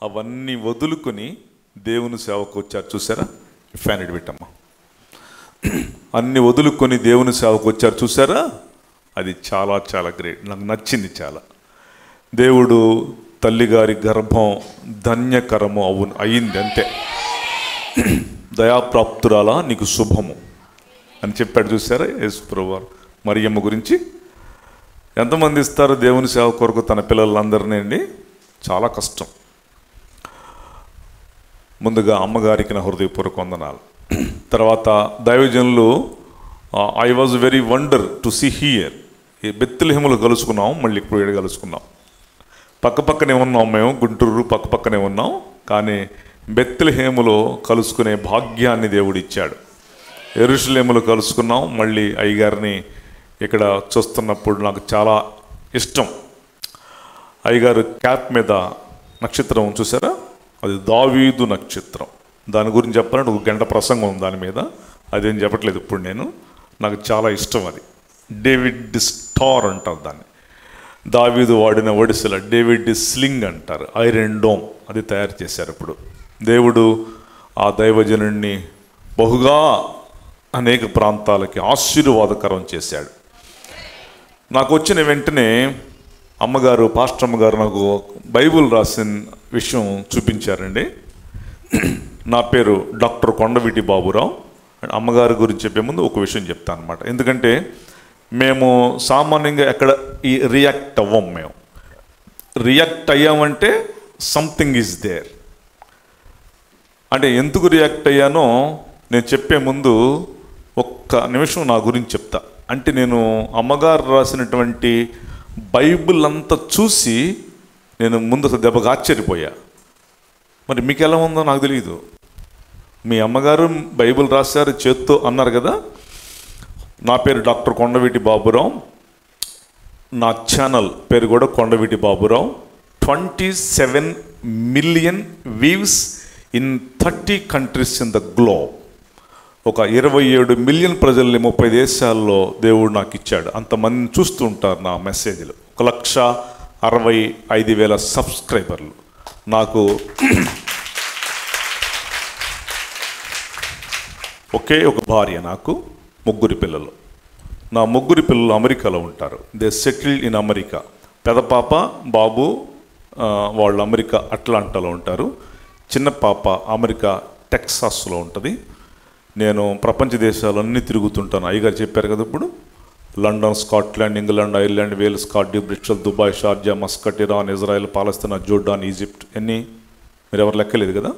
అవన్నీ వదులుకొని దేవుని సేవకు వచ్చారు. చూసారా? ఫ్యాన్ ఇటు పెట్టమ్మా. అన్ని వదులుకొని దేవుని సేవకు వచ్చారు. చూసారా? అది చాలా చాలా గ్రేట్. నాకు నచ్చింది చాలా. దేవుడు తల్లిగారి గర్భం ధన్యకరము అయింది అంతే. దయాప్రాప్తురాలా నీకు శుభము అని చెప్పాడు. చూసారా? యేసు ప్రభువారు మరియమ్మ గురించి. ఎంతమంది ఇస్తారు దేవుని సేవ కొరకు తన పిల్లలందరినీ అండి? చాలా కష్టం. ముందుగా అమ్మగారికి నా హృదయపూర్వక వందనాలు. తర్వాత దైవజనులు, I was very wonder to see here. ఈ బెత్లెహేములో కలుసుకున్నాం, మళ్ళీ ఇప్పుడు ఏడు కలుసుకున్నాం. పక్కపక్కనే ఉన్నాం, మేము గుంటూరు పక్కపక్కనే ఉన్నాం. కానీ బెత్లెహేములో కలుసుకునే భాగ్యాన్ని దేవుడు ఇచ్చాడు. యెరూషలేములో కలుసుకున్నాం. మళ్ళీ అయ్యగారిని ఇక్కడ చూస్తున్నప్పుడు నాకు చాలా ఇష్టం. అయ్యగారు క్యాప్ మీద నక్షత్రం చూసారా? అది దావీదు నక్షత్రం. దాని గురించి చెప్పాలంటే ఒక గంట ప్రసంగం ఉంది దాని మీద. అదేం చెప్పట్లేదు ఇప్పుడు నేను. నాకు చాలా ఇష్టం అది. డేవిడ్ స్టార్ అంటారు దాన్ని. దావీదు వాడిన ఒడిసెల డేవిడ్ స్లింగ్ అంటారు. ఐరన్ డోమ్ అది తయారు చేశారు. ఇప్పుడు దేవుడు ఆ దైవజనుడిని బహుగా అనేక ప్రాంతాలకి ఆశీర్వాదకరం చేశాడు. నాకు వచ్చిన వెంటనే అమ్మగారు, పాస్టర్ అమ్మగారు నాకు బైబుల్ రాసిన విషయం చూపించారండి. నా పేరు డాక్టర్ కొండవీటి బాబురావు. అమ్మగారి గురించి చెప్పే ముందు ఒక విషయం చెప్తాను అనమాట. ఎందుకంటే మేము సామాన్యంగా ఎక్కడ ఈ రియాక్ట్ అవ్వం. మేము రియాక్ట్ అయ్యామంటే సంథింగ్ ఈజ్ దేర్. అంటే ఎందుకు రియాక్ట్ అయ్యానో నేను చెప్పే ముందు ఒక్క నిమిషం నా గురించి చెప్తా. అంటే నేను అమ్మగారు రాసినటువంటి బైబిల్ అంతా చూసి నేను ముందు దెబ్బగా ఆశ్చర్యపోయా. మరి మీకు ఎలా ఉందో నాకు తెలియదు. మీ అమ్మగారు బైబిల్ రాశారు చేత్తో అన్నారు కదా. నా పేరు డాక్టర్ కొండవీటి బాబురావు. నా ఛానల్ పేరు కూడా Kondaveeti Baburao. 27 million views in 30 countries in the globe. ఒక 27 మిలియన్ ప్రజల్ని 30 దేశాల్లో దేవుడు నాకు ఇచ్చాడు. అంతమంది చూస్తూ ఉంటారు నా మెసేజ్లు. 1,65,000 సబ్స్క్రైబర్లు. నాకు ఒకే ఒక భార్య, నాకు 3 పిల్లలు. నా 3 పిల్లలు అమెరికాలో ఉంటారు. They settled in America. పెద్ద పాప బాబు వాళ్ళు అమెరికా అట్లాంటాలో ఉంటారు. చిన్న పాప అమెరికా టెక్సాస్లో ఉంటుంది. నేను ప్రపంచ దేశాలన్నీ తిరుగుతుంటాను. అయ్యగారు చెప్పారు కదా ఇప్పుడు. London, Scotland, England, Ireland, Wales, Cardiff, Bristol, Dubai, Sharjah, Muscat, Iran, Israel, Palestine, Jordan, Egypt. ఎన్ని మీరు ఎవరు లెక్కలేదు కదా?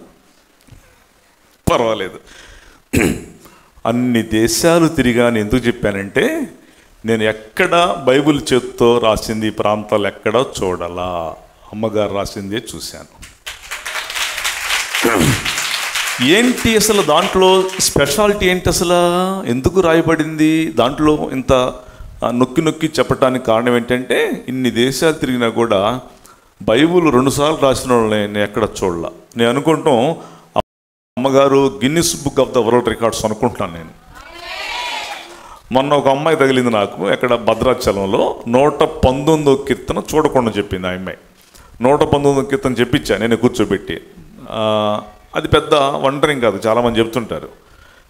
పర్వాలేదు. అన్ని దేశాలు తిరిగాను. ఎందుకు చెప్పానంటే నేను ఎక్కడ బైబిల్ చేత్తో రాసింది ప్రాంతాలు ఎక్కడా చూడాలా, అమ్మగారు రాసిందే చూశాను. ఏంటి అసలు దాంట్లో స్పెషాలిటీ ఏంటి? అసలు ఎందుకు రాయబడింది? దాంట్లో ఇంత నొక్కి నొక్కి చెప్పడానికి కారణం ఏంటంటే ఇన్ని దేశాలు తిరిగినా కూడా బైబిల్ 2 సార్లు రాసిన వాళ్ళని నేను ఎక్కడ చూడలా. నేను అనుకుంటాం అమ్మగారు Guinness book of the world records అనుకుంటున్నాను నేను. మొన్న ఒక అమ్మాయి తగిలింది నాకు ఎక్కడ భద్రాచలంలో. 119వ కీర్తన చూడకుండా చెప్పింది ఆ అమ్మాయి. 119వ కీర్తన చెప్పించా నేను కూర్చోబెట్టి. అది పెద్ద వండరింగ్ కాదు, చాలామంది చెప్తుంటారు.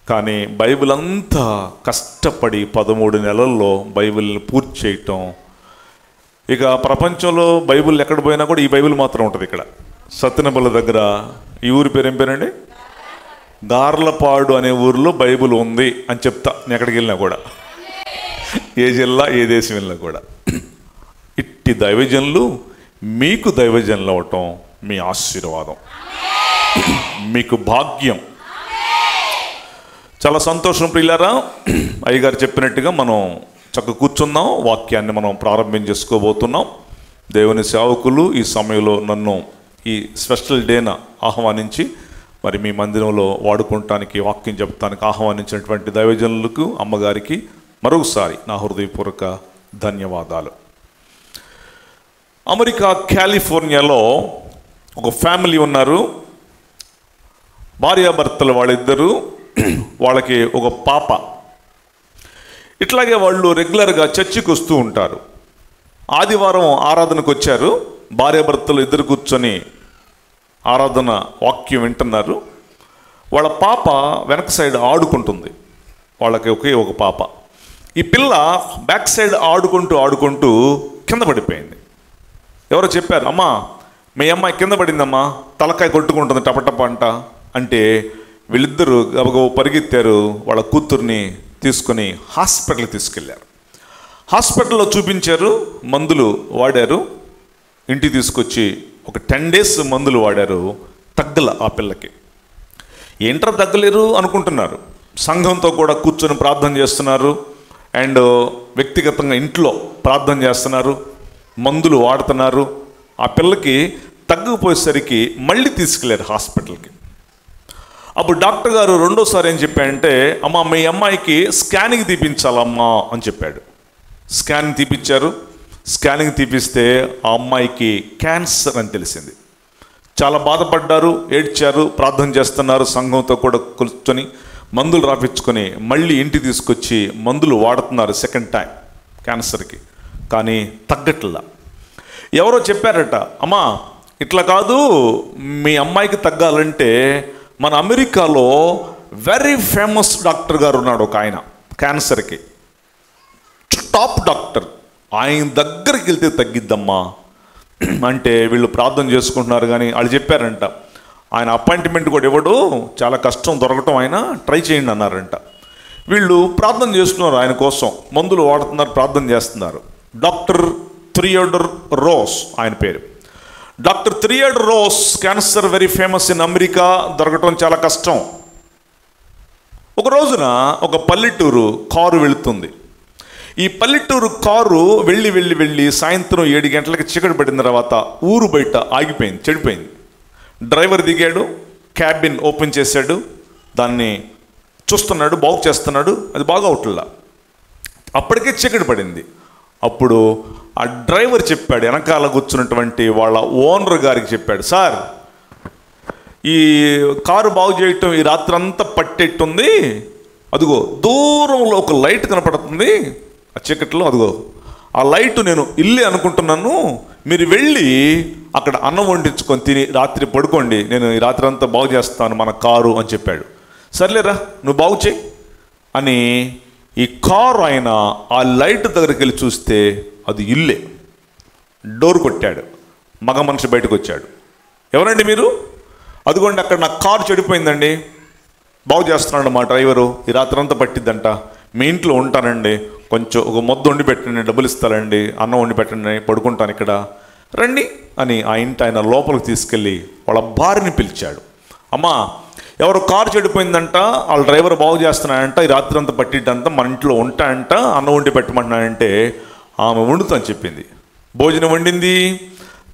కానీ బైబిల్ అంతా కష్టపడి 13 నెలల్లో బైబిల్ని పూర్తి చేయటం. ఇక ప్రపంచంలో బైబిల్ ఎక్కడ పోయినా కూడా ఈ బైబిల్ మాత్రం ఉంటుంది. ఇక్కడ సత్తెనపల్లి దగ్గర ఈ ఊరి పేరు ఏం పేరండి? గార్లపాడు అనే ఊరిలో బైబిల్ ఉంది అని చెప్తా నేను ఎక్కడికి వెళ్ళినా కూడా, ఏ జిల్లా ఏ దేశం వెళ్ళినా కూడా. ఇట్టి దైవజనులు మీకు దైవజనులు అవటం మీ ఆశీర్వాదం, మీకు భాగ్యం. చాలా సంతోషం ప్రియులారా. అయ్యగారు చెప్పినట్టుగా మనం చక్కగా కూర్చుందాం. వాక్యాన్ని మనం ప్రారంభం చేసుకోబోతున్నాం. దేవుని సేవకులు ఈ సమయంలో నన్ను ఈ స్పెషల్ డేన ఆహ్వానించి మరి మీ మందిరంలో వాడుకోవటానికి, వాక్యం చెప్తానికి ఆహ్వానించినటువంటి దైవజనులకు, అమ్మగారికి మరొకసారి నా హృదయపూర్వక ధన్యవాదాలు. అమెరికా కాలిఫోర్నియాలో ఒక ఫ్యామిలీ ఉన్నారు. భార్యాభర్తలు వాళ్ళిద్దరూ. వాళ్ళకి ఒక పాప. ఇట్లాగే వాళ్ళు రెగ్యులర్గా చర్చికి వస్తూ ఉంటారు. ఆదివారం ఆరాధనకు వచ్చారు. భార్యాభర్తలు ఇద్దరు కూర్చొని ఆరాధన వాక్యం వింటున్నారు. వాళ్ళ పాప వెనక సైడ్ ఆడుకుంటుంది. వాళ్ళకి ఒకే ఒక పాప. ఈ పిల్ల బ్యాక్ సైడ్ ఆడుకుంటూ కింద పడిపోయింది. ఎవరో చెప్పారు, అమ్మా మీ అమ్మాయి కింద పడిందమ్మా, తలకాయ కొట్టుకుంటుంది టపటప అంటే వీళ్ళిద్దరూ గబగబ పరిగెత్తారు. వాళ్ళ కూతుర్ని తీసుకొని హాస్పిటల్కి తీసుకెళ్ళారు. హాస్పిటల్లో చూపించారు, మందులు వాడారు. ఇంటికి తీసుకొచ్చి ఒక 10 days మందులు వాడారు. తగ్గల ఆ పిల్లకి. ఏంట్రా తగ్గలేరు అనుకుంటున్నారు. సంఘంతో కూడా కూర్చొని ప్రార్థన చేస్తున్నారు. అండ్ వ్యక్తిగతంగా ఇంట్లో ప్రార్థన చేస్తున్నారు, మందులు వాడుతున్నారు. ఆ పిల్లకి తగ్గకపోయేసరికి మళ్ళీ తీసుకెళ్ళారు హాస్పిటల్కి. అప్పుడు డాక్టర్ గారు రెండోసారి ఏం చెప్పాడంటే, అమ్మ మీ అమ్మాయికి స్కానింగ్ తీపించాలమ్మా అని చెప్పాడు. స్కానింగ్ తీపించారు. స్కానింగ్ తీపిస్తే ఆ అమ్మాయికి క్యాన్సర్ అని తెలిసింది. చాలా బాధపడ్డారు, ఏడ్చారు, ప్రార్థన చేస్తున్నారు. సంఘంతో కూడా కూర్చొని మందులు రాపించుకొని మళ్ళీ ఇంటికి తీసుకొచ్చి మందులు వాడుతున్నారు సెకండ్ టైం క్యాన్సర్కి. కానీ తగ్గట్లా. ఎవరో చెప్పారట, అమ్మా ఇట్లా కాదు, మీ అమ్మాయికి తగ్గాలంటే మన అమెరికాలో వెరీ ఫేమస్ డాక్టర్ గారు ఉన్నాడు ఒక ఆయన, క్యాన్సర్కి టాప్ డాక్టర్. ఆయన దగ్గరికి వెళ్తే తగ్గిద్దమ్మా అంటే వీళ్ళు ప్రార్థన చేసుకుంటున్నారు. కానీ వాళ్ళు చెప్పారంట, ఆయన అపాయింట్మెంట్ కూడా ఇవ్వడు, చాలా కష్టం దొరకటం, ఆయన ట్రై చేయండి అన్నారంట. వీళ్ళు ప్రార్థన చేస్తున్నారు, ఆయన కోసం మందులు వాడుతున్నారు, ప్రార్థన చేస్తున్నారు. డాక్టర్ థియోడర్ రోస్ ఆయన పేరు. Doctor Theodore Rose cancer very famous in America, దొరకటం చాలా కష్టం. ఒక రోజున ఒక పల్లెటూరు కారు వెళుతుంది. ఈ పల్లెటూరు కారు వెళ్ళి సాయంత్రం 7 గంటలకి చీకటి పడిన తర్వాత ఊరు బయట ఆగిపోయింది, చెడిపోయింది. డ్రైవర్ దిగాడు, క్యాబిన్ ఓపెన్ చేశాడు, దాన్ని చూస్తున్నాడు, బాగు చేస్తున్నాడు. అది బాగా అవుట్లా. అప్పటికే చీకటి పడింది. అప్పుడు ఆ డ్రైవర్ చెప్పాడు, వెనకాల కూర్చున్నటువంటి వాళ్ళ ఓనర్ గారికి చెప్పాడు, సార్ ఈ కారు బాగు చేయటం ఈ రాత్రి అంతా పట్టేట్టుంది, అదిగో దూరంలో ఒక లైట్ కనపడుతుంది ఆ చీకట్లో, అదిగో ఆ లైట్ నేను ఇల్లే అనుకుంటున్నాను, మీరు వెళ్ళి అక్కడ అన్నం వండించుకొని తిని రాత్రి పడుకోండి, నేను ఈ రాత్రి అంతా బాగు చేస్తాను మన కారు అని చెప్పాడు. సర్లేరా నువ్వు బాగు చేయి అని ఈ కారు ఆయన ఆ లైట్ దగ్గరికి వెళ్ళి చూస్తే అది ఇల్లే. డోర్ కొట్టాడు. మగ మనిషి బయటకు వచ్చాడు. ఎవరండి మీరు? అదిగోండి అక్కడ నా కారు చెడిపోయిందండి, బాగు చేస్తున్నాడు మా డ్రైవరు, ఈ రాత్రి అంతా పట్టిద్దంట, మీ ఇంట్లో ఉంటానండి, కొంచెం ఒక మొద్దు వండి పెట్టండి, డబ్బులు ఇస్తానండి, అన్నం వండి పెట్టండి, పడుకుంటాను ఇక్కడ, రండి అని ఆ ఇంటి ఆయన లోపలికి తీసుకెళ్ళి వాళ్ళ భార్యని పిలిచాడు. అమ్మా ఎవరు కారు చెడిపోయిందంట, వాళ్ళ డ్రైవర్ బాగు చేస్తున్నాడంట, ఈ రాత్రి అంతా పట్టిద్దంట, మన ఇంట్లో ఉంటాయంట, అన్నం వండి పెట్టమంటున్నాడంటే ఆమె వండుతాను చెప్పింది. భోజనం వండింది,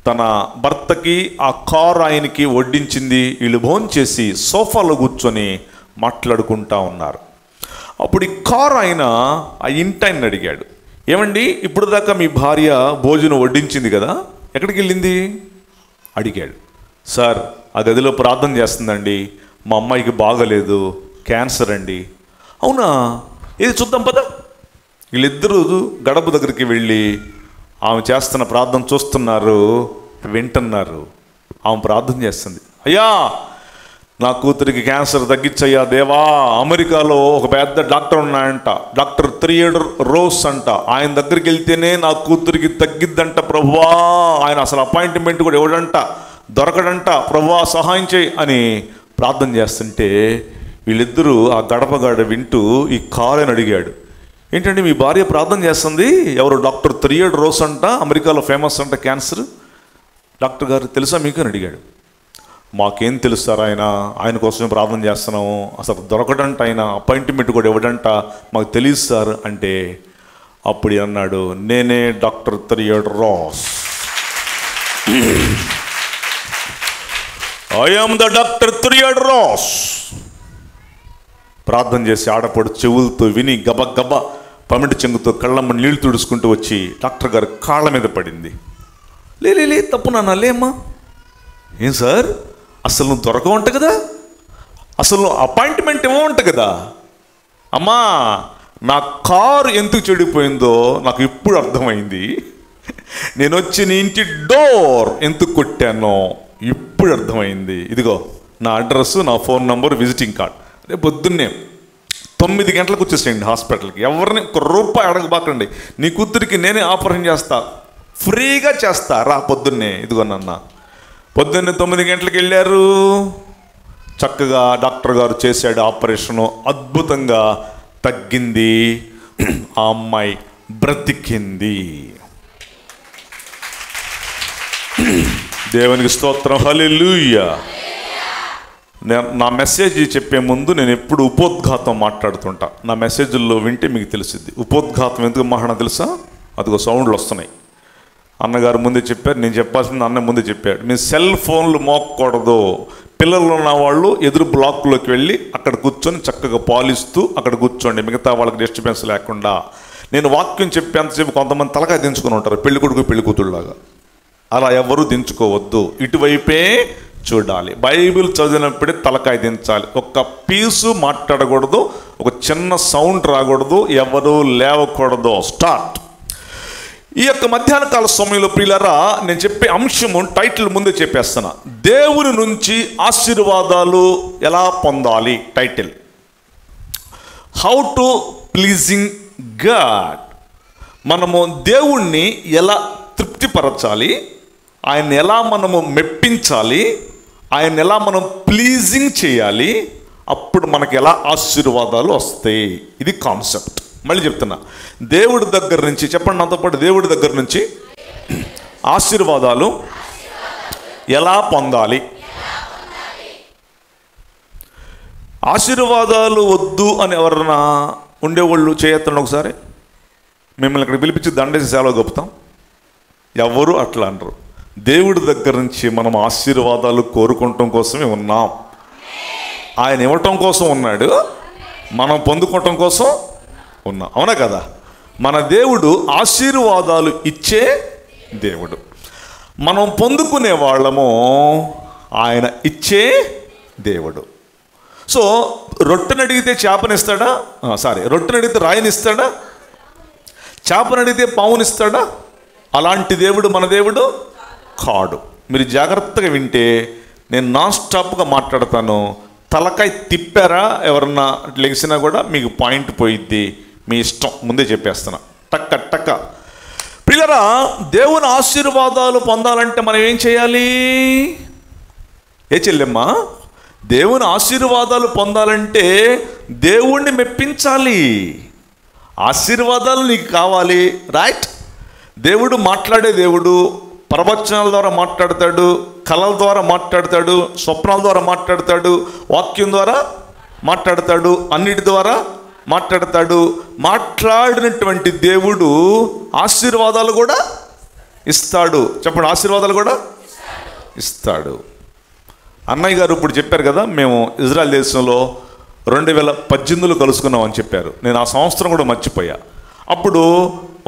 తన భర్తకి ఆ కారు ఆయనకి వడ్డించింది. వీళ్ళు భోంచేసి సోఫాలో కూర్చొని మాట్లాడుకుంటా ఉన్నారు. అప్పుడు ఈ కారు ఆయన ఆ ఇంటి ఆయన అడిగాడు, ఏమండి ఇప్పుడు దాకా మీ భార్య భోజనం వడ్డించింది కదా, ఎక్కడికి వెళ్ళింది అడిగాడు. సార్ ఆ గదిలో ప్రార్థన చేస్తుందండి, మా అమ్మాయికి బాగలేదు, క్యాన్సర్ అండి. అవునా, ఏది చూద్దాం పద. వీళ్ళిద్దరూ గడప దగ్గరికి వెళ్ళి ఆమె చేస్తున్న ప్రార్థన చూస్తున్నారు, వింటున్నారు. ఆమె ప్రార్థన చేస్తుంది, అయ్యా నా కూతురికి క్యాన్సర్ తగ్గించయ్యా దేవా, అమెరికాలో ఒక పెద్ద డాక్టర్ ఉన్నాయంట, డాక్టర్ థియోడర్ రోస్ అంట, ఆయన దగ్గరికి వెళ్తేనే నా కూతురికి తగ్గిద్దంట ప్రభువా, ఆయన అసలు అపాయింట్మెంట్ కూడా ఇవ్వడంట, దొరకడంట, ప్రభువా సహాయం చేయి అని ప్రార్థన చేస్తుంటే వీళ్ళిద్దరూ ఆ గడప వింటూ ఈ కారుని అడిగాడు, ఏంటంటే మీ భార్య ప్రార్థన చేస్తుంది, ఎవరు డాక్టర్ థియోడర్ రోస్ అంట, అమెరికాలో ఫేమస్ అంట క్యాన్సర్, డాక్టర్ గారు తెలుసా మీకు అని అడిగాడు. మాకేం తెలుస్తారు, ఆయన కోసం ప్రార్థన చేస్తున్నాము, అసలు దొరకడంట, ఆయన అపాయింట్మెంట్ కూడా ఇవ్వడంట, మాకు తెలియదు సార్ అంటే అప్పుడు అన్నాడు, నేనే doctor Theodore Rose, I am the doctor Theodore Rose. ప్రార్థన చేసి ఆడపడు చెవులతో విని గబ పమిటి చెంగుతో కళ్ళమ్మ నీళ్లు తుడుచుకుంటూ వచ్చి డాక్టర్ గారు కాళ్ళ మీద పడింది. లే తప్పు నాన్న, లేమ్మా. ఏం సార్, అసలు నువ్వు దొరకవంట కదా, అసలు నువ్వు అపాయింట్మెంట్ ఇవ్వవంట కదా. అమ్మా నా కారు ఎందుకు చెడిపోయిందో నాకు ఇప్పుడు అర్థమైంది, నేను వచ్చి నీ ఇంటి డోర్ ఎందుకు కొట్టానో ఇప్పుడు అర్థమైంది. ఇదిగో నా అడ్రస్, నా ఫోన్ నంబర్, విజిటింగ్ కార్డ్. రేపు పొద్దున్నే 9 గంటలకు వచ్చేసేయండి హాస్పిటల్కి. ఎవరిని ₹1 అడగబాకండి. నీ కూతురికి నేనే ఆపరేషన్ చేస్తా, ఫ్రీగా చేస్తా, రా పొద్దున్నే. ఇదిగో నాన్న. పొద్దున్నే 9 గంటలకు వెళ్ళారు. చక్కగా డాక్టర్ గారు చేశాడు ఆపరేషను. అద్భుతంగా తగ్గింది. ఆ అమ్మాయి బ్రతికింది. దేవునికి స్తోత్రం. హల్లెలూయా. నా మెసేజ్ చెప్పే ముందు నేను ఎప్పుడు ఉపోద్ఘాతం మాట్లాడుతుంటా. నా మెసేజ్ల్లో వింటే మీకు తెలిసిద్ది. ఉపోద్ఘాతం ఎందుకు మాట్లాడినా తెలుసా? అదిగో సౌండ్లు వస్తున్నాయి. అన్నగారు ముందే చెప్పారు, నేను చెప్పాల్సింది అన్న ముందే చెప్పాడు. మీ సెల్ ఫోన్లు మోగకూడదు. పిల్లలు ఉన్న వాళ్ళు ఎదురు బ్లాక్లోకి వెళ్ళి అక్కడ కూర్చొని చక్కగా పాలిస్తూ అక్కడ కూర్చోండి, మిగతా వాళ్ళకి డిస్టర్బెన్స్ లేకుండా. నేను వాక్యం చెప్పేంతసేపు కొంతమంది తలకాయ దించుకొని ఉంటారు, పెళ్లి కొడుకు పెళ్లి కూతురులాగా. అలా ఎవరు దించుకోవద్దు, ఇటువైపే చూడాలి. బైబిల్ చదివినప్పుడే తలకాయ దించాలి. ఒక్క పీసు మాట్లాడకూడదు, ఒక చిన్న సౌండ్ రాకూడదు, ఎవరు లేవకూడదు. స్టార్ట్. ఈ యొక్క మధ్యాహ్న కాల సమయంలో ప్రియులారా, నేను చెప్పే అంశము టైటిల్ ముందే చెప్పేస్తున్నా. దేవుని నుంచి ఆశీర్వాదాలు ఎలా పొందాలి. Title how to pleasing God. మనము దేవుణ్ణి ఎలా తృప్తిపరచాలి, ఆయన్ని ఎలా మనము మెప్పించాలి, ఆయన ఎలా మనం ప్లీజింగ్ చేయాలి, అప్పుడు మనకు ఎలా ఆశీర్వాదాలు వస్తాయి. ఇది కాన్సెప్ట్. మళ్ళీ చెప్తున్నా, దేవుడి దగ్గర నుంచి, చెప్పండి నాతో పాటు, దేవుడి దగ్గర నుంచి ఆశీర్వాదాలు ఎలా పొందాలి. ఆశీర్వాదాలు వద్దు అని ఎవరన్నా ఉండేవాళ్ళు చేయొద్దండి ఒకసారి. మిమ్మల్ని ఇక్కడ పిలిపించి దండేసి సెలవు గొప్పుతాం. ఎవరు అట్లా అనరు. దేవుడి దగ్గర నుంచి మనం ఆశీర్వాదాలు కోరుకోవటం కోసమే ఉన్నాం. ఆయన ఇవ్వటం కోసం ఉన్నాడు, మనం పొందుకోవటం కోసం ఉన్నాం. అవునా కదా? మన దేవుడు ఆశీర్వాదాలు ఇచ్చే దేవుడు. మనం పొందుకునే వాళ్ళము, ఆయన ఇచ్చే దేవుడు. సో రొట్టెని అడిగితే చేపనిస్తాడా? రొట్టెని అడిగితే రాయినిస్తాడా? చేపని అడిగితే పావునిస్తాడా? అలాంటి దేవుడు మన దేవుడు కాడు. మీరు జాగ్రత్తగా వింటే నేను నాన్ స్టాప్గా మాట్లాడతాను. తలకాయ తిప్పారా ఎవరన్నా లెగిసినా కూడా మీకు పాయింట్ పోయిద్ది. మీ ఇష్టం, ముందే చెప్పేస్తున్నా. టక్క టక్క. పిల్లరా, దేవుని ఆశీర్వాదాలు పొందాలంటే మనం ఏం చేయాలి? ఏ చెల్లెమ్మా, దేవుని ఆశీర్వాదాలు పొందాలంటే దేవుణ్ణి మెప్పించాలి. ఆశీర్వాదాలు నీకు కావాలి, రైట్? దేవుడు మాట్లాడే దేవుడు. ప్రవచనాల ద్వారా మాట్లాడతాడు, కళల ద్వారా మాట్లాడతాడు, స్వప్నాల ద్వారా మాట్లాడతాడు, వాక్యం ద్వారా మాట్లాడతాడు, అన్నిటి ద్వారా మాట్లాడతాడు. మాట్లాడినటువంటి దేవుడు ఆశీర్వాదాలు కూడా ఇస్తాడు. చెప్పండి, ఆశీర్వాదాలు కూడా ఇస్తాడు. అన్నయ్య గారు ఇప్పుడు చెప్పారు కదా, మేము ఇజ్రాయెల్ దేశంలో 2018లో కలుసుకున్నాం అని చెప్పారు. నేను ఆ సంవత్సరం కూడా మర్చిపోయా. అప్పుడు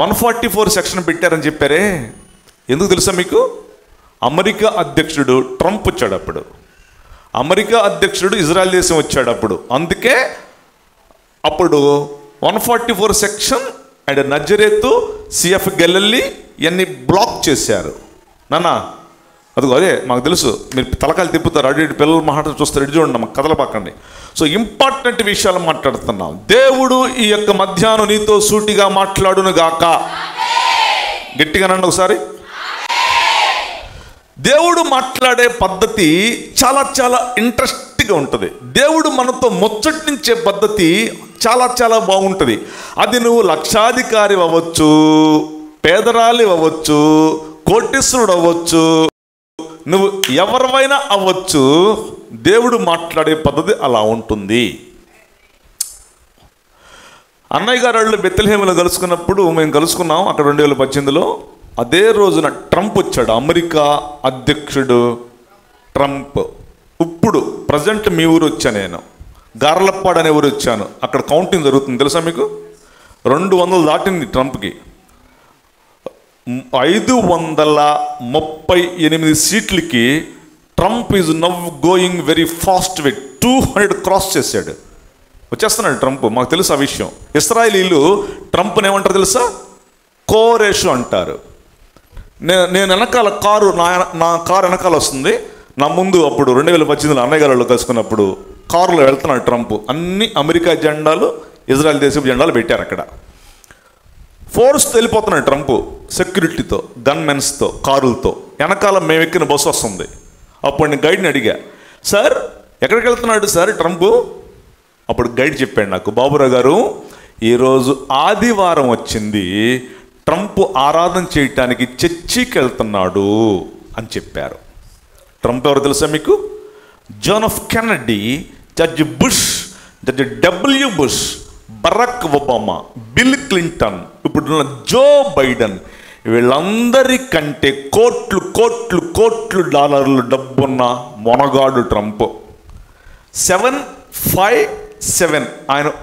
144 సెక్షన్ పెట్టారని చెప్పారే, ఎందుకు తెలుసా మీకు? అమెరికా అధ్యక్షుడు ట్రంప్ వచ్చాడు అప్పుడు. అమెరికా అధ్యక్షుడు ఇజ్రాయెల్ దేశం వచ్చాడు అప్పుడు. అందుకే అప్పుడు 144 సెక్షన్ అండ్ నజరేతు, సిఎఫ్ గెలల్లి ఇవన్నీ బ్లాక్ చేశారు. నాన్న అదిగో అదే మాకు తెలుసు. మీరు తలకాయలు తిప్పుతారు, అటు ఇటు పిల్లలు మాట్లాడుతూ చూస్తారు, ఇటు చూడండి, మాకు కదలపాకండి. సో ఇంపార్టెంట్ విషయాలు మాట్లాడుతున్నాం. దేవుడు ఈ యొక్క మధ్యాహ్నం నీతో సూటిగా మాట్లాడును గాక. గట్టిగా నండి ఒకసారి. దేవుడు మాట్లాడే పద్ధతి చాలా చాలా ఇంట్రెస్టింగ్గా ఉంటుంది. దేవుడు మనతో ముచ్చటించే పద్ధతి చాలా చాలా బాగుంటుంది. అది నువ్వు లక్షాధికారి అవ్వచ్చు, పేదరాలి అవ్వచ్చు, కోటీశ్వరుడు అవ్వచ్చు, నువ్వు ఎవరివైనా అవ్వచ్చు. దేవుడు మాట్లాడే పద్ధతి అలా ఉంటుంది. అన్నయ్య గారు వాళ్ళు బెత్లెహేములో కలుసుకున్నప్పుడు మేము కలుసుకున్నాం అక్కడ 2018లో. అదే రోజున ట్రంప్ వచ్చాడు, అమెరికా అధ్యక్షుడు ట్రంప్. ఇప్పుడు ప్రజెంట్ మీ ఊరు వచ్చాను నేను, గార్లప్పాడు అనే ఊరు వచ్చాను. అక్కడ కౌంటింగ్ జరుగుతుంది తెలుసా మీకు? 200 దాటింది ట్రంప్కి. 538 సీట్లకి Trump is now going very fast way. 200 cross చేశాడు, వచ్చేస్తున్నాడు ట్రంప్. మాకు తెలుసు ఆ విషయం. ఇస్రాయేలీలు ట్రంప్ని ఏమంటారు తెలుసా? కోరేషు అంటారు. నేను వెనకాల కారు, నా కారు వెనకాల వస్తుంది, నా ముందు అప్పుడు 2018 అన్నయ్య గారు కలుసుకున్నప్పుడు కారులో వెళ్తున్నాడు ట్రంప్. అన్ని అమెరికా జెండాలు, ఇజ్రాయెల్ దేశపు జెండాలు పెట్టారు అక్కడ. ఫోర్స్తో వెళ్ళిపోతున్నాడు ట్రంప్, సెక్యూరిటీతో, గన్మెన్స్తో, కారులతో. వెనకాల మేము ఎక్కిన బస్సు వస్తుంది. అప్పుడు నేను గైడ్ని అడిగా, సార్ ఎక్కడికి వెళ్తున్నాడు సార్ ట్రంప్? అప్పుడు గైడ్ చెప్పాడు నాకు, బాబురావు గారు ఈరోజు ఆదివారం వచ్చింది, ట్రంప్ ఆరాధన చేయటానికి చర్చికి వెళ్తున్నాడు అని చెప్పారు. ట్రంప్ ఎవరు తెలుసా మీకు? John F Kennedy, George Bush, George W Bush, Barack Obama, Bill Clinton, ఇప్పుడున్న జో బైడెన్, వీళ్ళందరికంటే కోట్లు కోట్లు కోట్లు డాలర్లు డబ్బున్న మొనగాడు ట్రంప్. 757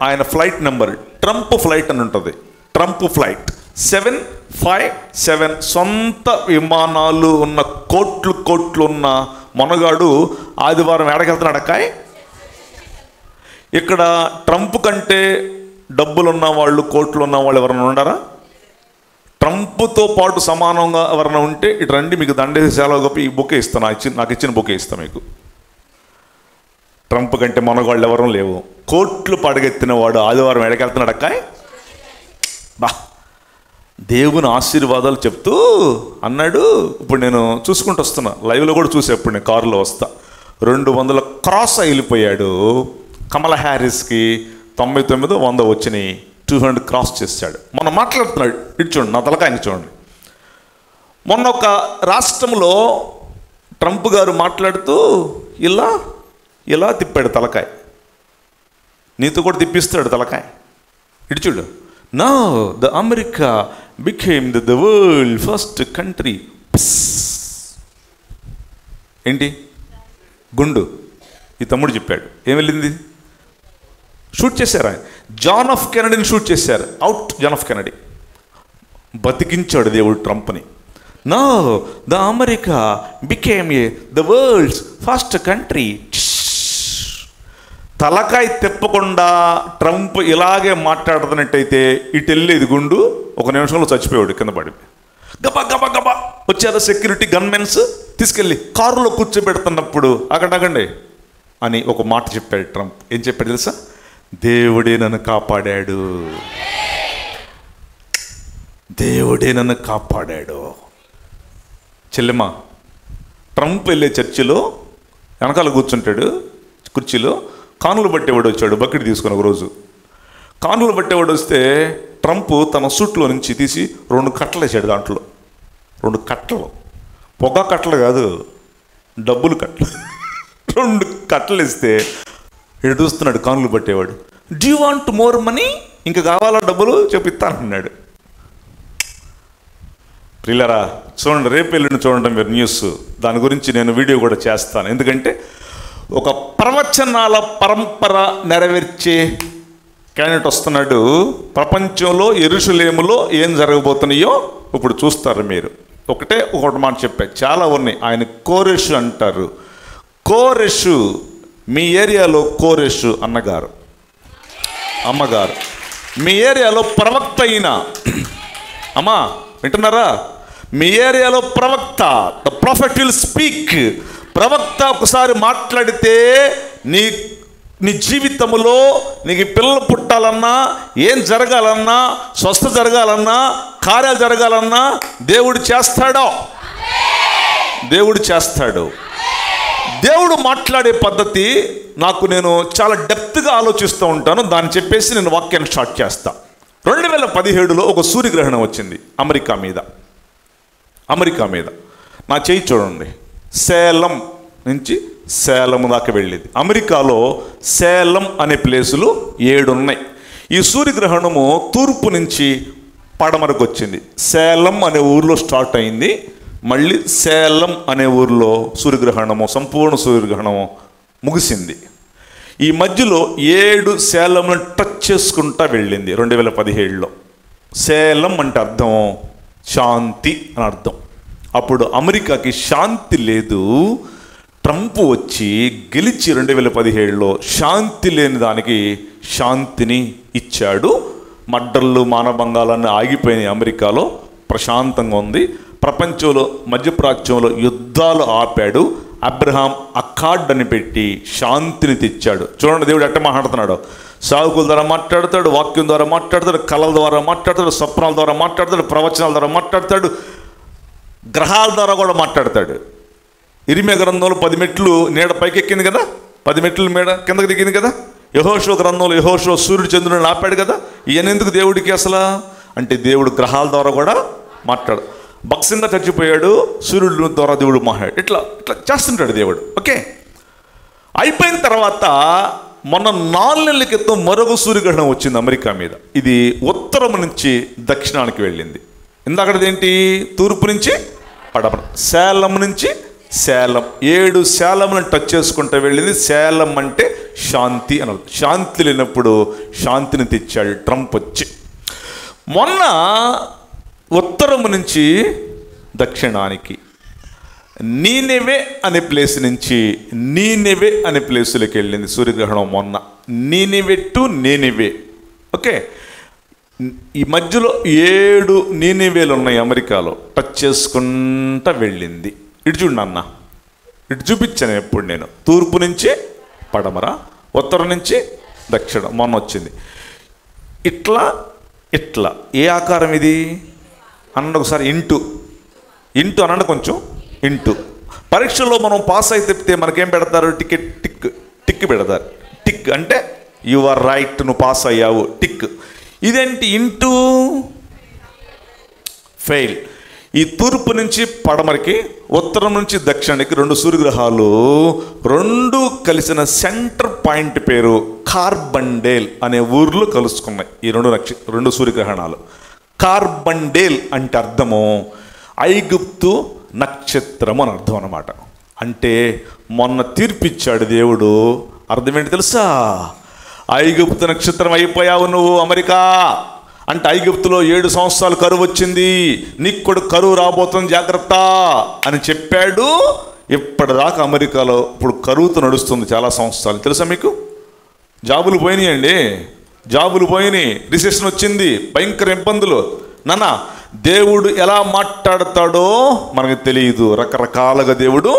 ఆయన ఫ్లైట్ నెంబర్, ట్రంప్ ఫ్లైట్ అని ఉంటుంది. ట్రంప్ ఫ్లైట్ 757, సొంత విమానాలు ఉన్న కోట్లు కోట్లు ఉన్న మొనగాడు ఆదివారం ఎడకెళ్తున్నాడు అక్కాయ్. ఇక్కడ ట్రంప్ కంటే డబ్బులున్న వాళ్ళు, కోట్లు ఉన్న వాళ్ళు ఎవరైనా ఉండారా? ట్రంప్తో పాటు సమానంగా ఎవరైనా ఉంటే ఇటు రండి, మీకు దండేసి సెలవు గొప్ప ఈ బుకే ఇస్తాను, నాకు ఇచ్చిన బుకే ఇస్తాను మీకు. ట్రంప్ కంటే మొనగాళ్ళు ఎవరూ లేవు. కోట్లు పడగెత్తిన వాడు ఆదివారం ఎడకెళ్తున్నాడు అక్కాయ్. బా, దేవుని ఆశీర్వాదాలు చెప్తూ అన్నాడు. ఇప్పుడు నేను చూసుకుంటూ వస్తున్నా, లైవ్లో కూడా చూసా. ఇప్పుడు నేను కారులో వస్తా, 200 క్రాస్ వెళ్ళిపోయాడు. కమలా హ్యారిస్కి 99, 100 వచ్చినాయి, 200 క్రాస్ చేశాడు. మొన్న మాట్లాడుతున్నాడు, ఇటు చూడండి, నా తలకాయని చూడండి. మొన్న ఒక రాష్ట్రంలో ట్రంప్ గారు మాట్లాడుతూ ఇలా ఇలా తిప్పాడు తలకాయ. నీతో కూడా తిప్పిస్తాడు తలకాయ. ఇటు చూడు. Now the America became the world first country. ఏంటి గుండు? ఈ తమ్ముడు చెప్పాడు. ఏం వెళ్ళింది? షూట్ చేశారు. ఆయన జాన్ ఎఫ్ కెనడీని షూట్ చేశారు. Out John F Kennedy. బతికించాడు దేవుడు ట్రంప్ని. Now the America became the world's first country. తలకాయ తిప్పకుండా ట్రంప్ ఇలాగే మాట్లాడుతున్నట్టయితే ఇటు వెళ్ళేది గుండు, 1 నిమిషంలో చచ్చిపోయాడు కింద పడి. గబా గబా గబా వచ్చారు సెక్యూరిటీ గన్మెన్స్, తీసుకెళ్ళి కారులో కూర్చోబెడుతున్నప్పుడు అగండి అని ఒక మాట చెప్పాడు ట్రంప్. ఏం చెప్పాడు తెలుసా? దేవుడే నన్ను కాపాడాడు, దేవుడే నన్ను కాపాడాడు. చెల్లెమ్మ, ట్రంప్ వెళ్ళే చర్చిలో వెనకాల కూర్చుంటాడు కుర్చీలో. కానులు బట్టేవాడు వచ్చాడు, బకెట్ తీసుకుని. ఒకరోజు కానులు బట్టేవాడు వస్తే ట్రంప్ తన సూట్లో నుంచి తీసి 2 కట్టలు వేసాడు. దాంట్లో 2 కట్టలు, పొగ కట్టలు కాదు, డబ్బులు కట్టలు. 2 కట్టలు ఇస్తే ఇటు చూస్తున్నాడు కానులు పట్టేవాడు. Do you want more money? ఇంకా కావాలా డబ్బులు? చెప్పిస్తానన్నాడు. ప్రియులారా చూడండి, రేపు ఎల్లుండి చూడండి మీరు న్యూస్. దాని గురించి నేను వీడియో కూడా చేస్తాను. ఎందుకంటే ఒక ప్రవచనాల పరంపర నెరవేర్చే క్యాండిడేట్ వస్తున్నాడు. ప్రపంచంలో యెరూషలేములో ఏం జరగబోతున్నాయో ఇప్పుడు చూస్తారు మీరు. ఒకటి మాట చెప్పా, చాలా ఉన్నాయి. ఆయన కోరెషు అంటారు. కోరెషు, మీ ఏరియాలో కోరెషు అన్నగారు, అమ్మగారు, మీ ఏరియాలో ప్రవక్త అయిన అమ్మా వింటున్నారా? మీ ఏరియాలో ప్రవక్త, ద ప్రాఫెట్ విల్ స్పీక్. ప్రవక్త ఒకసారి మాట్లాడితే నీ జీవితంలో నీకు పిల్లలు పుట్టాలన్నా, ఏం జరగాలన్నా, స్వస్థ జరగాలన్నా, కార్యాలు జరగాలన్నా దేవుడు చేస్తాడు. దేవుడు చేస్తాడు. దేవుడు మాట్లాడే పద్ధతి నేను చాలా డెప్త్గా ఆలోచిస్తూ ఉంటాను. దాన్ని చెప్పేసి నేను వాక్యాన్ని స్టార్ట్ చేస్తా. 2017లో ఒక సూర్యగ్రహణం వచ్చింది అమెరికా మీద. నా చేయి చూడండి, సేలం నుంచి సేలం దాకా వెళ్ళేది. అమెరికాలో సేలం అనే ప్లేసులు 7 ఉన్నాయి. ఈ సూర్యగ్రహణము తూర్పు నుంచి పడమరకు వచ్చింది. సేలం అనే ఊరిలో స్టార్ట్ అయింది, మళ్ళీ సేలం అనే ఊరిలో సూర్యగ్రహణము, సంపూర్ణ సూర్యగ్రహణము ముగిసింది. ఈ మధ్యలో 7 సేలంలను టచ్ చేసుకుంటా వెళ్ళింది 2017లో. సేలం అంటే అర్థం శాంతి అని అర్థం. అప్పుడు అమెరికాకి శాంతి లేదు. ట్రంప్ వచ్చి గెలిచి 2017లో శాంతి లేని దానికి శాంతిని ఇచ్చాడు. మర్డర్లు, మానభంగాలన్నీ ఆగిపోయినాయి. అమెరికాలో ప్రశాంతంగా ఉంది. ప్రపంచంలో, మధ్యప్రాచ్యంలో యుద్ధాలు ఆపాడు. అబ్రహాం అక్కాడ్ అని పెట్టి శాంతిని తెచ్చాడు. చూడండి దేవుడు ఎట్ట మాట్లాడుతున్నాడు. సావుకుల ద్వారా మాట్లాడతాడు, వాక్యం ద్వారా మాట్లాడతాడు, కళల ద్వారా మాట్లాడతాడు, స్వప్నాల ద్వారా మాట్లాడతాడు, ప్రవచనాల ద్వారా మాట్లాడతాడు, గ్రహాల ద్వారా కూడా మాట్లాడతాడు. ఇరిమియా గ్రంథంలో 10 మెట్లు నీడ పైకి ఎక్కింది కదా, 10 మెట్లు మేడ కిందకి దిగింది కదా. యెహోషువ గ్రంథంలో యెహోషువ సూర్యుడు చంద్రుడిని ఆపాడు కదా. ఈయన ఎందుకు దేవుడికి అసలు అంటే దేవుడు గ్రహాల ద్వారా కూడా మాట్లాడు. భక్సింగా చచ్చిపోయాడు, సూర్యుడు ద్వారా దేవుడు మాట్లాడు. ఇట్లా ఇట్లా చేస్తుంటాడు దేవుడు. ఓకే, అయిపోయిన తర్వాత మొన్న 4 నెలల క్రితం మరొక సూర్యగ్రహణం వచ్చింది అమెరికా మీద. ఇది ఉత్తరం నుంచి దక్షిణానికి వెళ్ళింది. ఇందాకది ఏంటి, తూర్పు నుంచి పడమర, సేలం నుంచి సేలం, 7 సేలంలను టచ్ చేసుకుంటూ వెళ్ళింది. సేలం అంటే శాంతి అని. శాంతి లేనప్పుడు శాంతిని తెచ్చాడు ట్రంప్ వచ్చి. మొన్న ఉత్తరం నుంచి దక్షిణానికి నీనెవే అనే ప్లేస్ నుంచి నీనెవే అనే ప్లేసులోకి వెళ్ళింది సూర్యగ్రహణం మొన్న. నీనెవే టు నీనెవే. ఓకే, ఈ మధ్యలో 7 నీనెవేలు ఉన్నాయి అమెరికాలో. టచ్ చేసుకుంటా వెళ్ళింది. ఇటు చూడండి అన్న, ఇటు చూపించాను ఎప్పుడు నేను. తూర్పు నుంచి పడమర, ఉత్తరం నుంచి దక్షిణం మొన్న వచ్చింది. ఇట్లా ఇట్లా ఏ ఆకారం ఇది అనండి ఒకసారి. ఇంటూ ఇంటూ అనండి కొంచెం. ఇంటూ పరీక్షల్లో మనం పాస్ అయితే చెప్తే మనకేం పెడతారు, టికెట్ టిక్ టిక్ పెడతారు. టిక్ అంటే యు ఆర్ రైట్, నువ్వు పాస్ అయ్యావు, టిక్. ఇదేంటి ఇంటూ ఫెయిల్. ఈ తూర్పు నుంచి పడమరకి, ఉత్తరం నుంచి దక్షిణానికి 2 సూర్యగ్రహాలు 2 కలిసిన సెంటర్ పాయింట్ పేరు కార్బండేల్ అనే ఊర్లో కలుసుకున్నాయి ఈ 2 సూర్యగ్రహణాలు. కార్బండేల్ అంటే అర్థము ఐగుప్తు నక్షత్రం అని అర్థం అన్నమాట. అంటే మొన్న తీర్పిచ్చాడు దేవుడు. అర్థం ఏంటి తెలుసా, ఐగుప్తు నక్షత్రం అయిపోయావు నువ్వు అమెరికా. అంటే ఐగుప్తులో 7 సంవత్సరాలు కరువు వచ్చింది, నీకు కూడా కరువు రాబోతుంది జాగ్రత్త అని చెప్పాడు. ఇప్పటిదాకా అమెరికాలో ఇప్పుడు కరువుతో నడుస్తుంది చాలా సంవత్సరాలు. తెలుసా మీకు? జాబులు పోయినాయండి, జాబులు పోయినాయి, రిసెషన్ వచ్చింది, భయంకర ఇబ్బందులు. నాన్న దేవుడు ఎలా మాట్లాడతాడో మనకు తెలియదు, రకరకాలుగా దేవుడు.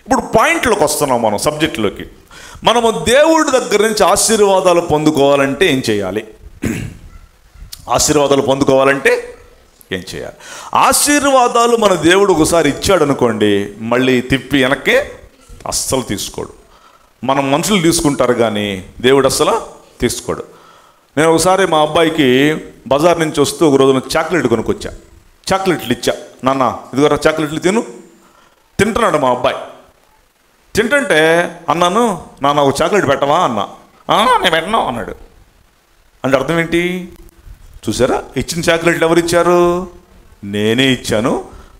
ఇప్పుడు పాయింట్లోకి వస్తున్నాం మనం, సబ్జెక్టులోకి. మనము దేవుడి దగ్గర నుంచి ఆశీర్వాదాలు పొందుకోవాలంటే ఏం చేయాలి? ఆశీర్వాదాలు పొందుకోవాలంటే ఏం చేయాలి? ఆశీర్వాదాలు మన దేవుడు ఒకసారి ఇచ్చాడు అనుకోండి, మళ్ళీ తిప్పి వెనక్కి అస్సలు తీసుకోడు. మనం మనుషులు తీసుకుంటారు కానీ దేవుడు అస్సలు తీసుకోడు. నేను ఒకసారి మా అబ్బాయికి బజార్ నుంచి వస్తూ ఒక రోజున చాక్లెట్ కొనుక్కొచ్చా. చాక్లెట్లు ఇచ్చా, నాన్న ఇదిగోరా చాక్లెట్లు తిను. తింటున్నాడు మా అబ్బాయి. తింటుంటే అన్నాను, నాన్న ఒక చాక్లెట్ పెట్టవా అన్నా. నేను పెట్టను అన్నాడు. అంటే అర్థం ఏంటి చూసారా? ఇచ్చిన చాక్లెట్లు ఎవరు ఇచ్చారు? నేనే ఇచ్చాను.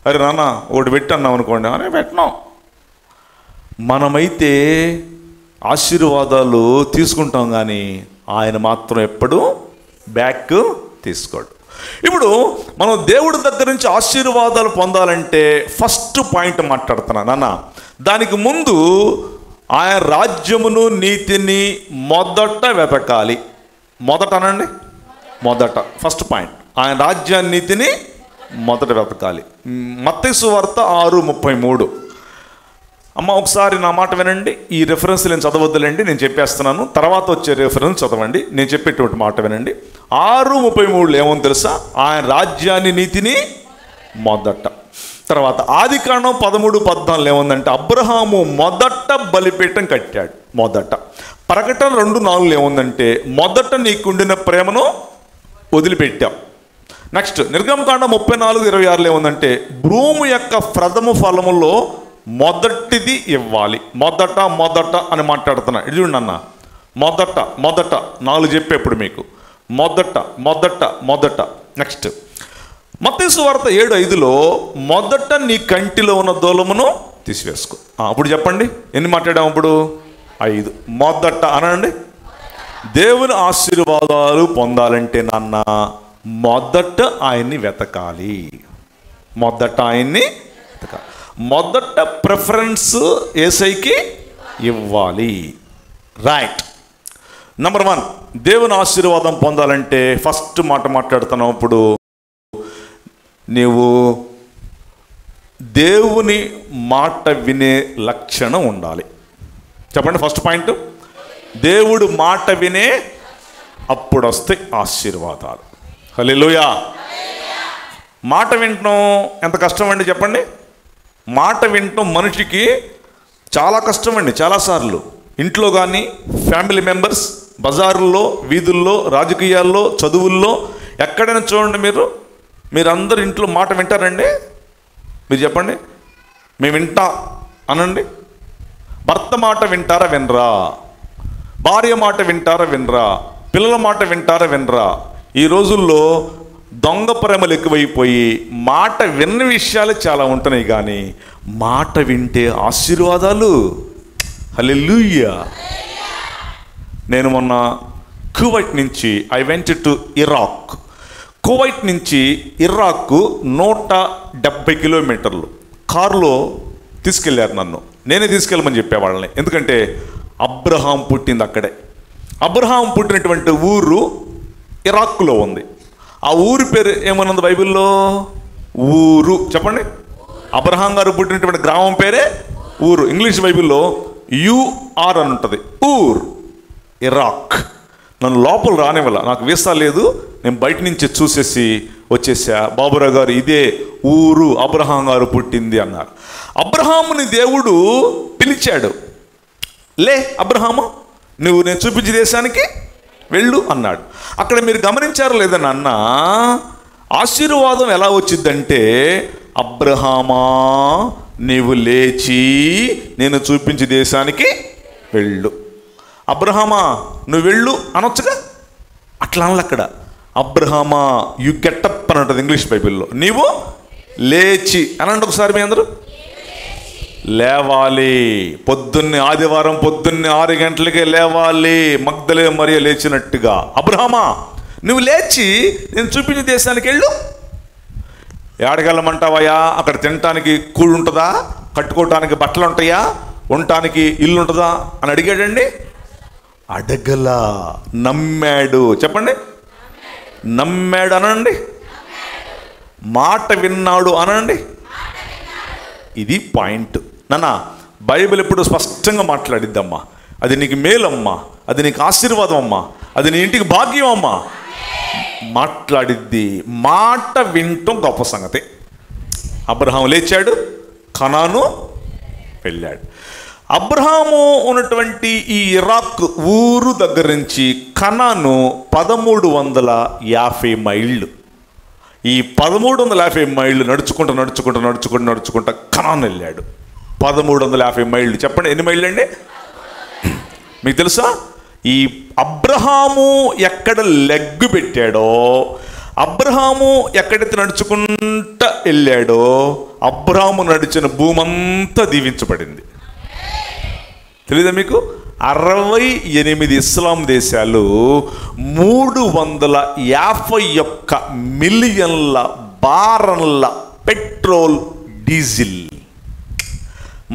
అరే నాన్న ఒకటి పెట్టి అన్నాం అనుకోండి, అనే పెట్టను. మనమైతే ఆశీర్వాదాలు తీసుకుంటాం కానీ ఆయన మాత్రం ఎప్పుడు బ్యాక్ తీసుకోడు. ఇప్పుడు మనం దేవుడి దగ్గర నుంచి ఆశీర్వాదాలు పొందాలంటే ఫస్ట్ పాయింట్ మాట్లాడుతున్నాను నాన్న. దానికి ముందు ఆయన రాజ్యమును నీతిని మొదట వెతకాలి. మొదట అనండి, మొదట ఫస్ట్ పాయింట్ ఆయన రాజ్యాన్ని నీతిని మొదట వెతకాలి. మత్తయి సువార్త 6:33. అమ్మ ఒకసారి నా మాట వినండి. ఈ రెఫరెన్స్ నేను చదవద్దులేండి, నేను చెప్పేస్తున్నాను. తర్వాత వచ్చే రెఫరెన్స్ చదవండి, నేను చెప్పేటువంటి మాట వినండి. 6:33 ఏమో తెలుసా? ఆయన రాజ్యాన్ని నీతిని మొదట. తర్వాత ఆదికాండం 13:14 ఏముందంటే అబ్రహాము మొదట బలిపీఠం కట్టాడు. మొదట. ప్రకటన 2:4 ఏముందంటే మొదట నీకుండిన ప్రేమను వదిలిపెట్టావు. నెక్స్ట్ నిర్గమకాండం 34:26 ఏముందంటే భూమి యొక్క ప్రథమ ఫలములో మొదటిది ఇవ్వాలి. మొదట మొదట అని మాట్లాడుతున్నా. ఇది చూడండి అన్న, మొదట మొదట 4 చెప్పేప్పుడు మీకు మొదట మొదట మొదట. నెక్స్ట్ మత్తయి సువార్త 7:5 మొదట నీ కంటిలో ఉన్న దూలమును తీసివేసుకో. అప్పుడు చెప్పండి ఎన్ని మాట్లాడాము? ఇప్పుడు 5. మొదట అనండి. దేవుని ఆశీర్వాదాలు పొందాలంటే నాన్న మొదట ఆయన్ని వెతకాలి. మొదట ఆయన్ని వెతకాలి. మొదట ప్రిఫరెన్స్ యేసయ్యకి ఇవ్వాలి. రైట్. నెంబర్ 1 దేవుని ఆశీర్వాదం పొందాలంటే ఫస్ట్ మాట మాట్లాడుతున్నావు. ఇప్పుడు నీవు దేవుని మాట వినే లక్షణం ఉండాలి. చెప్పండి, ఫస్ట్ పాయింట్, దేవుడు మాట వినే అప్పుడు వస్తాయి ఆశీర్వాదాలు. హల్లెలూయా. మాట వింటం ఎంత కష్టం అండి చెప్పండి. మాట వినటం మనిషికి చాలా కష్టం అండి. చాలాసార్లు ఇంట్లో కానీ, ఫ్యామిలీ మెంబర్స్, బజారుల్లో, వీధుల్లో, రాజకీయాల్లో, చదువుల్లో, ఎక్కడైనా చూడండి, మీరందరూ ఇంట్లో మాట వింటారండి? మీరు చెప్పండి, మేము వింటా అనండి. భర్త మాట వింటారా వినరా? భార్య మాట వింటారా వినరా? పిల్లల మాట వింటారా వినరా? ఈ రోజుల్లో దొంగ ప్రేమలు ఎక్కువైపోయి మాట విన్న విషయాలు చాలా ఉంటున్నాయి, కానీ మాట వింటే ఆశీర్వాదాలు. హల్లెలూయా. నేను మొన్న కువైట్ నుంచి I went to Iraq. Kuwait నుంచి ఇరాక్ 170 కిలోమీటర్లు కారులో తీసుకెళ్ళారు నన్ను. నేనే తీసుకెళ్ళమని చెప్పేవాళ్ళని, ఎందుకంటే అబ్రహాం పుట్టింది అక్కడే. అబ్రహాం పుట్టినటువంటి ఊరు ఇరాక్లో ఉంది. ఆ ఊరి పేరు ఏమన్నది బైబిల్లో? ఊరు. చెప్పండి, అబ్రహాం గారు పుట్టినటువంటి గ్రామం పేరే ఊరు. ఇంగ్లీష్ బైబిల్లో యూఆర్ అని ఉంటుంది, ఊర్, ఇరాక్. నన్ను లోపల రానివ్వాల, నాకు వీసా లేదు. నేను బయట నుంచి చూసేసి వచ్చేసా. బాబురావు గారు, ఇదే ఊరు, అబ్రహాం గారు పుట్టింది అన్నారు. అబ్రహాముని దేవుడు పిలిచాడు. లే అబ్రహాము, నువ్వు నేను చూపించే దేశానికి వెళ్ళు అన్నాడు. అక్కడ మీరు గమనించారు లేదా నాన్న, ఆశీర్వాదం ఎలా వచ్చిందంటే, అబ్రహామా నీవు లేచి నేను చూపించే దేశానికి వెళ్ళు. అబ్రహామా నువ్వు వెళ్ళు అనొచ్చుగా, అట్లా అనలే. అక్కడ అబ్రహామా యు గెటప్ అని ఉంటుంది ఇంగ్లీష్ బైబిల్లో. నీవు లేచి అనండి ఒకసారి, మీ అందరూ లేవాలి. పొద్దున్నే, ఆదివారం పొద్దున్నే 6 గంటలకే లేవాలి, మగ్దలే మరియ లేచినట్టుగా. అబ్రహామా నువ్వు లేచి నేను చూపించే దేశానికి వెళ్ళు. ఏడగలమంటావయ్యా? అక్కడ తినటానికి కూడు ఉంటుందా? కట్టుకోవటానికి బట్టలు ఉంటాయా? ఉండటానికి ఇల్లు ఉంటుందా అని అడిగాడండి. అడగలా, నమ్మాడు. చెప్పండి, నమ్మాడు అనండి. మాట విన్నాడు అనండి. ఇది పాయింట్ నాన్న. బైబిల్ ఎప్పుడు స్పష్టంగా మాట్లాడిద్దమ్మా. అది నీకు మేలమ్మా, అది నీకు ఆశీర్వాదం అమ్మా, అది నీ ఇంటికి భాగ్యం అమ్మా. మాట్లాడిద్ది. మాట వింటం గొప్ప సంగతి. అబ్రహాము లేచాడు, కనాను వెళ్ళాడు. అబ్రహాము ఉన్నటువంటి ఈ ఇరాక్ ఊరు దగ్గర నుంచి కనాను 1350 మైళ్ళు. ఈ 1350 మైళ్ళు నడుచుకుంటూ కనాను వెళ్ళాడు. 1350 మైళ్ళు. చెప్పండి, ఎన్ని మైళ్ళు అండి? మీకు తెలుసా? ఈ అబ్రహాము ఎక్కడ లెగ్గు పెట్టాడో, అబ్రహాము ఎక్కడైతే నడుచుకుంటూ వెళ్ళాడో, అబ్రహాము నడిచిన భూమి అంతా దీవించబడింది. తెలీదా మీకు? 68 ఇస్లాం దేశాలు 351 మిలియన్ల బారన్ల పెట్రోల్, డీజిల్.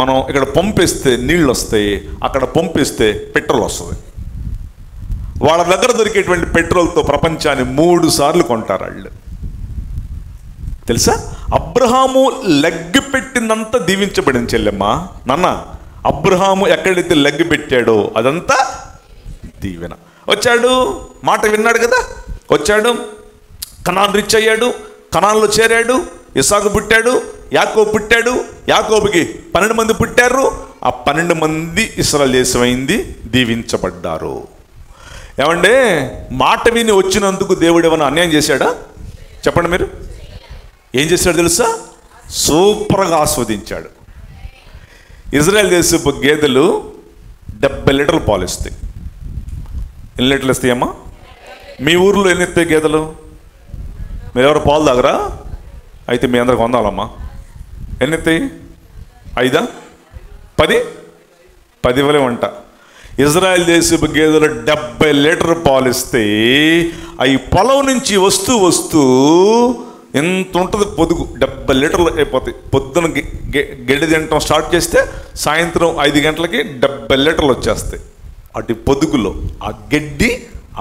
మనం ఇక్కడ పంపిస్తే నీళ్ళు వస్తాయి, అక్కడ పంపిస్తే పెట్రోల్ వస్తుంది. వాళ్ళ దగ్గర దొరికేటువంటి పెట్రోల్తో ప్రపంచాన్ని 3 సార్లు కొంటారు వాళ్ళు. తెలుసా? అబ్రహాము లెగ్గు పెట్టిందంతా దీవించబడింది చెల్లెమ్మ. నాన్న, అబ్రహాము ఎక్కడైతే లెగ్గు పెట్టాడో అదంతా దీవెన. వచ్చాడు, మాట విన్నాడు కదా, వచ్చాడు, కనాన్ రీచ్ అయ్యాడు, కనాన్లో చేరాడు. ఇస్సాకు పుట్టాడు, యాకోబు పుట్టాడు. యాకోబుకి 12 మంది పుట్టారు. ఆ 12 మంది ఇశ్రాయేలు దేశం అయింది, దీవించబడ్డారు. ఏమంటే మాట విని వచ్చినందుకు దేవుడు ఏమైనా అన్యాయం చేశాడా? చెప్పండి మీరు. ఏం చేశాడు తెలుసా? సూపర్గా ఆస్వాదించాడు. ఇజ్రాయెల్ దేశపు గేదెలు 70 లీటర్లు పాలు ఇస్తాయి. ఎన్ని లీటర్లు ఇస్తాయమ్మా? మీ ఊర్లో ఎన్ని ఇస్తాయి గేదెలు? మీరు ఎవరు పాలు తాగరా? అయితే మీ అందరికి వందాలమ్మా. ఎన్ని ఇస్తాయి? 5, 10? 10 ఇవ్వలేమంట. ఇజ్రాయెల్ దేశపు గేదెలు 70 లీటర్ పాలు ఇస్తే అవి పొలం నుంచి వస్తూ ఎంత ఉంటుంది పొదుగు, 70 లీటర్లు అయిపోతాయి. పొద్దున గడ్డి తినటం స్టార్ట్ చేస్తే సాయంత్రం 5 గంటలకి 70 లీటర్లు వచ్చేస్తాయి. అటు పొదుగులో ఆ గడ్డి,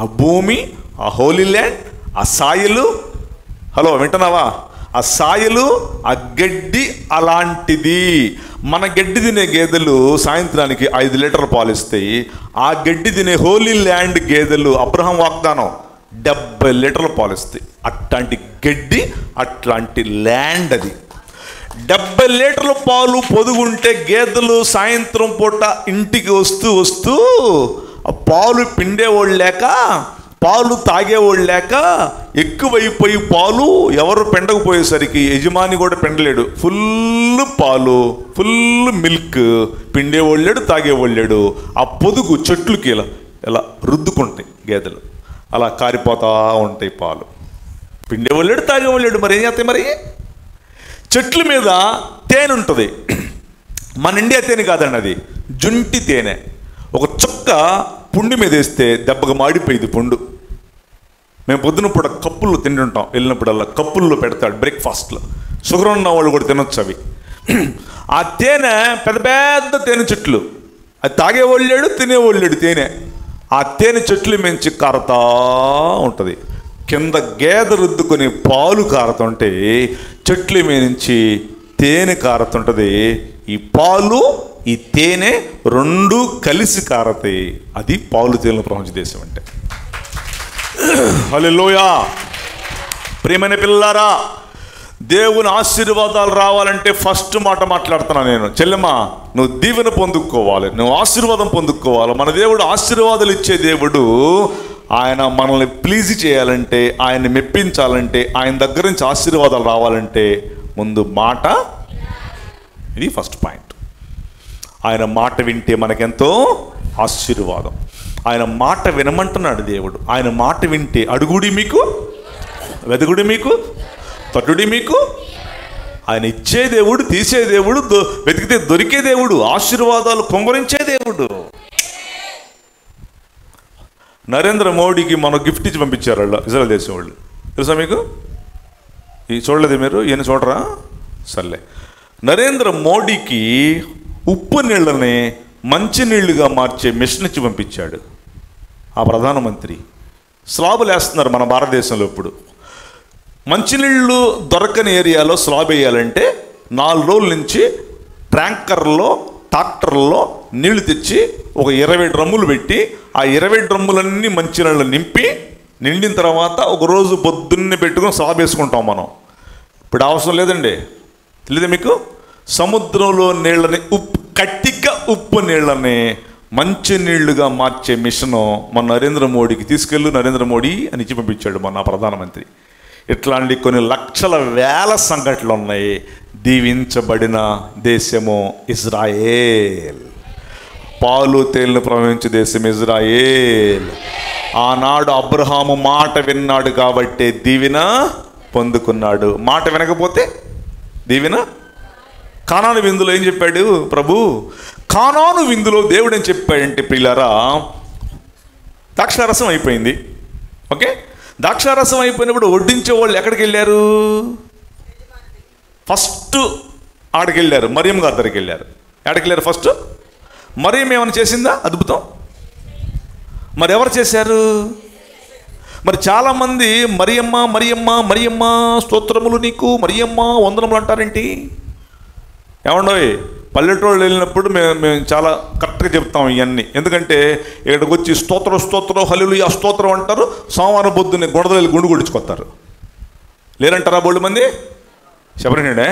ఆ భూమి, ఆ హోలీ ల్యాండ్, ఆ సాయిలు. హలో వింటున్నావా? ఆ సాయలు, ఆ గడ్డి అలాంటిది. మన గడ్డి తినే గేదెలు సాయంత్రానికి 5 లీటర్ల పాలు ఇస్తాయి. ఆ గడ్డి తినే హోలీ ల్యాండ్ గేదెలు, అబ్రహాం వాగ్దానం, 70 లీటర్ల పాలు ఇస్తాయి. అట్లాంటి గడ్డి, అట్లాంటి ల్యాండ్ అది. 70 లీటర్ల పాలు పొదుగుంటే గేదెలు సాయంత్రం పూట ఇంటికి వస్తూ ఆ పాలు పిండేవాళ్ళు లేక, పాలు తాగేవాళ్ళు లేక, ఎక్కువైపోయి పాలు ఎవరు పిండకపోయేసరికి యజమాని కూడా పిండలేడు. ఫుల్ పాలు, ఫుల్ మిల్క్, పిండేవాళ్ళాడు, తాగేవాళ్ళాడు. ఆ పొదుగు చెట్లుకి ఇలా రుద్దుకుంటాయి గేదెలు, అలా కారిపోతూ ఉంటాయి పాలు. పిండేవాళ్ళాడు, తాగేవాళ్ళాడు. మరి ఏం చేస్తాయి? మరి చెట్ల మీద తేనె ఉంటుంది. మన ఇండియా తేనె కాదండి, అది జుంటి తేనె. ఒక చుక్క పుండి మీద వేస్తే దెబ్బగా మాడిపోయింది పుండు. మేము పొద్దున పూట కప్పుల్లో తింటుంటాం, వెళ్ళినప్పుడల్లా కప్పుల్లో పెడతాడు బ్రేక్ఫాస్ట్లో. షుగర్ ఉన్న వాళ్ళు కూడా తినొచ్చు అవి. ఆ తేనె పెద్ద పెద్ద తేనె చెట్లు, అది తాగేవాళ్ళాడు, తినేవాళ్ళాడు తేనె. ఆ తేనె చెట్లు మించి కారుతా ఉంటుంది. కింద గేదె రుద్దుకొని పాలు కారుతుంటే చెట్ల మీద నుంచి తేనె కారుతుంటుంది. ఈ పాలు, ఈ తేనె రెండు కలిసి కారతాయి. అది పాలు తేనెల ప్రపంచ దేశం అంటే. హల్లెలూయా. ప్రియమైన పిల్లారా, దేవుని ఆశీర్వాదాలు రావాలంటే ఫస్ట్ మాట మాట్లాడుతున్నా నేను. చెల్లెమ్మా, నువ్వు దీవెన పొందుకోవాలి, నువ్వు ఆశీర్వాదం పొందుకోవాలి. మన దేవుడు ఆశీర్వాదాలు ఇచ్చే దేవుడు. ఆయన మనల్ని ప్లీజ్ చేయాలంటే, ఆయన్ని మెప్పించాలంటే, ఆయన దగ్గర నుంచి ఆశీర్వాదాలు రావాలంటే ముందు మాట. ఇది ఫస్ట్ పాయింట్. ఆయన మాట వింటే మనకెంతో ఆశీర్వాదం. ఆయన మాట వినమంటున్నాడు దేవుడు. ఆయన మాట వింటే అడుగుడి మీకు, వెదగుడి మీకు, తట్టుడి మీకు. ఆయన ఇచ్చే దేవుడు, తీసే దేవుడు, వెతికితే దొరికే దేవుడు, ఆశీర్వాదాలు కుమ్మరించే దేవుడు. నరేంద్ర మోడీకి మనం గిఫ్ట్ ఇచ్చి పంపించారు వాళ్ళు, ఇజ్రాయెల్ దేశం వాళ్ళు. తెలుసా మీకు? ఈ చూడలేదు మీరు? ఈయన చూడరా? సర్లే. నరేంద్ర మోడీకి ఉప్పు నీళ్ళని మంచినీళ్ళుగా మార్చే మిషన్ ఇచ్చి పంపించాడు ఆ ప్రధానమంత్రి. స్లాబులు వేస్తున్నారు మన భారతదేశంలో. ఇప్పుడు మంచినీళ్ళు దొరకని ఏరియాలో స్లాబ్ వేయాలంటే 4 రోజుల నుంచి ట్యాంకర్లో, ట్రాక్టర్లో నీళ్లు తెచ్చి ఒక 20 డ్రమ్ములు పెట్టి, ఆ 20 డ్రమ్ములన్నీ మంచినీళ్ళు నిండిన తర్వాత ఒక రోజు పొద్దున్నే పెట్టుకుని స్లాబ్ వేసుకుంటాం మనం. ఇప్పుడు అవసరం లేదండి. తెలియదు మీకు? సముద్రంలో నీళ్ళని కట్టిక ఉప్పు నీళ్ళని మంచి నీళ్లుగా మార్చే మిషను మన నరేంద్ర మోడీకి తీసుకెళ్ళు, నరేంద్ర మోడీ అని ఇచ్చి పంపించాడు మన ప్రధానమంత్రి. ఇట్లాంటి కొన్ని లక్షల వేల సంఘటనలు ఉన్నాయి. దీవించబడిన దేశము ఇజ్రాయేల్. పాలు తేలిన ప్రవహించే దేశం ఇజ్రాయేల్. ఆనాడు అబ్రహాము మాట విన్నాడు కాబట్టి దీవెన పొందుకున్నాడు. మాట వినకపోతే దీవెన. కానాను విందులో ఏం చెప్పాడు ప్రభు? కానాను విందులో దేవుడు ఏం చెప్పాడంటే, ప్రియులారా, ద్రాక్షారసం అయిపోయింది. ఓకే, ద్రాక్షారసం అయిపోయినప్పుడు వడ్డించే వాళ్ళు ఎక్కడికి వెళ్ళారు? ఫస్ట్ ఆడికి వెళ్ళారు, మరియమ్మ గారి దగ్గరికి వెళ్ళారు. ఎక్కడికి వెళ్ళారు? ఫస్ట్ మరియమ్మ ఏమైనా చేసిందా అద్భుతం? మరి ఎవరు చేశారు? మరి చాలామంది మరియమ్మ మరియమ్మ మరియమ్మ స్తోత్రములు నీకు, మరియమ్మ వందనములు అంటారేంటి? ఏమండోయ్, పల్లెటూళ్ళు వెళ్ళినప్పుడు మేము చాలా కరెక్ట్గా చెప్తాం ఇవన్నీ. ఎందుకంటే ఇక్కడికి వచ్చి స్తోత్రం హల్లెలూయా స్తోత్రం అంటారు. సోమవారం పొద్దున్నే గొడవలు వెళ్ళి గుండు కొట్టించుకొస్తారు. లేరంటారా బోళ్ళు మంది? చెప్పనండే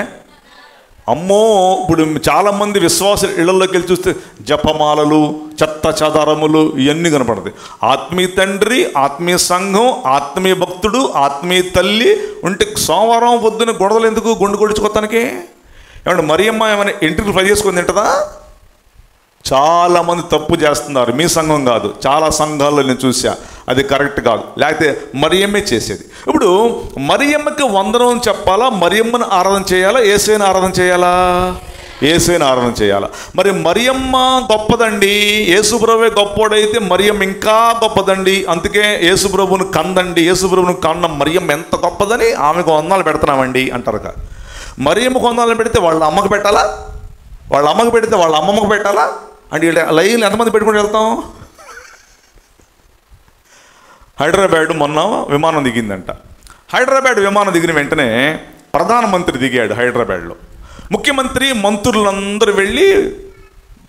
అమ్మో. ఇప్పుడు చాలామంది విశ్వాస ఇళ్లలోకి వెళ్ళి చూస్తే జపమాలలు, చెత్త చెదారములు ఇవన్నీ కనపడతాయి. ఆత్మీయ తండ్రి, ఆత్మీయ సంఘం, ఆత్మీయ భక్తుడు, ఆత్మీయ తల్లి ఉంటే సోమవారం పొద్దున్న గొడవలు ఎందుకు గుండు కొట్టించుకోవటానికి? ఏమంటే మరియమ్మ ఏమైనా ఎంట్రీలు ఫ్రై చేసుకొని తింటుందా? చాలామంది తప్పు చేస్తున్నారు. మీ సంఘం కాదు, చాలా సంఘాల్లో నేను చూసా. అది కరెక్ట్ కాదు. లేకపోతే మరియమ్మే చేసేది. ఇప్పుడు మరియమ్మకి వందనం చెప్పాలా, మరియమ్మను ఆరాధన చేయాలా, యేసయ్యను ఆరాధన చేయాలా? యేసయ్యను ఆరాధన చేయాలా. మరి మరియమ్మ గొప్పదండి, యేసుప్రభువే గొప్పోడైతే మరియమ్మ ఇంకా గొప్పదండి. అందుకే యేసుప్రభువును కందండి, యేసుప్రభువును కన్న మరియమ్మ ఎంత గొప్పదని ఆమెకు వందనాలు పెడుతున్నామండి అంటారు. మరియమ్మ వందనాలు పెడితే వాళ్ళ అమ్మకు పెట్టాలా? వాళ్ళ అమ్మకు పెడితే వాళ్ళ అమ్మమ్మకు పెట్టాలా? అంటే లైన్లు ఎంతమంది పెట్టుకుని వెళ్తాం? హైదరాబాద్ మొన్న విమానం దిగిందంట. హైదరాబాద్ విమానం దిగిన వెంటనే ప్రధానమంత్రి దిగాడు హైదరాబాద్లో. ముఖ్యమంత్రి మంత్రులందరూ వెళ్ళి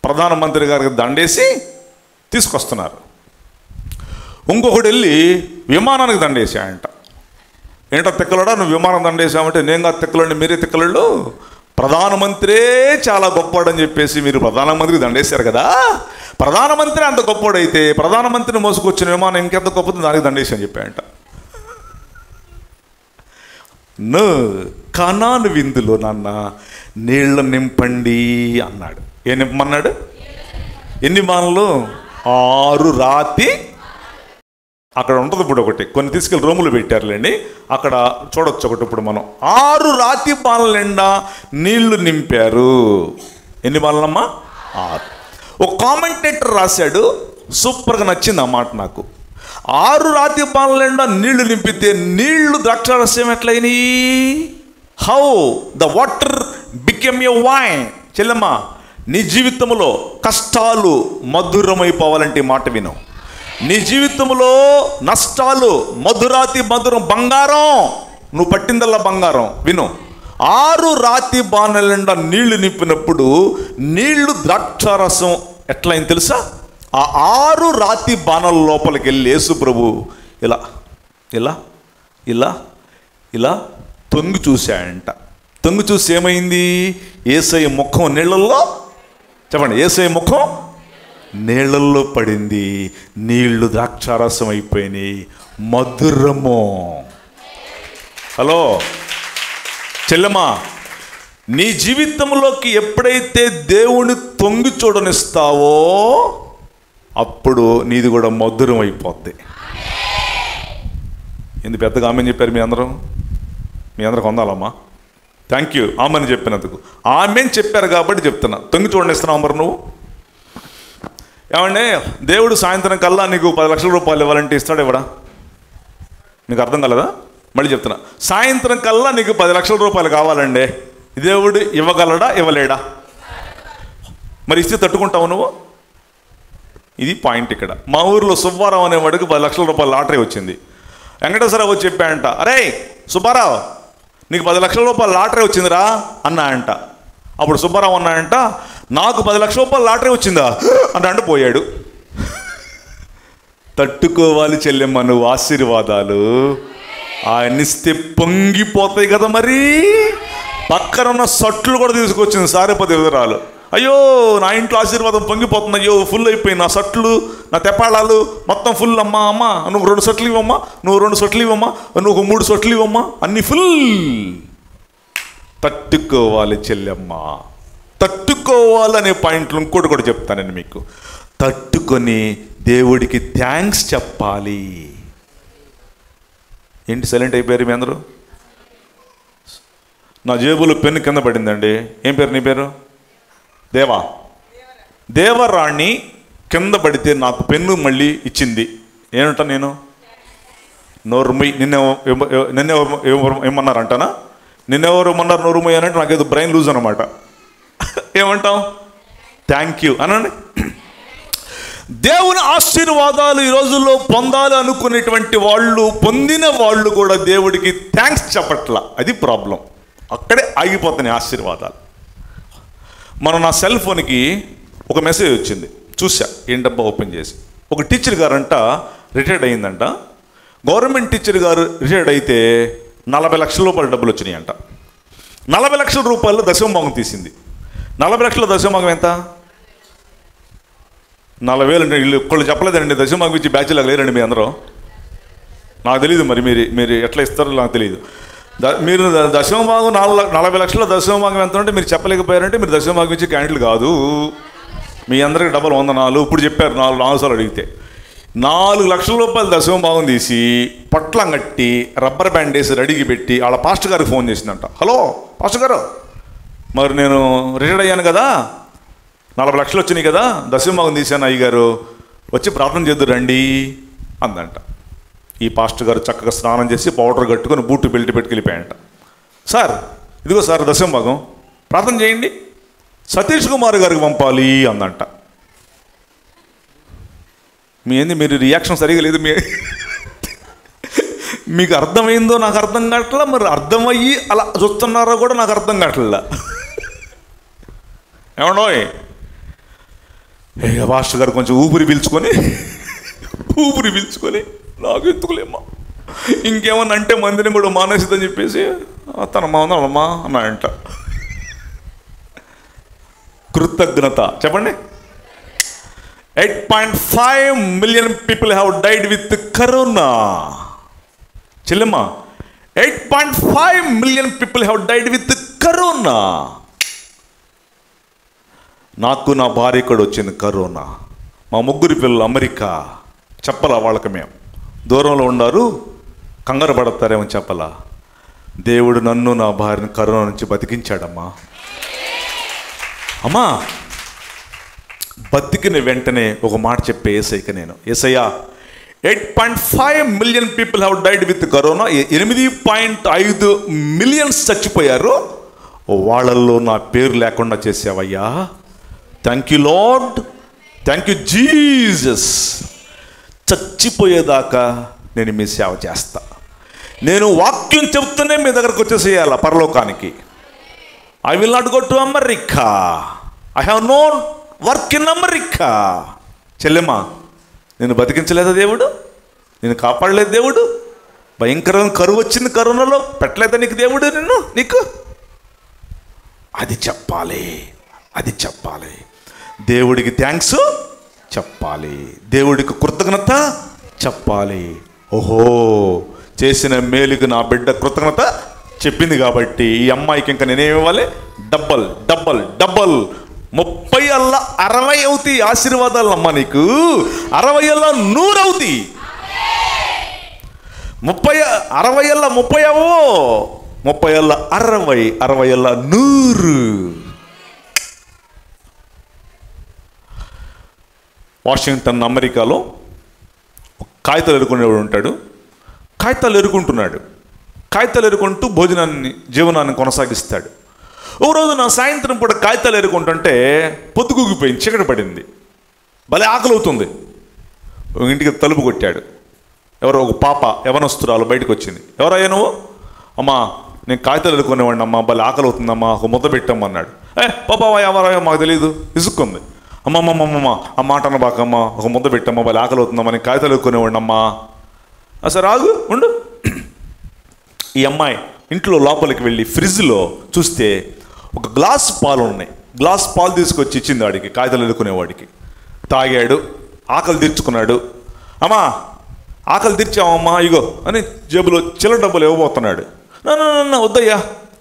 ప్రధానమంత్రి గారికి దండేసి తీసుకొస్తున్నారు. ఇంకొకటి వెళ్ళి విమానానికి దండేసాయంట. ఏంటో తిక్కలడా నువ్వు విమానం దండేసామంటే, నేను కాదు తిక్కలండి, మీరే తిక్కలు, ప్రధానమంత్రే చాలా గొప్పవాడని చెప్పేసి మీరు ప్రధానమంత్రికి దండేశారు కదా, ప్రధానమంత్రి అంత గొప్పవాడైతే ప్రధానమంత్రిని మోసుకొచ్చిన విమానం ఇంకెంత గొప్పది, దానికి దండేసి అని చెప్పాయంట. కనాను విందులో నాన్న నీళ్లు నింపండి అన్నాడు. ఏం నింపమన్నాడు? ఎన్ని బాణలు? 6 రాతి. అక్కడ ఉంటుంది ఇప్పుడు ఒకటి, కొన్ని తీసుకెళ్ళి రూములు పెట్టారులేండి, అక్కడ చూడొచ్చు ఒకటి. ఇప్పుడు మనం 6 రాతి బాణల నిండా నీళ్లు నింపారు. ఎన్ని బాణలమ్మా? 6. ఒక కామెంటేటర్ రాశాడు, సూపర్గా నచ్చింది ఆ మాట నాకు. 6 రాతి బాణల నిండా నీళ్లు నింపితే నీళ్లు ద్రాక్షారసం ఎట్లయినాయి? How the water became a wine. చెల్లెమ్మా, నీ జీవితంలో కష్టాలు మధురమైపోవాలంటే మాట విను. నీ జీవితంలో నష్టాలు మధురాతి మధురం, బంగారం, నువ్వు పట్టిందల్లా బంగారం. విను, 6 రాతి బాణల నిండా నీళ్లు నింపినప్పుడు నీళ్లు ద్రాక్షారసం ఎట్లయింది తెలుసా? ఆ 6 రాతి బాణల లోపలికి వెళ్ళి యేసు ప్రభు ఇలా ఇలా ఇలా ఇలా తొంగి చూశాయంట. తొంగి చూసి ఏమైంది? యేసయ్య ముఖం నీళ్ళల్లో, చెప్పండి, యేసయ్య ముఖం నీళ్ళల్లో పడింది. నీళ్లు ద్రాక్షారసం అయిపోయినాయి, మధురము. హలో చెల్లెమ్మా, నీ జీవితంలోకి ఎప్పుడైతే దేవుని తొంగి చూడనిస్తావో అప్పుడు నీది కూడా మధురం అయిపోద్ది. ఎందుకు పెద్దగా ఆమెను చెప్పారు మీ అందరూ? మీ అందరికి వందాలమ్మా, థ్యాంక్ యూ ఆమెను చెప్పినందుకు. ఆమెను చెప్పారు కాబట్టి చెప్తున్నా. తొంగి చూడనిస్తున్నావు మరి నువ్వు? ఏమండి, దేవుడు సాయంత్రం కల్లా నీకు 10 లక్షల రూపాయలు ఇవ్వాలంటే ఇస్తాడు, ఇవ్వడా? నీకు అర్థం కలదా? మళ్ళీ చెప్తున్నా, సాయంత్రం కల్లా నీకు 10 లక్షల రూపాయలు కావాలండి, దేవుడు ఇవ్వగలడా ఇవ్వలేడా? మరి ఇస్తే తట్టుకుంటావు నువ్వు? ఇది పాయింట్ ఇక్కడ. మా ఊరిలో సుబ్బారావు అనేవాడికి 10 లక్షల రూపాయల లాటరీ వచ్చింది. వెంకటేశ్వరరావు వచ్చి చెప్పాయంట, అరే సుబ్బారావు నీకు 10 లక్షల రూపాయల లాటరీ వచ్చిందిరా అన్నాయంట. అప్పుడు సుబ్బారావు అన్నాయంట, నాకు 10 లక్షల రూపాయల లాటరీ వచ్చిందా అంటే పోయాడు. తట్టుకోవాలి చెల్లెమ్మ నువ్వు ఆశీర్వాదాలు. ఆయనిస్తే పొంగిపోతాయి కదా. మరి పక్కన ఉన్న సట్లు కూడా తీసుకొచ్చింది సారేపతి వివరాలు. అయ్యో నా ఇంట్లో ఆశీర్వాదం పొంగిపోతుంది, అయ్యో ఫుల్ అయిపోయింది, నా సట్లు నా తెప్పాళాలు మొత్తం ఫుల్. అమ్మా అమ్మ నువ్వు 2 సట్లు ఇవ్వమ్మా, నువ్వు 2 సట్లు ఇవ్వమ్మా, నువ్వు 3 సట్లు ఇవ్వమ్మా, అన్నీ ఫుల్. తట్టుకోవాలి చెల్లెమ్మ, తట్టుకోవాలనే పాయింట్లు ఇంకోటి కూడా చెప్తానండి మీకు. తట్టుకొని దేవుడికి థ్యాంక్స్ చెప్పాలి. ఏంటి సైలెంట్ అయిపోయారు మీ అందరూ? నా జేబులో పెన్ను కింద పడిందండి. ఏం పేరు నీ పేరు? దేవా. దేవరాణి కింద పడితే నాకు పెన్ను మళ్ళీ ఇచ్చింది. ఏమంటా నేను? నోరుమై. నిన్న ఏమన్నారంటానా? నిన్నెవరు ఏమన్నారు నోరుమై అని అంటే నాకేదో బ్రెయిన్ లూజ్ అనమాట. ఏమంటాం? థ్యాంక్ యూ అనండి. దేవుని ఆశీర్వాదాలు ఈ రోజుల్లో పొందాలి అనుకునేటువంటి వాళ్ళు, పొందిన వాళ్ళు కూడా దేవుడికి థ్యాంక్స్ చెప్పట్లా. అది ప్రాబ్లం. అక్కడే ఆగిపోతున్నాయి ఆశీర్వాదాలు. మనం నా సెల్ ఫోన్కి ఒక మెసేజ్ వచ్చింది, చూసా. ఏంటబ్బా ఓపెన్ చేసి, ఒక టీచర్ గారంట రిటైర్డ్ అయిందంట. గవర్నమెంట్ టీచర్ గారు రిటైర్డ్ అయితే 40 లక్షల రూపాయలు డబ్బులు వచ్చినాయంట. 40 లక్షల రూపాయలు దశమభాగం తీసింది. 40 లక్షల దశమభాగం ఎంత? 40,000 అంటే వీళ్ళు ఒక్కళ్ళు చెప్పలేదండి. దశమభాగం ఇచ్చి బ్యాచ్లాగా లేరండి మీ అందరూ. నాకు తెలియదు, మరి మీరు ఎట్లా ఇస్తారో నాకు తెలియదు. మీరు దశమభాగం 40 లక్షల దశమభాగం ఎంత అంటే మీరు చెప్పలేకపోయారంటే మీరు దశమభాగం ఇచ్చే క్యాండిల్ కాదు. మీ అందరికి డబ్బులు 104. ఇప్పుడు చెప్పారు 4 సార్లు అడిగితే. 4 లక్షల రూపాయలు దశమభాగం తీసి పొట్లం కట్టి రబ్బర్ బ్యాండ్ వేసి రెడీకి పెట్టి వాళ్ళ పాస్టర్ గారికి ఫోన్ చేసిందంట. హలో పాస్టర్ గారు, మరి నేను రిటైర్డ్ అయ్యాను కదా, 40 లక్షలు వచ్చినాయి కదా, దశమభాగం తీశాను అయ్యగారు, వచ్చి ప్రార్థన చేద్దు రండి అందంట. ఈ పాస్టర్ గారు చక్కగా స్నానం చేసి పౌడర్ కట్టుకొని బూటు బెల్ట్ పెట్టుకెళ్ళిపోయాయంట. సార్ ఇదిగో సార్ దశమభాగం, ప్రార్థన చేయండి, సతీష్ కుమార్ గారికి పంపాలి అందంట. మీరు రియాక్షన్ సరిగా లేదు. మీకు అర్థమైందో నాకు అర్థం కావట్లా, మరి అర్థమయ్యి అలా చూస్తున్నారో కూడా నాకు అర్థం కావట్లా. ఏమండోయ్, పాస్టర్ గారు కొంచెం ఊపిరి పీల్చుకొని నాకు ఎత్తుకులేమ్మా, ఇంకేమన్నా అంటే మందిని కూడా మానేసిద్దని చెప్పేసి తన మామా అన్నాడంట. కృతజ్ఞత చెప్పండి. 8.5 million people have died with corona. చెల్లెమ్మా, 8.5 million people have died with corona. నాకు నా భార్య కూడా వచ్చింది కరోనా. మా ముగ్గురు పిల్లలు అమెరికా. చెప్పలా వాళ్ళకి, మేము దూరంలో ఉన్నారు, కంగారు పడతారేమో చెప్పలా. దేవుడు నన్ను నా భార్యను కరోనా నుంచి బతికించాడమ్మా. అమ్మా, బతికిన వెంటనే ఒక మాట చెప్పే ఏసైకి నేను, ఏసయ్యా 8.5 million people have died with corona. 8.5 million చచ్చిపోయారు, వాళ్ళల్లో నా పేరు లేకుండా చేసావయ్యా. Thank you Lord, thank you Jesus. చచ్చిపోయేదాకా నేను మీ సేవ చేస్తా. నేను వాక్యం చెప్తూనే మీ దగ్గరకు వచ్చేసేయాల పరలోకానికి. I will not go to America. I have no work in America. చెల్లెమ్మా, నేను బతికించలేదా దేవుడు? నేను కాపాడలేదు దేవుడు? భయంకరంగా కరువు వచ్చింది, కరోనాలో పెట్టలేదా నీకు దేవుడు నిన్ను? నీకు అది చెప్పాలి, అది చెప్పాలి. దేవుడికి థ్యాంక్స్ చెప్పాలి, దేవుడికి కృతజ్ఞత చెప్పాలి. ఓహో, చేసిన మేలుకు నా బిడ్డ కృతజ్ఞత చెప్పింది కాబట్టి ఈ అమ్మాయికి ఇంకా నేనేమి ఇవ్వాలి? డబ్బల్ డబ్బల్ డబ్బల్. 30 అల్ల 60 అవుతాయి ఆశీర్వాదాలు అమ్మ నీకు. 60 అల్ల 100 అవుతాయి. 60 అల్ల 30 అవో, 30 అల్ల 60, 60 అల్ల 100. వాషింగ్టన్ అమెరికాలో కాగితాలు ఎరుకునేవాడు ఉంటాడు. కాగితాలు ఎరుకుంటున్నాడు. కాగితాలు ఎరుకుంటూ జీవనాన్ని కొనసాగిస్తాడు. ఓ రోజు నా సాయంత్రం పూట కాగితాలు ఎరుకుంటుంటే పొద్దుగుగిపోయింది, చీకటి పడింది, భలే ఆకలి అవుతుంది. ఇంటికి తలుపు కొట్టాడు. ఎవరో ఒక పాప యవనస్తురాలు బయటకు వచ్చింది. ఎవరయ్యా నువ్వు? అమ్మా, నేను కాగితాలు ఎరుకునేవాడిని అమ్మా, భలే ఆకలి అవుతుందమ్మా, ఒక ముద్ద పెట్టమ్మన్నాడు. పాపా ఎవరయ్యా మాకు తెలియదు, ఇసుక్కుంది. అమ్మమ్మమ్మమ్మ ఆ మాట అనబాకమ్మా, ఒక ముద్ద పెట్టమ్మా, భలే ఆకలి అవుతుందమ్మా, నేను కాగితాలు ఎరుకునేవాడిని అమ్మా. సరే ఆగు ఉండు. ఈ అమ్మాయి ఇంట్లో లోపలికి వెళ్ళి ఫ్రిడ్జ్లో చూస్తే ఒక గ్లాస్ పాలు ఉన్నాయి. గ్లాస్ పాలు తీసుకొచ్చి ఇచ్చింది వాడికి, కాగితాలు ఎదుర్కొనేవాడికి. తాగాడు, ఆకలి తీర్చుకున్నాడు. అమ్మా ఆకలి తీర్చావమ్మా ఇగో అని జేబులో చిల్లర డబ్బులు ఇవ్వబోతున్నాడు. నా వద్దయ్యా,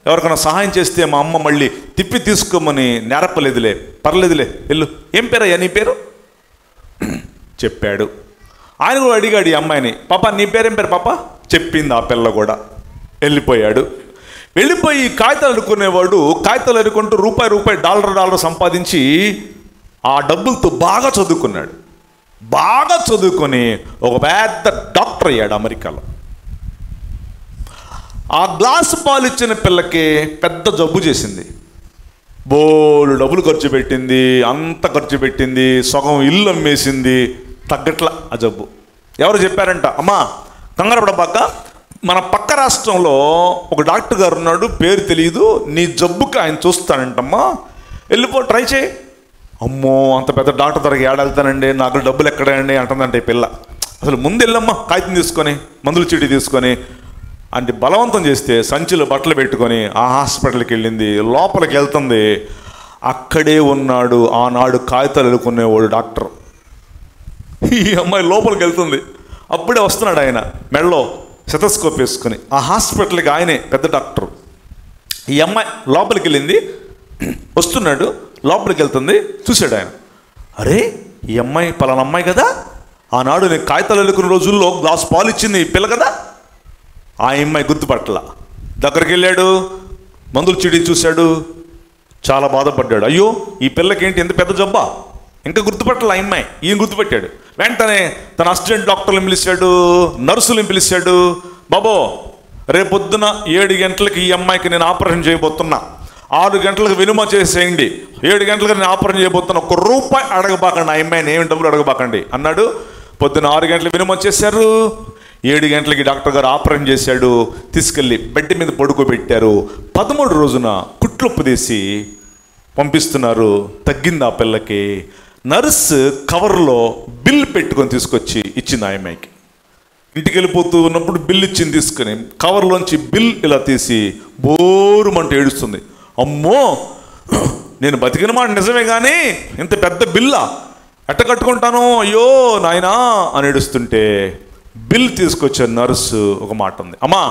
ఎవరికైనా సహాయం చేస్తే మా అమ్మ మళ్ళీ తిప్పి తీసుకోమని నేరపలేదులే, పర్లేదులే వెళ్ళు. ఏం పేరయ్యా నీ పేరు చెప్పాడు. ఆయన కూడా అడిగాడు ఈ అమ్మాయిని, పాప నీ పేరేం పేరు పాప? చెప్పింది ఆ పిల్ల కూడా. వెళ్ళిపోయాడు. వెళ్ళిపోయి కాగితాలు ఎరుకునేవాడు కాగితాలు ఎరుకుంటూ రూపాయి డాలర్ సంపాదించి ఆ డబ్బులతో బాగా చదువుకున్నాడు. బాగా చదువుకొని ఒక పెద్ద డాక్టర్ అయ్యాడు అమెరికాలో. ఆ గ్లాసు పాలు ఇచ్చిన పిల్లకి పెద్ద జబ్బు చేసింది. బోలు డబ్బులు ఖర్చు పెట్టింది, అంత ఖర్చు పెట్టింది, సగం ఇల్లు అమ్మేసింది, తగ్గట్ల ఆ జబ్బు. ఎవరు చెప్పారంట, అమ్మా కంగారు పడబాక, మన పక్క రాష్ట్రంలో ఒక డాక్టర్ గారు ఉన్నాడు, పేరు తెలియదు, నీ జబ్బుకి ఆయన చూస్తానంటమ్మా, వెళ్ళిపో ట్రై చేయి. అమ్మో అంత పెద్ద డాక్టర్ దగ్గరికి ఏడాళ్తానండి, నాకు డబ్బులు ఎక్కడండి అంటుందంటే ఈ పిల్ల. అసలు ముందు వెళ్ళమ్మా కాగితం తీసుకొని, మందుల చీటీ తీసుకొని అంటే బలవంతం చేస్తే సంచిలో బట్టలు పెట్టుకొని ఆ హాస్పిటల్కి వెళ్ళింది. లోపలికి వెళ్తుంది, అక్కడే ఉన్నాడు ఆనాడు కాగితాలు ఎదుర్కొనేవాడు డాక్టర్. ఈ అమ్మాయి లోపలికి వెళ్తుంది, అప్పుడే వస్తున్నాడు ఆయన మెడలో స్టెతస్కోప్ వేసుకొని. ఆ హాస్పిటల్కి ఆయనే పెద్ద డాక్టర్. ఈ అమ్మాయి లోపలికి వెళ్ళింది, వస్తున్నాడు, లోపలికి వెళ్తుంది, చూశాడు ఆయన. అరే ఈ అమ్మాయి పలానా అమ్మాయి కదా, ఆనాడు నేను కాగితాలు ఎదుర్కొన్న రోజుల్లో గ్లాస్ పాలు ఇచ్చింది ఈ పిల్ల కదా. ఆ అమ్మాయి గుర్తుపట్టల. దగ్గరికి వెళ్ళాడు, మందుల చీటీ చూశాడు, చాలా బాధపడ్డాడు. అయ్యో ఈ పిల్లకి ఏంటి ఎంత పెద్ద జబ్బా, ఇంకా గుర్తుపట్టాలి ఆ అమ్మాయి. ఈయన గుర్తుపెట్టాడు. వెంటనే తన అసిస్టెంట్ డాక్టర్ని పిలిచాడు, నర్సులను పిలిచాడు. బాబో రేపొద్దున 7 గంటలకి ఈ అమ్మాయికి నేను ఆపరేషన్ చేయబోతున్నా, 6 గంటలకు వినుమ చేసేయండి, 7 గంటలకు నేను ఆపరేషన్ చేయబోతున్నా, ₹1 అడగబాకండి, ఆ అమ్మాయిని ఏమి డబ్బులు అడగబాకండి అన్నాడు. పొద్దున్న 6 గంటలకు వినుమ చేశారు. 7 గంటలకి డాక్టర్ గారు ఆపరేషన్ చేశాడు. తీసుకెళ్ళి బెడ్ మీద పడుకోబెట్టారు. 13 రోజున కుట్లొప్పు తీసి పంపిస్తున్నారు. తగ్గింది ఆ పిల్లకి. నర్సు కవర్లో బిల్ పెట్టుకొని తీసుకొచ్చి ఇచ్చింది ఆ అమ్మాయికి. ఇంటికి వెళ్ళిపోతూ ఉన్నప్పుడు బిల్ ఇచ్చింది. తీసుకుని కవర్లోంచి బిల్ ఇలా తీసి బోరుమంటూ ఏడుస్తుంది. అమ్మో, నేను బతికిన మాట నిజమే కానీ ఇంత పెద్ద బిల్లా ఎట్ట కట్టుకుంటాను, అయ్యో నాయనా అని ఏడుస్తుంటే బిల్ తీసుకొచ్చే నర్సు ఒక మాట ఉంది. అమ్మా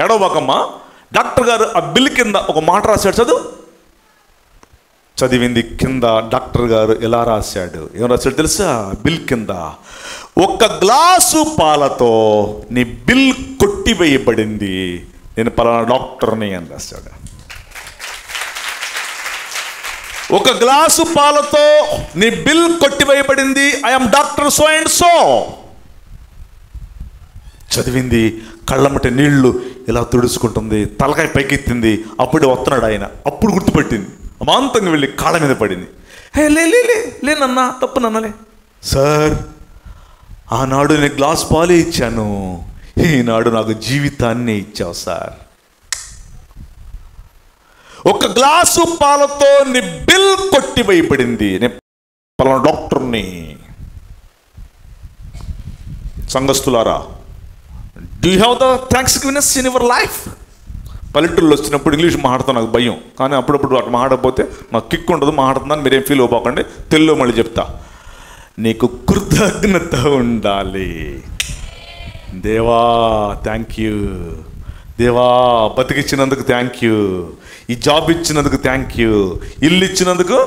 ఏడవబాకమ్మా, డాక్టర్ గారు ఆ బిల్ కింద ఒక మాట రాశాడు, చదువు. చదివింది. కింద డాక్టర్ గారు ఎలా రాశాడు, ఏం రాశాడు తెలుసా? బిల్ కింద 1 గ్లాసు పాలతో నీ బిల్ కొట్టివేయబడింది, నేను పలానా డాక్టర్ని అని రాశాడు. 1 గ్లాసు పాలతో నీ బిల్ కొట్టివేయబడింది, I'm doctor so and so. చదివింది. కళ్ళమ్మట నీళ్లు ఇలా తుడుచుకుంటుంది, తలకాయ పైకెత్తింది. అప్పుడు వస్తున్నాడు ఆయన. అప్పుడు గుర్తుపట్టింది. అమాంతంగా వెళ్ళి కాళ్ళ మీద పడింది. హే లేనన్నా, తప్పు నన్నలే. సార్, ఆనాడు నేను గ్లాస్ పాలే ఇచ్చాను, ఈనాడు నాకు జీవితాన్ని ఇచ్చావు సార్. 1 గ్లాసు పాలతో నీ బిల్ కొట్టివేయబడింది, నేను పలానా డాక్టర్ని. సంఘస్థులారా, do you have the thanksgivingness in your life? పల్లెటూళ్ళు వచ్చినప్పుడు ఇంగ్లీష్ మాట్లాడుతాం, నాకు భయం. కానీ అప్పుడప్పుడు అటు మాట్లాడకపోతే నాకు కిక్ ఉండదు. మాట్లాడుతున్నాను, మీరేం ఫీల్ అవ్వకండి. తెలుగులో మళ్ళీ చెప్తా. నీకు కృతజ్ఞత ఉండాలి. దేవా థ్యాంక్ యూ, దేవా బతికిచ్చినందుకు థ్యాంక్ యూ, ఈ జాబ్ ఇచ్చినందుకు థ్యాంక్ యూ, ఇల్లు ఇచ్చినందుకు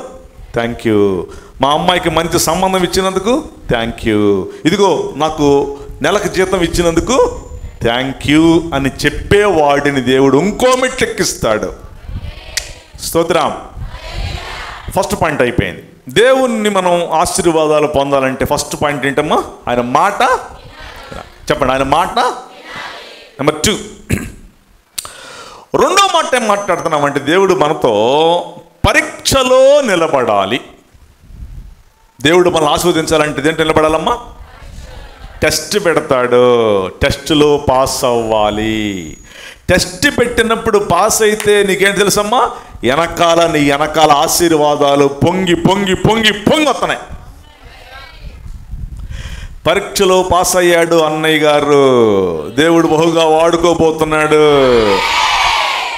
థ్యాంక్ యూ, మా అమ్మాయికి మంచి సంబంధం ఇచ్చినందుకు థ్యాంక్ యూ, ఇదిగో నాకు నెలకు జీతం ఇచ్చినందుకు థ్యాంక్ యూ అని చెప్పేవాడిని దేవుడు ఇంకో మెట్లెక్కిస్తాడు. స్తోత్రం. ఫస్ట్ పాయింట్ అయిపోయింది. దేవుణ్ణి మనం ఆశీర్వాదాలు పొందాలంటే ఫస్ట్ పాయింట్ ఏంటమ్మా? ఆయన మాట. చెప్పండి, ఆయన మాట. నెంబర్ 2, రెండో మాట ఏం మాట్లాడుతున్నామంటే దేవుడు మనతో పరీక్షలో నిలబడాలి. దేవుడు మనల్ని ఆశీర్వదించాలంటే దేంట్లో నిలబడాలమ్మా? టెస్ట్ పెడతాడు. టెస్టులో పాస్ అవ్వాలి. టెస్ట్ పెట్టినప్పుడు పాస్ అయితే నీకేం తెలుసమ్మా? నీ వెనకాల ఆశీర్వాదాలు పొంగి పొంగి పొంగి పొంగి వస్తున్నాయి. పరీక్షలో పాస్ అయ్యాడు అన్నయ్య గారు, దేవుడు బహుగా వాడుకోబోతున్నాడు.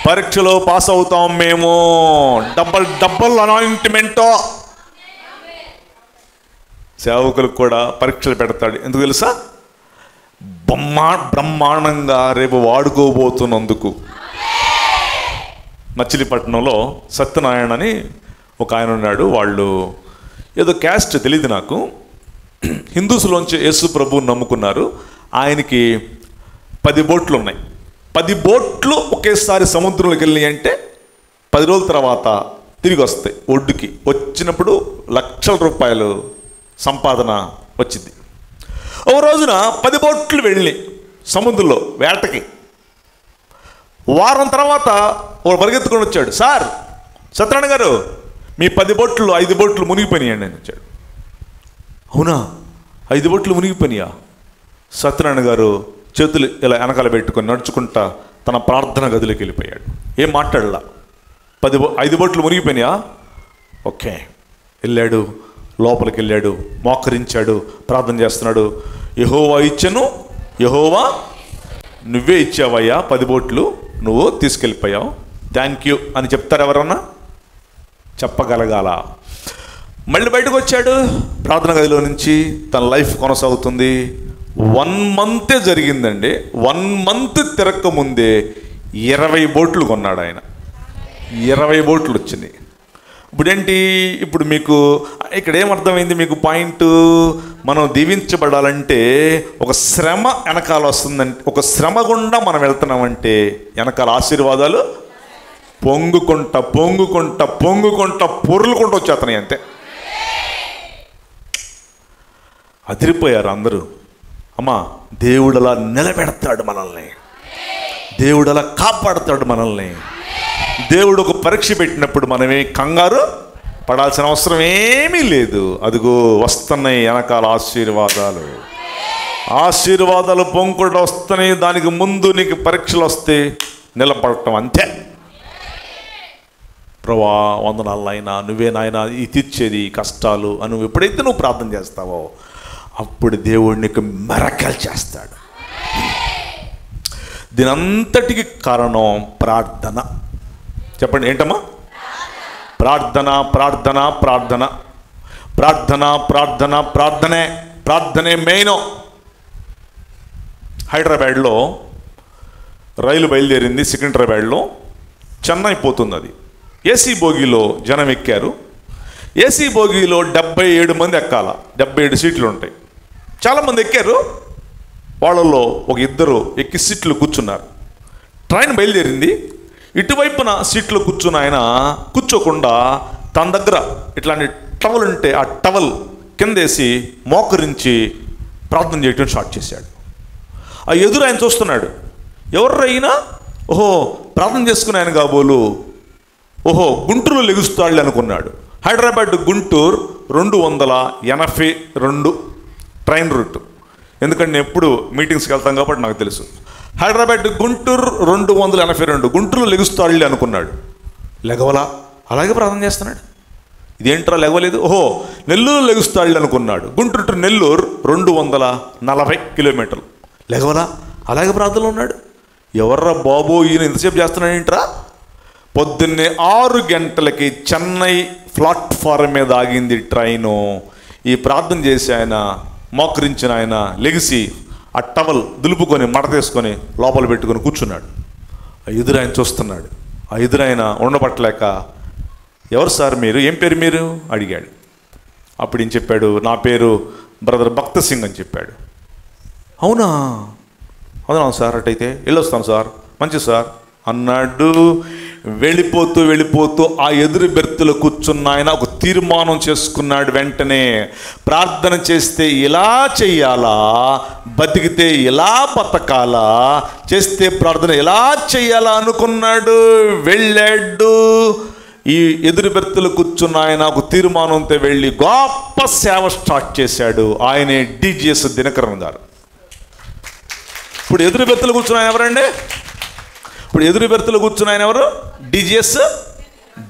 పరీక్షలో పాస్ అవుతాం మేము. డబల్ అనాయింట్మెంటో. సేవకులకు కూడా పరీక్షలు పెడతాడు. ఎందుకు తెలుసా? బ్రహ్మాండంగా రేపు వాడుకోబోతున్నందుకు. మచిలీపట్నంలో సత్యనారాయణ అని ఒక ఆయన ఉన్నాడు. వాళ్ళు ఏదో క్యాస్ట్ తెలియదు నాకు, హిందూస్లోంచి యేసు ప్రభువుని నమ్ముకున్నారు. ఆయనకి 10 బోట్లు ఉన్నాయి. 10 బోట్లు ఒకేసారి సముద్రంలోకి వెళ్ళినాయి అంటే 10 రోజుల తర్వాత తిరిగి వస్తాయి. ఒడ్డుకి వచ్చినప్పుడు లక్షల రూపాయలు సంపాదన వచ్చింది. ఒక రోజున 10 బోట్లు వెళ్ళి సముద్రంలో వేటకి. వారం తర్వాత ఒక పరిగెత్తుకొని వచ్చాడు. సార్, సత్యనారాయణ గారు, మీ 10 బోట్లు 5 బోట్లు మునిగిపోయినాయండి అని వచ్చాడు. అవునా, 5 బోట్లు మునిగిపోయినాయా? సత్యనారాయణ గారు చేతులు ఇలా వెనకాల పెట్టుకొని నడుచుకుంటా తన ప్రార్థన గదిలోకి వెళ్ళిపోయాడు. ఏం మాట్లాడలా. 5 బోట్లు మునిగిపోయినాయా? ఓకే. వెళ్ళాడు, లోపలికి వెళ్ళాడు, మోకరించాడు, ప్రార్థన చేస్తున్నాడు. యెహోవా ఇచ్చెను, యెహోవా నువ్వే ఇచ్చావయ్యా 10 బోట్లు, నువ్వు తీసుకెళ్ళిపోయావు, థ్యాంక్ యూ అని చెప్తారు ఎవరన్నా? చెప్పగలగాల. మళ్ళీ బయటకు వచ్చాడు ప్రార్థన గదిలో నుంచి. తన లైఫ్ కొనసాగుతుంది. 1 మంత్ జరిగిందండి. 1 మంత్ తిరక్క ముందే 20 బోట్లు కొన్నాడు ఆయన. 20 బోట్లు వచ్చినాయి. ఇప్పుడేంటి? ఇప్పుడు మీకు ఇక్కడ ఏమర్థమైంది మీకు పాయింట్? మనం దీవించబడాలంటే ఒక శ్రమ వెనకాల వస్తుందంటే, ఒక శ్రమ గుండా మనం వెళ్తున్నామంటే వెనకాల ఆశీర్వాదాలు పొంగుకుంటా పొంగుకుంటా పొంగుకుంటా పొర్లుకుంటూ వచ్చేస్తున్నాయి. అంతే. అదిరిపోయారు అందరూ. అమ్మా, దేవుడు అలా నిలబెడతాడు మనల్ని, దేవుడు అలా కాపాడుతాడు మనల్ని. దేవుడు ఒక పరీక్ష పెట్టినప్పుడు మనమే కంగారు పడాల్సిన అవసరం ఏమీ లేదు. అదిగో వస్తున్నాయి వెనకాల ఆశీర్వాదాలు. ఆశీర్వాదాలు పొంగుడు వస్తున్నాయి, దానికి ముందు నీకు పరీక్షలు వస్తే నిలబడటం అంతే. ప్రభా వందనాలు నాయనా, నువ్వే నాయనా ఈ తీర్చేది కష్టాలు అని నువ్వు ఎప్పుడైతే నువ్వు ప్రార్థన చేస్తావో అప్పుడు దేవుడు నీకు మిరకల్ చేస్తాడు. దీనంతటికి కారణం ప్రార్థన. చెప్పండి ఏంటమ్మా? ప్రార్థన, ప్రార్థన, ప్రార్థన, ప్రార్థన, ప్రార్థన, ప్రార్థనే. ప్రార్థనే మెయిన్. హైదరాబాద్లో రైలు బయలుదేరింది, సికింద్రాబాద్లో చెన్నై పోతుంది. అది ఏసీ బోగీలో జనం ఎక్కారు. ఏసీ బోగీలో 77 మంది ఎక్కాల, 77 సీట్లు ఉంటాయి. చాలామంది ఎక్కారు. వాళ్ళల్లో ఒక ఇద్దరు ఎక్కి సీట్లు కూర్చున్నారు. ట్రైన్ బయలుదేరింది. ఇటువైపున సీట్లో కూర్చున్న ఆయన కూర్చోకుండా తన దగ్గర ఇట్లాంటి టవల్ ఉంటే ఆ టవల్ కిందేసి మోకరించి ప్రార్థన చేయటం స్టార్ట్ చేశాడు. ఆ ఎదురు ఆయన చూస్తున్నాడు. ఎవర్రైనా ఓహో ప్రార్థన చేసుకుని ఆయన కాబోలు, ఓహో గుంటూరులో లెగుస్తాళ్ళు అనుకున్నాడు. Hyderabad Guntur 282 train route. ఎందుకంటే నేను ఎప్పుడు మీటింగ్స్కి వెళ్తాం కాబట్టి నాకు తెలుసు. హైదరాబాద్ గుంటూరు 282 గుంటూరులో లెగుస్తాళ్ళు అనుకున్నాడు. లెగవలా, అలాగే ప్రార్థన చేస్తున్నాడు. ఇదేంట్రా లెగవలేదు? ఓహో నెల్లూరు లెగుస్తాళ్ళు అనుకున్నాడు. గుంటూరు టు నెల్లూరు 240 కిలోమీటర్లు. లెగవలా, అలాగే ప్రార్థనలో ఉన్నాడు. ఎవర్రా బాబు ఈయన ఎంతసేపు చేస్తున్నాడేంట్రా? పొద్దున్నే 6 గంటలకి చెన్నై ప్లాట్ఫారం మీద ఆగింది ట్రైను. ఈ ప్రార్థన చేసి ఆయన మోకరించిన ఆయన లెగిసి ఆ టవల్ దులుపుకొని మడతేసుకొని లోపల పెట్టుకొని కూర్చున్నాడు. ఆ ఎదురాయన చూస్తున్నాడు. ఆ ఎదురాయన ఉండబట్టలేక, ఎవరు సార్ మీరు, ఏం పేరు మీరు అడిగాడు. అప్పుడు ఏం చెప్పాడు? నా పేరు బ్రదర్ భక్త సింగ్ అని చెప్పాడు. అవునా, అవునా సార్, అటైతే వెళ్ళొస్తాను సార్, మంచిది సార్ అన్నాడు. వెళ్ళిపోతూ వెళ్ళిపోతూ ఆ ఎదురు బెర్తులో కూర్చున్న ఆయన ఒక తీర్మానం చేసుకున్నాడు. వెంటనే ప్రార్థన చేస్తే ఇలా చెయ్యాలా, బతికితే ఇలా బతకాలా, చేస్తే ప్రార్థన ఎలా చెయ్యాలా అనుకున్నాడు. వెళ్ళాడు. ఈ ఎదురు బెర్తులు కూర్చున్న ఆయన ఒక తీర్మానంతో వెళ్ళి గొప్ప సేవ స్టార్ట్ చేశాడు. ఆయనే డిజిఎస్ దినకరన్ గారు. ఇప్పుడు ఎదురు బెర్తులు కూర్చున్న ఆయన ఎవరండి? ఇప్పుడు ఎదురు బెర్తులు కూర్చున్న ఆయన ఎవరు? డిజిఎస్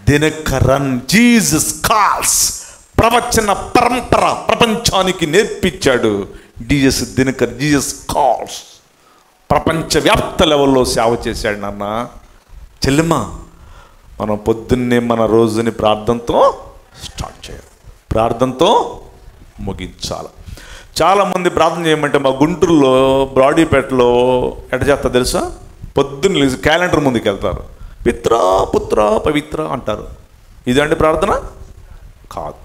దినకరన్. జీసస్ కాల్స్ ప్రవచన పరంపర ప్రపంచానికి నేర్పించాడు డిజిఎస్ దినకర్. జీసస్ కాల్స్ ప్రపంచవ్యాప్త లెవెల్లో సేవ చేశాడు. నాన్న చెల్లెమ్మ, మనం పొద్దున్నే మన రోజుని ప్రార్థనతో స్టార్ట్ చేయాలి, ప్రార్థనతో ముగించాలి. చాలామంది ప్రార్థన చేయమంటే మా గుంటూరులో బ్రాడీపేటలో ఎట చేస్తా తెలుసా? పొద్దున్న క్యాలెండర్ ముందుకు వెళ్తారు, పిత్ర పుత్ర పవిత్ర అంటారు. ఇదండి ప్రార్థన కాదు.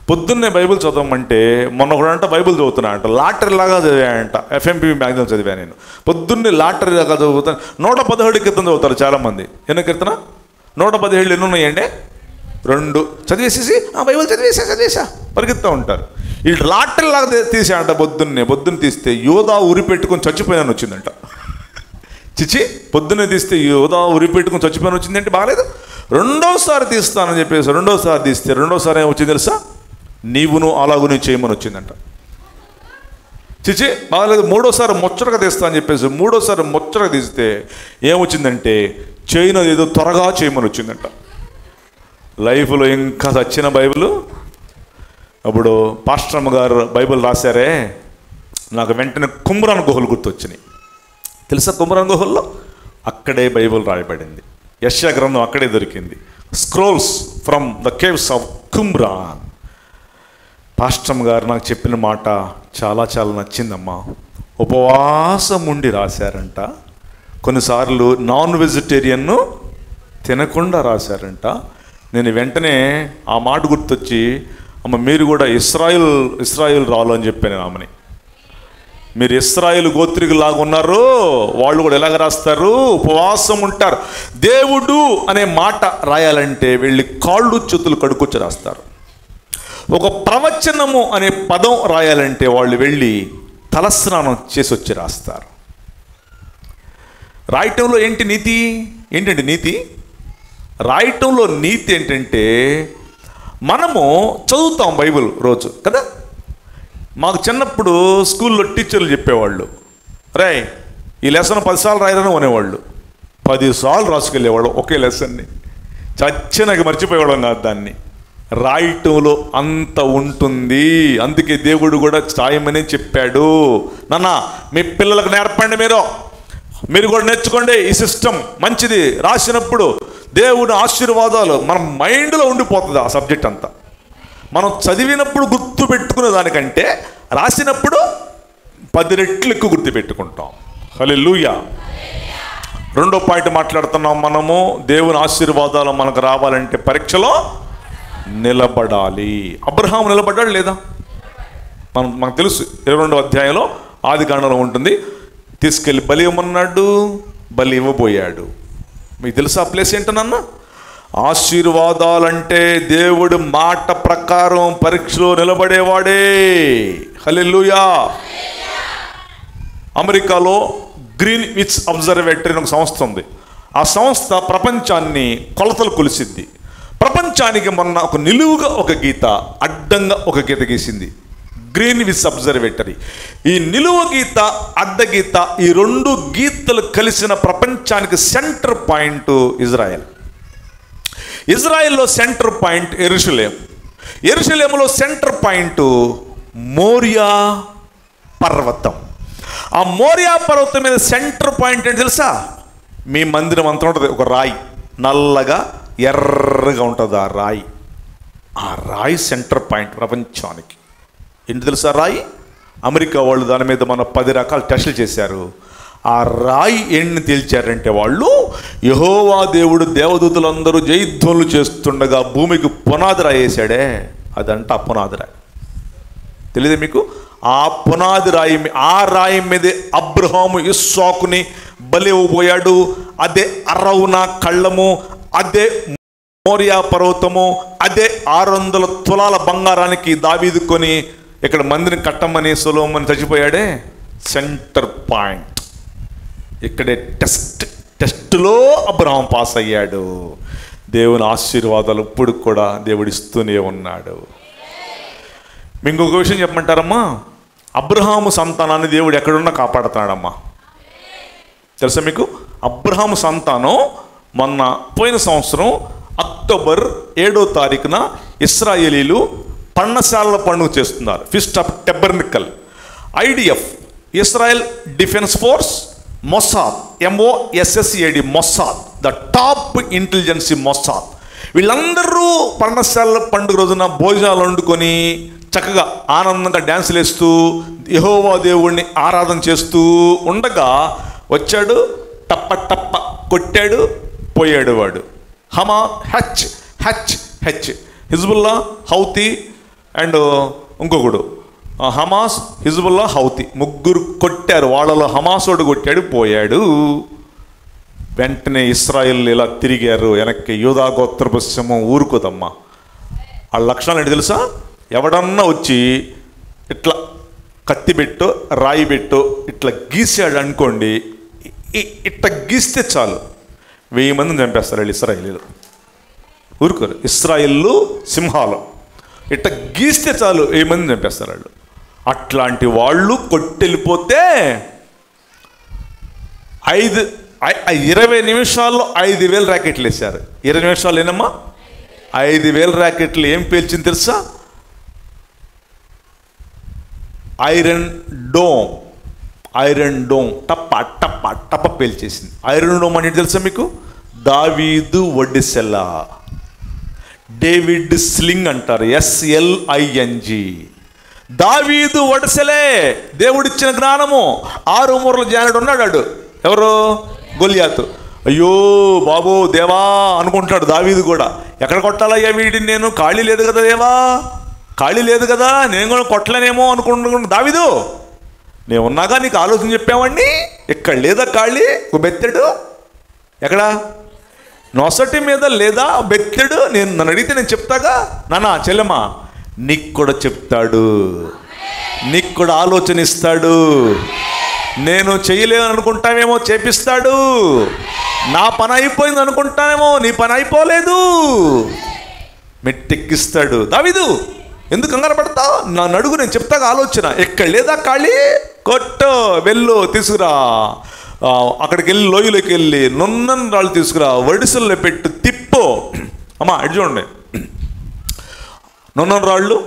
పొద్దున్నే బైబిల్ చదవమంటే మొన్న ఒకడంట బైబిల్ చదువుతున్నా అంట, లాటరీ లాగా చదివాయంట. FMP మ్యాగ్జిన్ చదివాను నేను. పొద్దున్నే లాటరీ లాగా చదువుతాను. 117 కీర్తన చదువుతారు చాలామంది. ఎన్నో కీర్తన? 117 ఎన్ని ఉన్నాయండి? 2 చదివేసేసి బైబిల్ చదివేసా పరిగెత్తా ఉంటారు. ఈ లాటరీ లాగా తీసాయంట. పొద్దున్న తీస్తే యోధా ఉరి పెట్టుకొని చచ్చిపోయాను వచ్చిందంట. చిచి, పొద్దున్నే తీస్తే యోధా ఉరి పెట్టుకొని చచ్చిపోయాను వచ్చిందంటే బాగాలేదు. రెండోసారి తీస్తానని చెప్పేసి రెండోసారి తీస్తే రెండోసారి ఏమొచ్చింది తెలుసా? నీవును అలాగునే చేయమని వచ్చిందంట. చిచి బాగాలేదు. మూడోసారి ముచ్చటగా తీస్తా అని చెప్పేసి మూడోసారి ముచ్చటగా తీస్తే ఏమొచ్చిందంటే చేయనది ఏదో త్వరగా చేయమని వచ్చిందంట. లైఫ్లో ఇంకా చచ్చిన బైబిల్. అప్పుడు పాస్టరమ్మ గారు బైబిల్ రాశారే, నాకు వెంటనే కుమ్రాన్ గుహలు గుర్తొచ్చినాయి. తెలుసా కుమ్రాన్ గుహల్లో? అక్కడే బైబిల్ రాయబడింది. యెషయా గ్రంథం అక్కడే దొరికింది. Scrolls from the caves of Qumran. పాస్టరమ్మ గారు నాకు చెప్పిన మాట చాలా చాలా నచ్చిందమ్మా. ఉపవాసం ఉండి రాశారంట. కొన్నిసార్లు నాన్ వెజిటేరియన్ తినకుండా రాశారంట. నేను వెంటనే ఆ మాట గుర్తొచ్చి, అమ్మ మీరు కూడా ఇస్రాయిల్ రాలు అని చెప్పాను ఆమెని. మీరు ఇస్రాయిల్ గోత్రికులాగా ఉన్నారు, వాళ్ళు కూడా ఎలాగ రాస్తారు? ఉపవాసం ఉంటారు. దేవుడు అనే మాట రాయాలంటే వెళ్ళి కాళ్ళు చేతులు కడుక్కొచ్చి రాస్తారు. ఒక ప్రవచనము అనే పదం రాయాలంటే వాళ్ళు వెళ్ళి తలస్నానం చేసి వచ్చి రాస్తారు. రాయటంలో ఏంటి నీతి? ఏంటంటే నీతి రాయటంలో నీతి ఏంటంటే మనము చదువుతాం బైబిల్ రోజు కదా. మాకు చిన్నప్పుడు స్కూల్లో టీచర్లు చెప్పేవాళ్ళు, రే ఈ లెసన్ 10 సార్లు రాయరని అనేవాళ్ళు. 10 సార్లు రాసుకెళ్ళేవాళ్ళు ఒకే లెసన్ని. చచ్చినాక మర్చిపోయేవాళ్ళం కాదు దాన్ని. రాయటంలో అంత ఉంటుంది. అందుకే దేవుడు కూడా సాయమని చెప్పాడు. నాన్న మీ పిల్లలకు నేర్పండి, మీరు కూడా నేర్చుకోండి. ఈ సిస్టమ్ మంచిది. రాసినప్పుడు దేవుని ఆశీర్వాదాలు మన మైండ్లో ఉండిపోతుంది. ఆ సబ్జెక్ట్ అంతా మనం చదివినప్పుడు గుర్తు పెట్టుకునే దానికంటే రాసినప్పుడు 10 రెట్లు ఎక్కువ గుర్తు పెట్టుకుంటాం. హల్లెలూయా. రెండో పాయింట్ మాట్లాడుతున్నాం మనము. దేవుని ఆశీర్వాదాలు మనకు రావాలంటే పరీక్షలో నిలబడాలి. అబ్రహాము నిలబడ్డాడు లేదా? మనకు తెలుసు. 22వ అధ్యాయంలో ఆదికాండంలో ఉంటుంది. తీసుకెళ్ళి బలి ఇవ్వమన్నాడు, బలి ఇవ్వబోయాడు. మీకు తెలుసా ఆ ప్లేస్ ఏంటనన్నా? ఆశీర్వాదాలంటే దేవుడు మాట ప్రకారం పరీక్షలో నిలబడేవాడే. హల్లెలూయా. అమెరికాలో గ్రీన్విచ్ అబ్జర్వేటరీ అని ఒక సంస్థ ఉంది. ఆ సంస్థ ప్రపంచాన్ని కొలతలు కొలిసిద్ది. ప్రపంచానికి మొన్న ఒక నిలువుగా ఒక గీత, అడ్డంగా ఒక గీత గీసింది గ్రీన్విచ్ అబ్జర్వేటరీ. ఈ నిలువు గీత, అడ్డ గీత, ఈ 2 గీతలు కలిసిన ప్రపంచానికి సెంటర్ పాయింట్ ఇజ్రాయెల్. ఇజ్రాయెల్లో సెంటర్ పాయింట్ యెరూషలేం. యెరూషలేములో సెంటర్ పాయింట్ మోరియా పర్వతం. ఆ మోరియా పర్వతం మీద సెంటర్ పాయింట్ ఏంటి తెలుసా? మీ మందిరం అంతా ఉంటుంది. ఒక రాయి, నల్లగా ఎర్రగా ఉంటుంది ఆ రాయి. ఆ రాయి సెంటర్ పాయింట్ ప్రపంచానికి. ఏంటి తెలుసా రాయి? అమెరికా వాళ్ళు దాని మీద మన 10 రకాల టెస్టులు చేశారు. ఆ రాయి ఏంటిని తేల్చారంటే వాళ్ళు, యెహోవా దేవుడు దేవదూతలందరూ జయధ్వనులు చేస్తుండగా భూమికి పునాది రాయి వేసాడే, అదంట ఆ పునాది రాయి. తెలియదు మీకు? ఆ పునాది రాయి, ఆ రాయి మీదే అబ్రహాము ఇస్సాకుని బలి ఇవ్వబోయాడు. అదే అరౌనా కళ్ళము, అదే మోరియా పర్వతము, అదే 600 తులాల బంగారానికి దావీదు కొని ఇక్కడ మందిని కట్టమని సొలొమోను చచ్చిపోయాడే. సెంటర్ పాయింట్ ఇక్కడే. టెస్ట్లో అబ్రహాం పాస్ అయ్యాడు. దేవుని ఆశీర్వాదాలు ఇప్పుడు కూడా దేవుడిస్తూనే ఉన్నాడు. మీకు ఇంకొక విషయం చెప్పమంటారమ్మా? అబ్రహాము సంతానాన్ని దేవుడు ఎక్కడున్నా కాపాడుతున్నాడమ్మా. తెలుసా మీకు? అబ్రహాము సంతానం మొన్న పోయిన సంవత్సరం అక్టోబర్ 7వ తారీఖున ఇశ్రాయేలీలు పర్ణశాలల పండుగ చేస్తున్నారు. Feast of tabernacle. IDF, Israel defence force, Mossad, MOSSAD, Mossad, the top intelligence Mossad, వీళ్ళందరూ పర్ణశాలల పండుగ రోజున భోజనాలు వండుకొని చక్కగా ఆనందంగా డ్యాన్సులు వేస్తూ యెహోవా దేవుణ్ణి ఆరాధన చేస్తూ ఉండగా వచ్చాడు, టప్ప టప్ప కొట్టాడు, పోయాడు వాడు. హమా హచ్ హచ్ హెచ్, హిజ్బుల్లా, హౌతీ అండ్ ఇంకొకడు హమాస్, హిజ్బుల్లా, హౌతీ, ముగ్గురు కొట్టారు. వాళ్ళలో హమాసోడు కొట్టాడు, పోయాడు. వెంటనే ఇశ్రాయేల్ ఇలా తిరిగారు వెనక్కి. యూదా గోత్రపు సింహం ఊరుకోదమ్మా. ఆ లక్షణాలు ఏంటి తెలుసా? ఎవడన్నా వచ్చి ఇట్లా కత్తి పెట్టో రాయి పెట్టో ఇట్లా గీసాడు అనుకోండి, ఇట్లా గీస్తే చాలు 1000 మందిని చంపేస్తారు వాళ్ళు ఇశ్రాయేలీలు. ఊరుకోరు. ఇశ్రాయేలు సింహాలు ఇట్లా గీస్తే చాలు 1000 మందిని చంపేస్తారు వాళ్ళు. అట్లాంటి వాళ్ళు కొట్టెళ్ళిపోతే 20 నిమిషాల్లో 5000 ర్యాకెట్లు వేశారు. 20 నిమిషాలు ఏనమ్మా? 5000 ర్యాకెట్లు. ఏం పేల్చింది తెలుసా? ఐరన్ డోమ్ టప్ప టప్ప టప్ప పేల్చేసింది. ఐరన్ డోమ్ అంటే తెలుసా మీకు? దావీదు ఒడిసెల, డేవిడ్ స్లింగ్ అంటారు, SLING. దావీదు ఒడిసెలే దేవుడిచ్చిన జ్ఞానము. 6 మూరల జానుడు ఉన్నాడు. ఎవరు? గొలియాతు. అయ్యో బాబు దేవా అనుకుంటాడు దావీదు కూడా. ఎక్కడ కొట్టాలయ్యా వీడిని, నేను ఖాళీ లేదు కదా దేవా, ఖాళీ లేదు కదా, నేను కూడా కొట్టలేనేమో అనుకుంటున్నాను. దావీదు నేను ఉన్నాగా నీకు ఆలోచన చెప్పామండి. ఇక్కడ లేదా ఖాళీ? ఒక బెత్తెడు ఎక్కడ? నొసటి మీద లేదా బెత్తెడు? నన్ను అడిగితే నేను చెప్తాగా. నాన్న చెల్లెమ్మా నీకు కూడా చెప్తాడు, నీకు కూడా ఆలోచన ఇస్తాడు. నేను చేయలేను అనుకుంటామేమో, చేపిస్తాడు. నా పని అయిపోయింది అనుకుంటానేమో, నీ పని అయిపోలేదు, మెట్టెక్కిస్తాడు. దావీదు ఎందుకు కంగారు పడతావు? నన్ను అడుగు, నేను చెప్తాగా ఆలోచన. ఎక్కడ లేదా ఖాళీ కొట్టు, వెళ్ళు తీసుకురా. అక్కడికి వెళ్ళి లోయలోకి వెళ్ళి నున్నని రాళ్ళు తీసుకురా, వడిసల్లో పెట్టు, తిప్పు. అమ్మా ఇటు చూడండి, నున్నని రాళ్ళు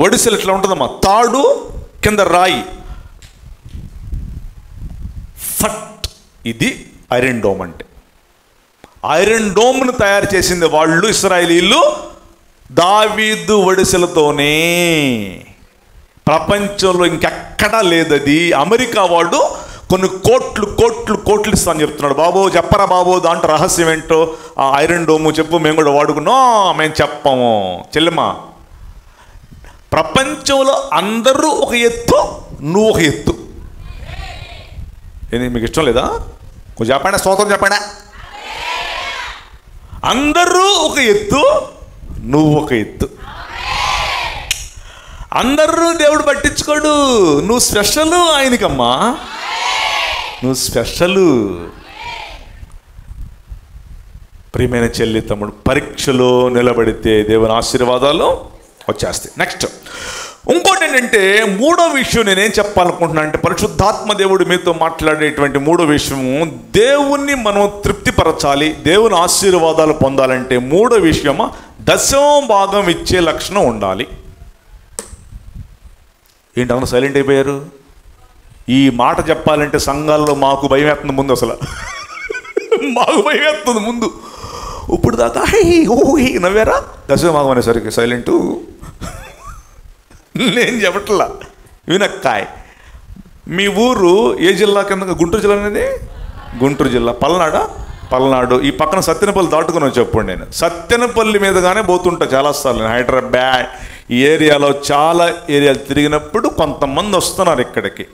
వడిసెల ఇట్లా ఉంటుందమ్మా, తాడు కింద రాయి, ఫట్. ఇది ఐరన్ డోమ్ అంటే. ఐరన్ డోమ్ను తయారు చేసింది వాళ్ళు, ఇశ్రాయేలీలు, దావీదు వడిసెలతోనే. ప్రపంచంలో ఇంకెక్కడా లేదు అది. అమెరికా వాడు కొన్ని కోట్లు ఇస్తాను చెప్తున్నాడు. బాబు చెప్పరా బాబు, దాంట్లో రహస్యం ఏంటో, ఆ ఐరన్ డోము చెప్పు, మేము కూడా వాడుకున్నాం. మేము చెప్పము చెల్లెమ్మా. ప్రపంచంలో అందరూ ఒక ఎత్తు, నువ్వు ఒక ఎత్తు. ఏంది మీకు ఇష్టం లేదా? కొంచెం చెప్పండి, స్తోత్రం చెప్పండి. అందరూ ఒక ఎత్తు, నువ్వు ఒక ఎత్తు. అందరూ దేవుడు పట్టించుకోడు, నువ్వు స్పెషల్ ఆయనకమ్మా, నువ్వు స్పెషల్. ప్రియమైన చెల్లి తమ్ముడు, పరీక్షలో నిలబడితే దేవుని ఆశీర్వాదాలు వచ్చేస్తాయి. నెక్స్ట్ ఇంకోటి ఏంటంటే, మూడో విషయం నేనేం చెప్పాలనుకుంటున్నా అంటే, పరిశుద్ధాత్మ దేవుడు మీతో మాట్లాడేటువంటి మూడో విషయము, దేవుణ్ణి మనం తృప్తిపరచాలి, దేవుని ఆశీర్వాదాలు పొందాలంటే మూడో విషయము, దశమ భాగం ఇచ్చే లక్షణం ఉండాలి. ఏంటన్నా సైలెంట్ అయిపోయారు? ఈ మాట చెప్పాలంటే సంఘాల్లో మాకు భయం వేస్తుంది ముందు, అసలు మాకు భయం వేస్తుంది ముందు. ఇప్పుడు దాకా నవ్వారా? దశమ భాగం అనేసరికి సైలెంటు. నేను చెప్పట్లా, వినక్కాయ్. మీ ఊరు ఏ జిల్లా కింద? గుంటూరు జిల్లా అనేది? గుంటూరు జిల్లా. పల్నాడు. ఈ పక్కన సత్తెనపల్లి దాటుకుని చెప్పండి. నేను సత్తెనపల్లి మీదగానే పోతుంటా చాలాసార్లు. హైదరాబాద్ ఈ ఏరియాలో చాలా ఏరియాలు తిరిగినప్పుడు కొంతమంది వస్తున్నారు ఇక్కడికి.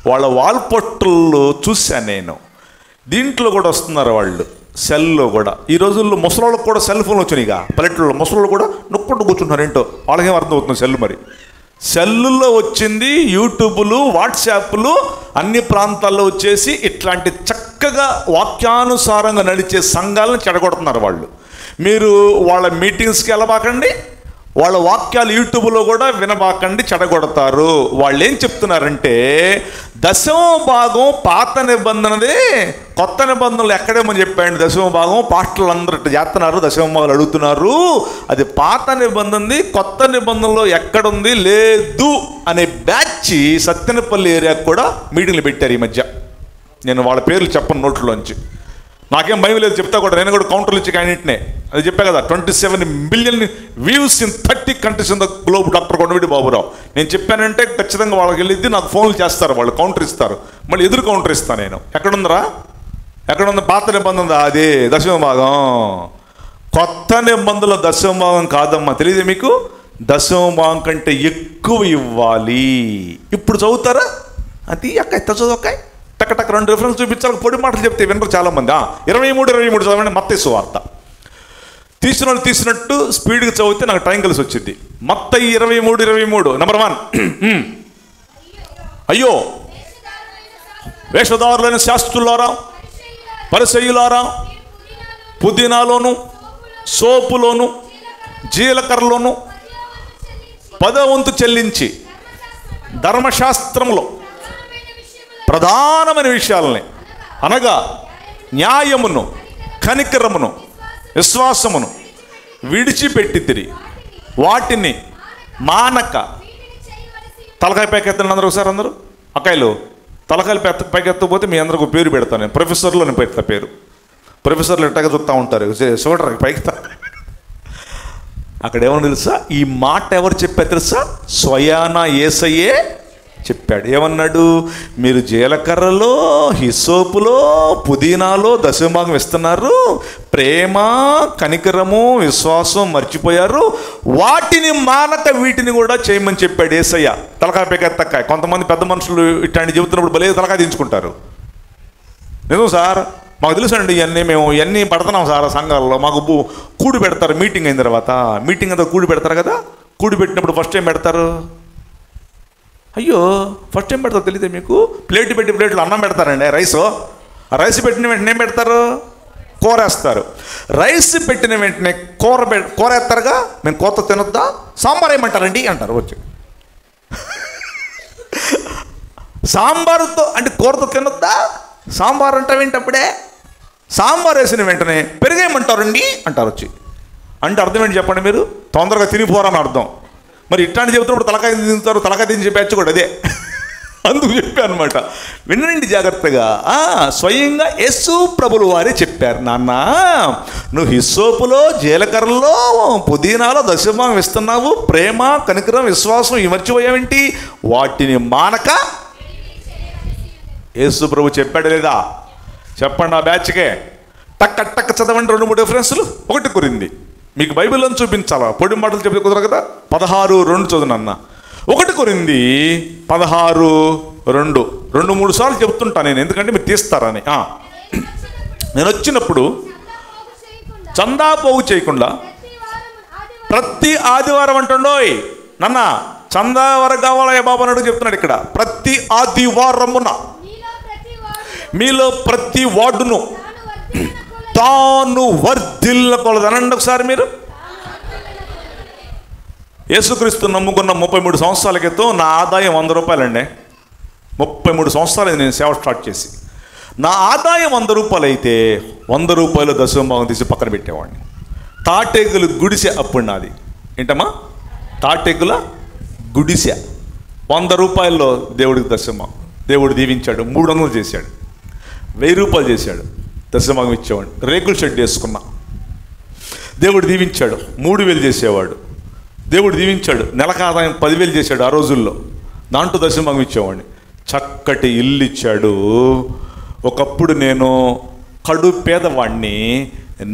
వాళ్ళ వాల్పొట్టుల్లో చూశాను నేను. దీంట్లో కూడా వస్తున్నారు వాళ్ళు, సెల్లో కూడా. ఈ రోజుల్లో ముసలోళ్ళకు కూడా సెల్ ఫోన్లు వచ్చినాయి. ఇక పల్లెటూళ్ళలో ముసలోళ్ళు కూడా నొక్కుంటూ కూర్చుంటున్నారు. ఏంటో వాళ్ళకేం అర్థం అవుతుంది సెల్. మరి సెల్లుల్లో వచ్చింది, యూట్యూబ్లు, వాట్సాప్లు అన్ని ప్రాంతాల్లో వచ్చేసి ఇట్లాంటి చక్కగా వాక్యానుసారంగా నడిచే సంఘాలను చెడగొడుతున్నారు వాళ్ళు. మీరు వాళ్ళ మీటింగ్స్కి వెళ్ళబాకండి, వాళ్ళ వాక్యాలు యూట్యూబ్లో కూడా వినబాకండి, చెడగొడతారు. వాళ్ళు ఏం చెప్తున్నారంటే, దశమ భాగం పాత నిబంధనదే, కొత్త నిబంధనలు ఎక్కడేమని చెప్పాయండి. దశమ భాగం పాస్టర్లు అందరూ చేస్తున్నారు, దశమ భాగాలు అడుగుతున్నారు. అది పాత నిబంధనది, కొత్త నిబంధనలో ఎక్కడుంది లేదు అనే బ్యాచ్ సత్తెనపల్లి ఏరియాకు కూడా మీటింగ్లు పెట్టారు ఈ మధ్య. నేను వాళ్ళ పేర్లు చెప్పను నోట్లోంచి, నాకేం భయం లేదు, చెప్తా కూడా. నేను కూడా కౌంటర్లు ఇచ్చి క్యాండిడేట్నే. అది చెప్పా కదా, 27 million views in 30 countries in the globe, doctor Kondaveeti Baburao. నేను చెప్పానంటే ఖచ్చితంగా వాళ్ళకి వెళ్ళిద్ది, నాకు ఫోన్లు చేస్తారు వాళ్ళు, కౌంటర్ ఇస్తారు, మళ్ళీ ఎదురు కౌంటర్ ఇస్తాను నేను. ఎక్కడుంది పాత నిబంధన? అదే దశమ భాగం. కొత్త నిబంధనల దశమ భాగం కాదమ్మా, తెలియదు మీకు? దశమ భాగం కంటే ఎక్కువ ఇవ్వాలి. ఇప్పుడు చదువుతారా? అది అక్క ఎంత చదువుకాయ టక్ 2 రిఫరెన్స్ చూపించాలి. పొడి మాటలు చెప్తే వినరు చాలామంది. 23 చదవండి, మత్తయి సువార్త. తీసినట్టు స్పీడ్గా చదివితే నాకు టైం కలిసి వచ్చింది. మత్తయి 23 నెంబర్ 1. అయ్యో వేషధారులైన శాస్త్రులారా, పరిసయ్యులారా, పుదీనాలోను, సోపులోను, జీలకర్రలోను 10వ వంతు చెల్లించి ధర్మశాస్త్రంలో ప్రధానమైన విషయాలని, అనగా న్యాయమును, కనికరమును, విశ్వాసమును విడిచిపెట్టితిరి, వాటిని మానక. తలకాయ పైకెత్తండి అందరూ ఒకసారి. అందరూ అక్కాయిలు తలకాయలు పైకెత్తకపోతే మీ అందరికి పేరు పెడతాను నేను. ప్రొఫెసర్లో నేను పెడతా పేరు. ప్రొఫెసర్లు ఎట్టగా చూస్తూ ఉంటారు, చూడరు పైకి. అక్కడ ఏమన్నా తెలుసా? ఈ మాట ఎవరు చెప్పారు తెలుసా? స్వయానా యేసయ్యే చెప్పాడు. ఏమన్నాడు? మీరు జీలకర్రలో, హిస్సోపులో, పుదీనాలో దశమ భాగం ఇస్తున్నారు, ప్రేమ, కనికరము, విశ్వాసం మర్చిపోయారు, వాటిని మానక వీటిని కూడా చేయమని చెప్పాడు యేసయ్య. తలకాయ పెకెత్తకాయ. కొంతమంది పెద్ద మనుషులు ఇట్లాంటి చెబుతున్నప్పుడు భలే తలకాయ దించుకుంటారు. నిజం సార్, మాకు తెలుసండి ఇవన్నీ పడుతున్నాం సార్ సంఘాలలో. మాకు కూడి పెడతారు మీటింగ్ అయిన తర్వాత. మీటింగ్ అంతా కూడి పెడతారు కదా. కూడి పెట్టినప్పుడు ఫస్ట్ టైం పెడతారు. అయ్యో ఫస్ట్ టైం పెడతారు తెలియదే మీకు? ప్లేట్లు అన్నం పెడతారండి, రైస్. ఆ రైస్ పెట్టిన వెంటనే ఏం పెడతారు? కూరేస్తారు. రైస్ పెట్టిన వెంటనే కూర వేస్తారుగా, మేము కూరతో తినొద్దా, సాంబార్ ఏమంటారండి అంటారు వచ్చి. సాంబారుతో అంటే కూరతో తినొద్దా, సాంబార్ అంటావేంటి అప్పుడే, సాంబార్ వేసిన వెంటనే పెరుగేయమంటారండి అంటారు వచ్చి. అంటే అర్థం ఏంటి చెప్పండి మీరు, తొందరగా తినిపోరని అర్థం. మరి ఇట్లాంటి చెబుతున్నప్పుడు తలకాయ తింటారు, తలకాయ తిని చెప్పచ్చు కూడా అదే, అందుకు చెప్పాను అనమాట. వినండి జాగ్రత్తగా. స్వయంగా యేసు ప్రభులు వారే చెప్పారు, నాన్న నువ్వు హిస్సోపులో, జీలకర్రలో, పుదీనాలో దశమం ఇస్తున్నావు, ప్రేమ, కనికరం, విశ్వాసం ఇవి మర్చిపోయావేంటి, వాటిని మానక యేసు ప్రభు చెప్పాడు లేదా? చెప్పండి ఆ బ్యాచ్కే. టక్క చదవండి 2-3 రిఫరెన్సులు. 1 కొరింథీ, మీకు బైబిల్లో చూపించాలా, పొడి మాటలు చెప్తే కుదరదు కదా. 16:2 చదువునన్న. 1 కొరింథీ 16:2 2-3 సార్లు చెప్తుంటా నేను, ఎందుకంటే మీరు తీస్తారని. నేను వచ్చినప్పుడు చందా పోగు చేయకుండా ప్రతి ఆదివారం అంటుండోయ్ నాన్న, చందా వరకు కావాలయ్య బాబు అన్నాడు చెప్తున్నాడు ఇక్కడ. ప్రతి ఆదివారమున మీలో ప్రతి వార్డును తాను వర్ధిల్లకూడదు అనండి ఒకసారి మీరు. యేసుక్రీస్తు నమ్ముకున్న 33 సంవత్సరాల క్రితం నా ఆదాయం 100 రూపాయలండి. 33 సంవత్సరాలు నేను సేవ స్టార్ట్ చేసి, నా ఆదాయం 100 రూపాయలు అయితే 100 రూపాయలు దశమభాగం తీసి పక్కన పెట్టేవాడిని. తాటేకులు గుడిసె అప్పుడు నాది. ఏంటమ్మా? తాటేకుల గుడిసె. 100 రూపాయల్లో దేవుడికి దశమభాగం. దేవుడు దీవించాడు, 300 చేశాడు, 1000 రూపాయలు చేశాడు, దశమభాగం ఇచ్చేవాడు. రేకుల షెడ్ వేసుకున్నా, దేవుడు దీవించాడు, 3000 చేసేవాడు. దేవుడు దీవించాడు, నెలకు ఆదాయం 10,000 చేశాడు ఆ రోజుల్లో, దాంట్లో దశమభాగం ఇచ్చేవాడిని. చక్కటి ఇల్లు ఇచ్చాడు. ఒకప్పుడు నేను కడు పేదవాడిని.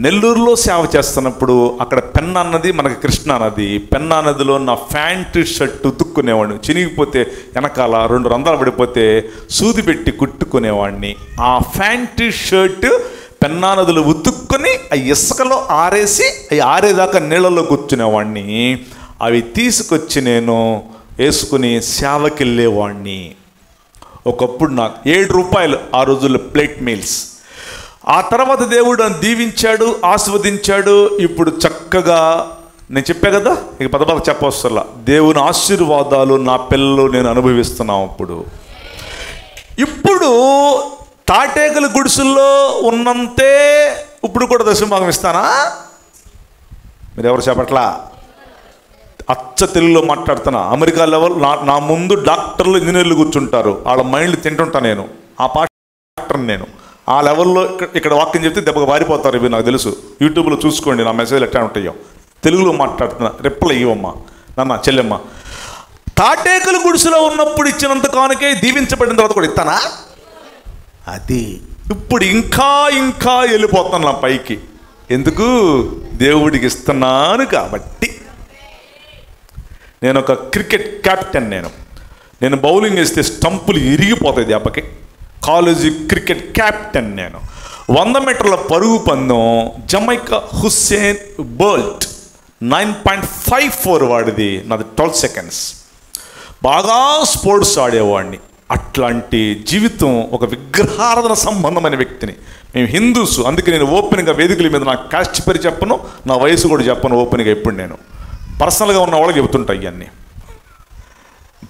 నెల్లూరులో సేవ చేస్తున్నప్పుడు అక్కడ పెన్నా నది, మనకి కృష్ణా నది, పెన్నా నదిలో నా ప్యాంటు షర్ట్ ఉతుక్కునేవాడిని. చినిగిపోతే వెనకాల 2 రంధ్రాలు పడిపోతే సూది పెట్టి కుట్టుకునేవాడిని. ఆ ప్యాంటు షర్ట్ పెన్నా నదిలో ఉతుక్కొని ఆ ఇసుకలో ఆరేసి అవి ఆరేదాకా నీళ్ళలో కూర్చునేవాడిని. అవి తీసుకొచ్చి నేను వేసుకుని సేవకి వెళ్ళేవాడిని. ఒకప్పుడు నాకు 7 రూపాయలు ఆ రోజుల్లో ప్లేట్ మీల్స్. ఆ తర్వాత దేవుడు నన్ను దీవించాడు, ఆస్వాదించాడు. ఇప్పుడు చక్కగా నేను చెప్పా కదా, ఇక పదపద చెప్పవసరలా, దేవుని ఆశీర్వాదాలు నా పిల్లలు నేను అనుభవిస్తున్నాను. ఇప్పుడు తాటేకల గుడిసెల్లో ఉన్నంతే ఇప్పుడు కూడా దశమభాగం ఇస్తానా? మీరు ఎవరు చెప్పట్లా? అచ్చ తెలుగులో మాట్లాడుతున్నా. అమెరికా లెవెల్ నా ముందు డాక్టర్లు, ఇంజనీర్లు కూర్చుంటారు, వాళ్ళ మైండ్లు తింటుంటా నేను. ఆ డాక్టర్ నేను ఆ లెవెల్లో ఇక్కడ వాక్యం చెప్తే దెబ్బగా వారిపోతారు. ఇవి నాకు తెలుసు. యూట్యూబ్లో చూసుకోండి నా మెసేజ్లు ఎట్లా ఉంటాయో. తెలుగులో మాట్లాడుతున్నా, రెప్పలు ఇవ్వమ్మా నాన్న, చెల్లెమ్మ. తాటేకలు గుడిసెలో ఉన్నప్పుడు ఇచ్చినంత కానుకే దీవించబడిన తర్వాత కూడా ఇస్తానా? అది ఇప్పుడు ఇంకా ఇంకా వెళ్ళిపోతాను నా పైకి. ఎందుకు? దేవుడికి ఇస్తున్నాను కాబట్టి. నేను ఒక క్రికెట్ క్యాప్టెన్. నేను బౌలింగ్ వేస్తే స్టంపులు ఇరిగిపోతాయి దెబ్బకి. కాలేజీ క్రికెట్ క్యాప్టెన్ నేను. 100 మీటర్ల పరుగు పందెం జమైకా హుస్సేన్ బోల్ట్ 9.54 వాడిది, నాది 12 సెకండ్స్. బాగా స్పోర్ట్స్ ఆడేవాడిని. అట్లాంటి జీవితం, ఒక విగ్రహారాధన సంబంధమైన వ్యక్తిని. మేము హిందూస్, అందుకే నేను ఓపెన్గా వేదికల మీద నా కాస్ట్ పేరు చెప్పను, నా వయసు కూడా చెప్పను ఓపెన్గా. ఎప్పుడు నేను పర్సనల్గా ఉన్న వాళ్ళకి చెబుతుంటాయి ఇవన్నీ.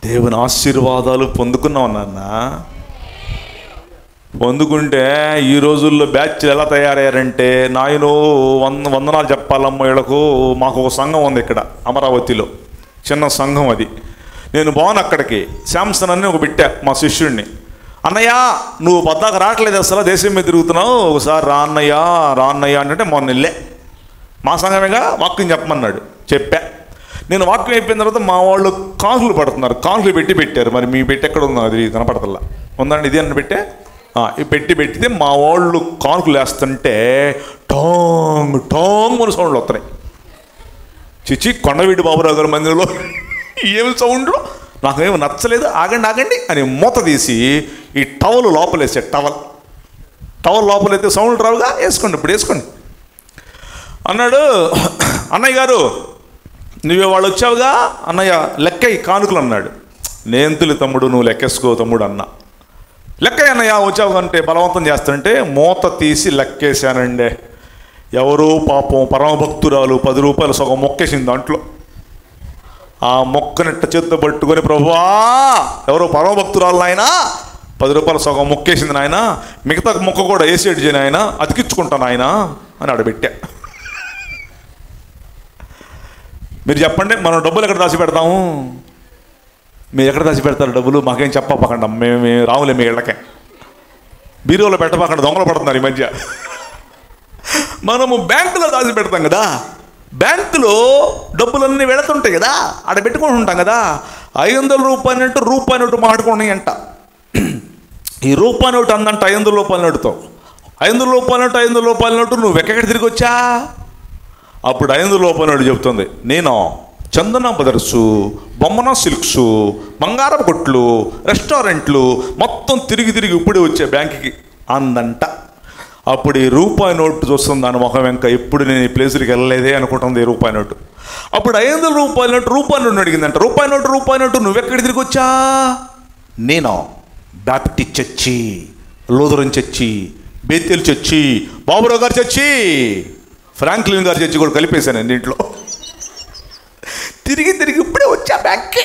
దేవుని ఆశీర్వాదాలు పొందుకున్నావు నాన్న. పొందుకుంటే ఈ రోజుల్లో బ్యాచ్లు ఎలా తయారయ్యారంటే, నాయనో వందనాలు చెప్పాలమ్మ వీళ్ళకు. మాకు ఒక సంఘం ఉంది ఇక్కడ అమరావతిలో, చిన్న సంఘం అది. నేను బాగున్నా అక్కడికి. శాంసన్ అని ఒక బిడ్డ మా శిష్యుడిని, అన్నయ్య నువ్వు పద్దాక రావట్లేదు అసలు, దేశం మీద తిరుగుతున్నావు, ఒకసారి రా అన్నయ్య అంటే మొన్న వెళ్ళే మా సంఘమేగా వాక్యం చెప్పమన్నాడు. చెప్పా. నేను వాక్యం అయిపోయిన తర్వాత మా వాళ్ళు కాన్సులు పడుతున్నారు, కాన్సులు పెట్టారు. మరి మీ పెట్టి ఎక్కడ ఉందో అది కనపడతల్లా. ఉందండి ఇది అని పెట్టితే మా వాళ్ళు కాన్కులు వేస్తుంటే టాంగ్ టాంగ్ అని సౌండ్లు వస్తున్నాయి. చిచి కొండవీటి బాబురావు గారి మందిరంలో ఏమి సౌండ్లు నాకేమో నచ్చలేదు. ఆగండి అని మూత తీసి ఈ టవల్ లోపలేసే. టవల్ లోపలైతే సౌండ్లు రావుగా, వేసుకోండి ఇప్పుడు వేసుకోండి అన్నాడు. అన్నయ్య గారు నువ్వే వాళ్ళు వచ్చావుగా అన్నయ్య, లెక్క కానుకలు అన్నాడు. నేను తమ్ముడు నువ్వు లెక్కేసుకో తమ్ముడు అన్న. లెక్క అన్నయ్య వచ్చావు అంటే బలవంతం చేస్తానంటే మూత తీసి లెక్కేశానండి. ఎవరో పాపం పరమభక్తురాలు 10 రూపాయలు సగం మొక్కేసింది దాంట్లో. ఆ మొక్కనిట్ట చేత్తో పట్టుకొని, ప్రభువా ఎవరో పరమభక్తురాలు నాయన 10 రూపాయలు సగం మొక్కేసింది నాయన, మిగతా మొక్క కూడా వేసేటి చేయను ఆయన, అతికించుకుంటాను ఆయన అని ఆడబెట్టా. మీరు చెప్పండి, మనం డబ్బులు ఎక్కడ దాచి పెడతాము? మీరు ఎక్కడ దాచి పెడతారు డబ్బులు? మాకేం చెప్పకండి, మేము రావులే మీ ఇళ్ళకే. బీరువాలో పెట్టబాకండి, దొంగలు పడుతున్నారు ఈ మధ్య. మనము బ్యాంకులో దాచి పెడతాం కదా, బ్యాంకులో డబ్బులన్నీ వెళుతుంటాయి కదా, ఆడ పెట్టుకుంటుంటాం కదా. 500 రూపాయి నోటు మాట్లాడుకున్నాయి అంట. ఈ రూపాయి నోటు అందంట 500 రూపాయల నోటుతో. 500 రూపాయల నోటు నువ్వు ఎక్కడికి తిరిగి వచ్చా? అప్పుడు 500 రూపాయల నోటు చెప్తుంది, నేను చందన బ్రదర్సు, బొమ్మన సిల్క్స్, బంగారం కొట్లు, రెస్టారెంట్లు మొత్తం తిరిగి ఇప్పుడే వచ్చే బ్యాంకుకి అందంట. అప్పుడు ఈ రూపాయి నోటు చూస్తుంది దాని ముఖం వెంక, ఎప్పుడు నేను ఈ ప్లేసులకి వెళ్ళలేదే అనుకుంటుంది ఈ రూపాయి నోటు. అప్పుడు 500 రూపాయల నోటు అడిగిందంట, రూపాయి నోటు నువ్వెక్కడికి తిరిగి వచ్చా? నేను Baptist church, Lutheran church, Bethel church, Baburao గారి చర్చి, ఫ్రాంక్లిన్ గారి చర్చి కూడా కలిపేశాను దీంట్లో. తిరిగి ఇప్పుడే వచ్చా బ్యాంక్కి.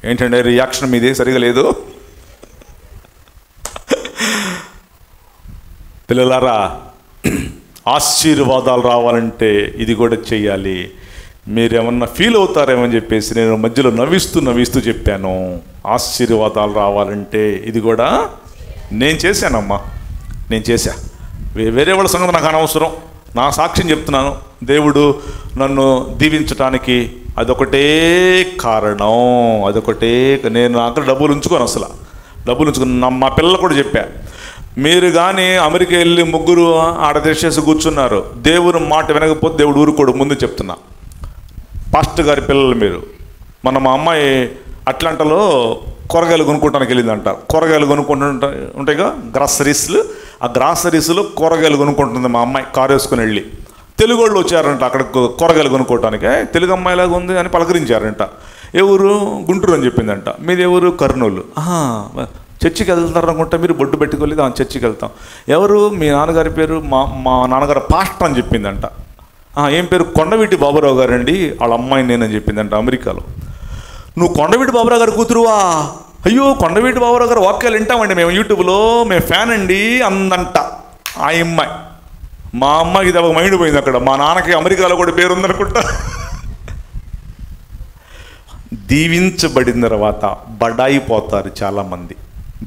ఏంటంటే రియాక్షన్ మీదే సరిగా లేదు. పిల్లలారా, ఆశీర్వాదాలు రావాలంటే ఇది కూడా చెయ్యాలి. మీరేమన్నా ఫీల్ అవుతారేమని చెప్పేసి నేను మధ్యలో నవ్విస్తూ చెప్పాను. ఆశీర్వాదాలు రావాలంటే ఇది కూడా నేను చేశానమ్మా, నేను చేశా. వేరే వాళ్ళ సంగతి నాకు అనవసరం, నా సాక్ష్యం చెప్తున్నాను. దేవుడు నన్ను దీవించటానికి అదొకటే కారణం, అదొకటే. నేను అక్కడ డబ్బులు ఉంచుకోను, అసలు డబ్బులు ఉంచుకుని మా పిల్లలు కూడా చెప్పా, మీరు కానీ అమెరికా వెళ్ళి ముగ్గురు ఆడ తెచ్చేసి కూర్చున్నారు, దేవుని మాట వినకపోతే దేవుడు ఊరుకోడు. ముందు చెప్తున్నా, పాస్టర్ గారి పిల్లలు మీరు. మా అమ్మాయి అట్లాంటాలో కూరగాయలు కొనుక్కోవడానికి వెళ్ళిందంట. కూరగాయలు ఉంటాయిగా గ్రాసరీస్లు, ఆ గ్రాసరీస్లో కూరగాయలు కొనుక్కుంటుంది మా అమ్మాయి, కారు వేసుకుని వెళ్ళి. తెలుగు వాళ్ళు వచ్చారంట అక్కడ కూరగాయలు కొనుక్కోవటానికి. తెలుగు అమ్మాయిలాగా ఉంది అని పలకరించారంట. ఏ ఊరు? గుంటూరు అని చెప్పిందంట. మీది ఎవరు? కర్నూలు. చర్చికి వెళ్తారు అనుకుంటా, మీరు బొడ్డు పెట్టుకోలేదు. చర్చికి వెళ్తాం. ఎవరు? మీ నాన్నగారి పేరు? మా నాన్నగారు పాస్టర్ అని చెప్పిందంట. ఏం పేరు? కొండవీటి బాబురావు గారు అండి, వాళ్ళ అమ్మాయి నేనని చెప్పిందంట అమెరికాలో. నువ్వు కొండవీటి బాబురావు గారు కూతురువా? అయ్యో, కొండవీటి బాబురావు గారు వాక్యాలు వింటామండి మేము యూట్యూబ్లో, మేము ఫ్యాన్ అండి అందంట ఆ అమ్మాయి. మా అమ్మాయికి ఇది ఒక మైండ్ పోయింది అక్కడ. మా నాన్నకి అమెరికాలో కూడా పేరుందనుకుంటా. దీవించబడిన తర్వాత బడాయి పోతారు చాలామంది,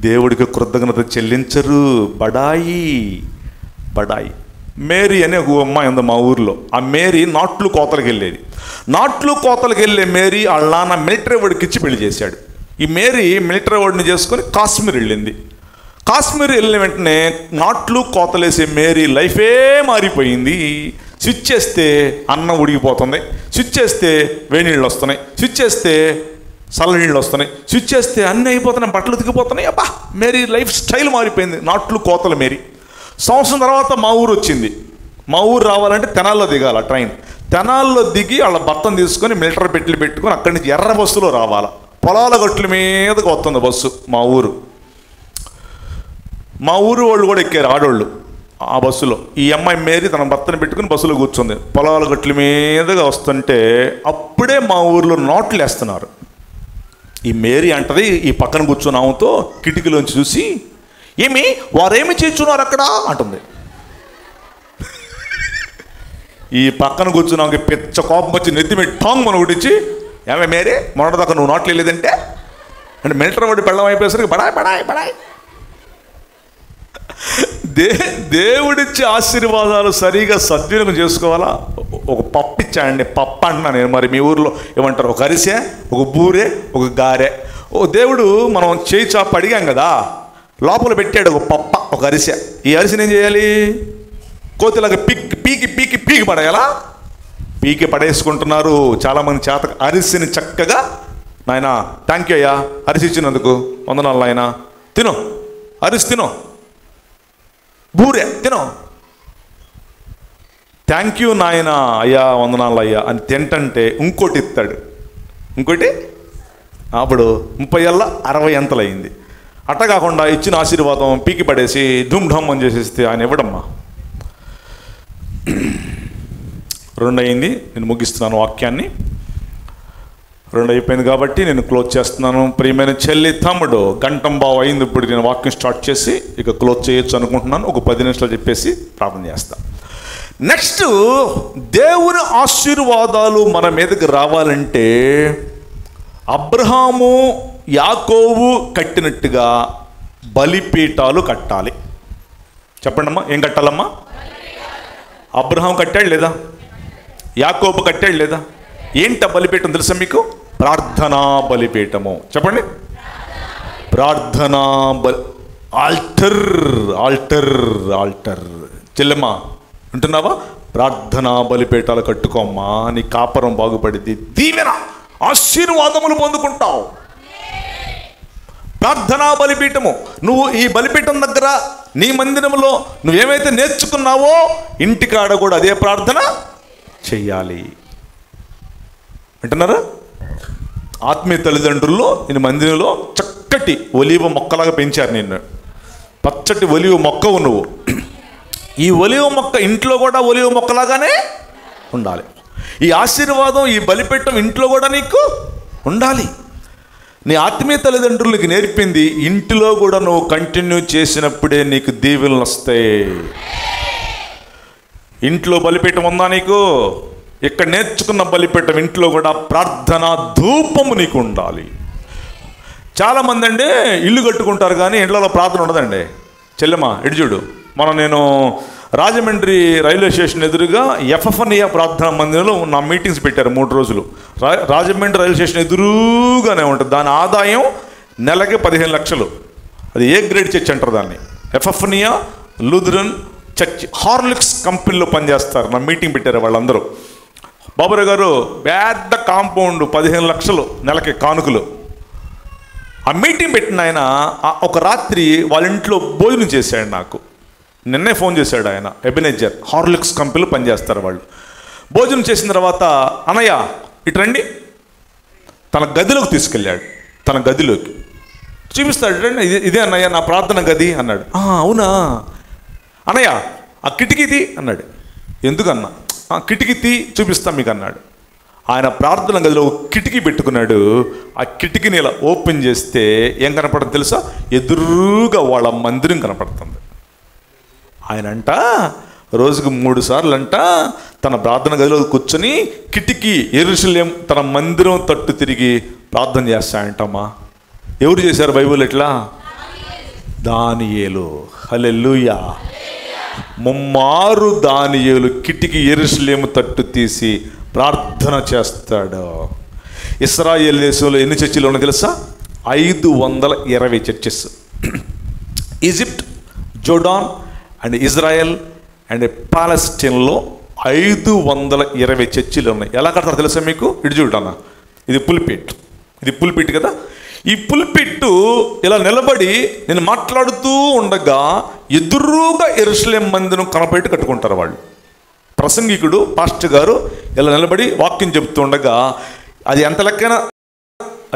దేవుడికి కృతజ్ఞత చెల్లించరు. బడాయి. మేరీ అనే ఒక అమ్మాయి ఉంది మా ఊర్లో. ఆ మేరీ నాట్లు కోతలకు వెళ్ళేది. నాట్లు కోతలకు వెళ్ళే మేరీ వాళ్ళ నాన్న మిలిటరీ వాడికి ఇచ్చి పెళ్లి చేశాడు. ఈ మేరీ మిలిటరీ వాడిని చేసుకొని కాశ్మీర్ వెళ్ళింది. కాశ్మీర్ వెళ్ళిన వెంటనే నాట్లు కోతలేసే మేరీ లైఫే మారిపోయింది. స్విచ్ చేస్తే అన్నం ఉడికిపోతుంది, స్విచ్ చేస్తే వేడి నీళ్ళు వస్తున్నాయి, స్విచ్ చేస్తే చల్ల నీళ్ళు వస్తున్నాయి, స్విచ్ చేస్తే అన్నీ అయిపోతున్నాయి, బట్టలు ఉతికిపోతున్నాయి. అబ్బా, మేరీ లైఫ్ స్టైల్ మారిపోయింది. నాట్లు కోతల మేరీ. సంవత్సరం తర్వాత మా ఊరు వచ్చింది. మా ఊరు రావాలంటే తెనాల్లో దిగాల ట్రైన్. తెనాల్లో దిగి వాళ్ళ భర్తను తీసుకొని మిలిటరీ పెట్లు పెట్టుకొని అక్కడి నుంచి ఎర్ర బస్సులో రావాలా. పొలాల గట్ల మీదకి వస్తుంది బస్సు. మా ఊరు వాళ్ళు కూడా ఎక్కారు, ఆడోళ్ళు ఆ బస్సులో. ఈ అమ్మాయి మేరీ తన భర్తను పెట్టుకుని బస్సులో కూర్చుంది. పొలాల గట్ల మీదగా వస్తుంటే అప్పుడే మా ఊరిలో నోట్లు వేస్తున్నారు. ఈ మేరీ అంటది ఈ పక్కన కూర్చున్న ఆమెతో కిటికీలోంచి చూసి, ఏమి వారేమి చేస్తున్నారు అక్కడ అంటుంది. ఈ పక్కన కూర్చున్నాకి పెద్ద కోపం వచ్చి నెత్తి మీద టాంగ్ మన కొట్టించి, ఏమే మేరీ మొన్నటిదాకా నువ్వు నోట్లు వెళ్ళేదంటే అంటే మిలిటరీ వాడి పెళ్ళం అయిపోయేసరికి బడాయి. దేవుడిచ్చే ఆశీర్వాదాలు సరిగా సద్వినియోగం చేసుకోవాలా. ఒక పప్పు ఇచ్చాడండి, పప్పు అంటున్నా నేను. మరి మీ ఊర్లో ఏమంటారు? ఒక అరిసె, ఒక బూరె, ఒక గారె. దేవుడు మనం చేయి చాపు అడిగాం కదా, లోపల పెట్టాడు ఒక పప్ప, ఒక అరిసె. ఈ అరిసెని ఏం చేయాలి? కోతిలాగా పీకి పడేయాలా? పీకి పడేసుకుంటున్నారు చాలామంది చేత. అరిసెని చక్కగా, నాయన థ్యాంక్ యూ అయ్యా అరిసి ఇచ్చినందుకు వందనాలు నాయన, తిను అరిసి తిను, బూరె తిను, థ్యాంక్ యూ నాయన అయ్యా వందనాలు అయ్యా అని తింటంటే ఇంకోటి ఇస్తాడు. ఇంకోటి అప్పుడు 30 ఏళ్ళ 60 ఎంతలు అయింది. అట్ట కాకుండా ఇచ్చిన ఆశీర్వాదం పీకి పడేసి ధూమ్ ఢమ్ అని చేసేస్తే ఆయన ఇవ్వడమ్మా. 2 అయింది, నేను ముగిస్తున్నాను వాక్యాన్ని. 2 అయిపోయింది కాబట్టి నేను క్లోజ్ చేస్తున్నాను. ప్రియమైన చెల్లి తమ్ముడు, గంటం బావు అయింది, ఇప్పుడు నేను వాక్యం స్టార్ట్ చేసి ఇక క్లోజ్ చేయొచ్చు అనుకుంటున్నాను. ఒక 10 నిమిషాలు చెప్పేసి ప్రార్థన చేస్తాను. నెక్స్ట్, దేవుని ఆశీర్వాదాలు మన మీదకి రావాలంటే అబ్రహాము యాకోబు కట్టినట్టుగా బలిపీఠాలు కట్టాలి. చెప్పండి అమ్మా, ఏం కట్టాలమ్మా? అబ్రహాం కట్టాడు లేదా? యాకోబు కట్టాడు లేదా? ఏంట బలిపీఠం తెలుసా మీకు? ప్రార్థనా బలిపీఠము. చెప్పండి, ప్రార్థనా ఆల్టర్ ఆల్టర్ ఆల్టర్. చెల్లెమ్మా వింటున్నావా? ప్రార్థనా బలిపీఠాలు కట్టుకోమ్మా, నీ కాపురం బాగుపడింది, దీవెన ఆశీర్వాదములు పొందుకుంటావు. ప్రార్థనా బలిపీఠము. నువ్వు ఈ బలిపీఠం దగ్గర నీ మందిరంలో నువ్వేమైతే నేర్చుకున్నావో ఇంటికాడ కూడా అదే ప్రార్థన చెయ్యాలి. వింటున్నారా? ఆత్మీయ తల్లిదండ్రుల్లో నేను మందిరంలో చక్కటి ఒలీవ మొక్కలాగా పెంచారు నిన్ను. పచ్చటి ఒలీవ మొక్కవు నువ్వు. ఈ ఒలీవ మొక్క ఇంట్లో కూడా ఒలీవ మొక్కలాగానే ఉండాలి. ఈ ఆశీర్వాదం, ఈ బలిపీఠం ఇంట్లో కూడా నీకు ఉండాలి. నీ ఆత్మీయ తల్లిదండ్రులకి నేర్పింది ఇంటిలో కూడా నువ్వు కంటిన్యూ చేసినప్పుడే నీకు దీవెనలు వస్తాయి. ఇంట్లో బలిపీఠం ఉందా నీకు? ఇక్కడ నేర్చుకున్న బలిపీఠం ఇంట్లో కూడా ప్రార్థనా ధూపము నీకు ఉండాలి. చాలామంది అండి ఇల్లు కట్టుకుంటారు కానీ ఇంట్లో ప్రార్థన ఉండదండి. చెల్లెమ్మా ఇటు చూడు, నేను రాజమండ్రి రైల్వే స్టేషన్ ఎదురుగా ఎఫ్ఎఫ్ఎన్ఏ ప్రార్థనా మందిరంలో నా మీటింగ్స్ పెట్టారు 3 రోజులు. రాజమండ్రి రైల్వే స్టేషన్ ఎదురుగానే ఉంటుంది. దాని ఆదాయం నెలకి 15 లక్షలు. అది ఏ గ్రేడ్ చర్చ్ అంటారు దాన్ని. ఎఫ్ఎఫ్ఎన్ఏ లూథరన్ చర్చ్ హార్లిక్స్ కంపెనీలో పనిచేస్తారు. నా మీటింగ్ పెట్టారు వాళ్ళందరూ. బాబురావు గారు పెద్ద కాంపౌండ్, 15 లక్షలు నెలకి కానుకలు. ఆ మీటింగ్ పెట్టిన ఆయన ఒక రాత్రి వాళ్ళ ఇంట్లో భోజనం చేశాడు. నాకు నిన్నే ఫోన్ చేశాడు ఆయన. ఎబెనెజర్ హార్లిక్స్ కంపెనీలో పనిచేస్తారు వాళ్ళు. భోజనం చేసిన తర్వాత, అన్నయ్య ఇటు రండి, తన గదిలోకి తీసుకెళ్ళాడు. తన గదిలోకి చూపిస్తాడు. రండి, ఇదే అన్నయ్య నా ప్రార్థన గది అన్నాడు. అవునా అన్నయ్య, ఆ కిటికీది అన్నాడు. ఎందుకన్నా? కిటికీ తీ చూపిస్తాం మీకు అన్నాడు. ఆయన ప్రార్థన గదిలో కిటికీ పెట్టుకున్నాడు. ఆ కిటికీని ఇలా ఓపెన్ చేస్తే ఏం కనపడుతుంది తెలుసా? ఎదురుగా వాళ్ళ మందిరం కనపడుతుంది. ఆయన అంట రోజుకు 3 సార్లు అంట తన ప్రార్థన గదిలో కూర్చొని కిటికీ యెరూషలేము తన మందిరం తట్టు తిరిగి ప్రార్థన చేస్తాయంటమ్మా. ఎవరు చేశారు బైబిల్ ఎట్లా? దానియేలు. హల్లెలూయా. 3 దానియేలు కిటికీ యెరూషలేము తట్టు తీసి ప్రార్థన చేస్తాడు. ఇశ్రాయేల్ దేశంలో ఎన్ని చర్చిలు ఉన్నాయి తెలుసా? 520 churches. Egypt, Jordan and Israel and పాలెస్టైన్లో 520 చర్చిలు ఉన్నాయి. ఎలా కడతారు తెలుసా మీకు? ఇటు చూడన్నా, ఇది పుల్పిట్. ఇది పుల్పిట్ కదా. ఈ పుల్పిట్టు ఇలా నిలబడి నేను మాట్లాడుతూ ఉండగా ఎదురుగా యెరూషలేం మందిరం కనపెట్టి కట్టుకుంటారు వాళ్ళు. ప్రసంగికుడు పాస్టర్ గారు ఇలా నిలబడి వాక్యం చెప్తూ ఉండగా అది ఎంత లెక్కైనా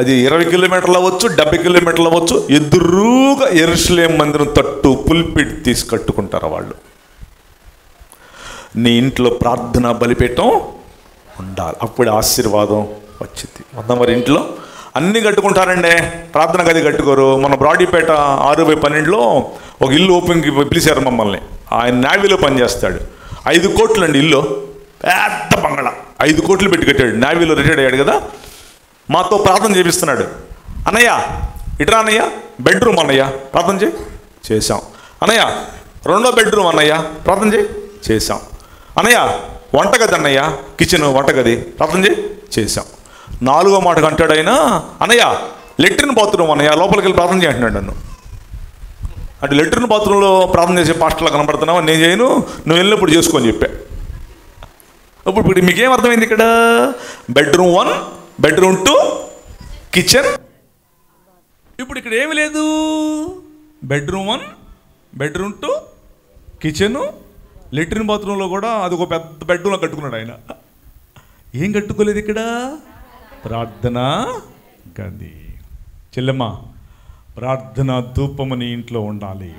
అది 20 కిలోమీటర్లు అవ్వచ్చు, 70 కిలోమీటర్లు అవ్వచ్చు, ఎదురుగా యెరూషలేం మందిరం తట్టు పుల్పిట్ తీసి కట్టుకుంటారు వాళ్ళు. నీ ఇంట్లో ప్రార్థన బలిపీఠం ఉండాలి, అప్పుడు ఆశీర్వాదం వచ్చింది. మరి ఇంట్లో అన్నీ కట్టుకుంటారండి, ప్రార్థన గది కట్టుకోరు. మన బ్రాడీపేట 6/12లో ఒక ఇల్లు ఓపెన్కి పిలిచారు మమ్మల్ని. ఆయన నేవీలో పనిచేస్తాడు. 5 కోట్లు అండి ఇల్లు, పెద్ద బంగళ, 5 కోట్లు పెట్టి కట్టాడు. నేవీలో రిటైర్డ్ అయ్యాడు కదా. మాతో ప్రార్థన చేపిస్తున్నాడు. అన్నయ్య ఇట్రా అన్నయ్య, బెడ్రూమ్ అన్నయ్య ప్రార్థన చేసాం. అన్నయ్య 2వ బెడ్రూమ్ అన్నయ్య ప్రార్థన చేసాం. అన్నయ్య వంటగది అన్నయ్య, కిచెన్ వంటగది ప్రార్థన చేసాం. 4వ మాట అంటాడు ఆయన, అన్నయ్య లెట్రిన్ బాత్రూమ్ అన్నయ్య లోపలికి వెళ్ళి ప్రార్థన చేయంటున్నాడు నన్ను. అంటే లెట్రిన్ బాత్రూంలో ప్రార్థన చేసే పాస్టర్లా కనపడుతున్నావు, నేను చేయను, నువ్వు వెళ్ళినప్పుడు చేసుకొని చెప్పా. ఇప్పుడు మీకేం అర్థమైంది ఇక్కడ? Bedroom 1, bedroom 2, kitchen. ఇప్పుడు ఇక్కడ ఏమి లేదు. బెడ్రూమ్ 1, బెడ్రూమ్ 2, కిచెను, లెట్రిన్ బాత్రూంలో కూడా అది ఒక పెద్ద బెడ్రూమ్లో కట్టుకున్నాడు ఆయన. ఏం కట్టుకోలేదు ఇక్కడ? ప్రార్థన గది. చెల్లెమ్మ, ప్రార్థన ధూపము నీ ఇంట్లో ఉండాలి.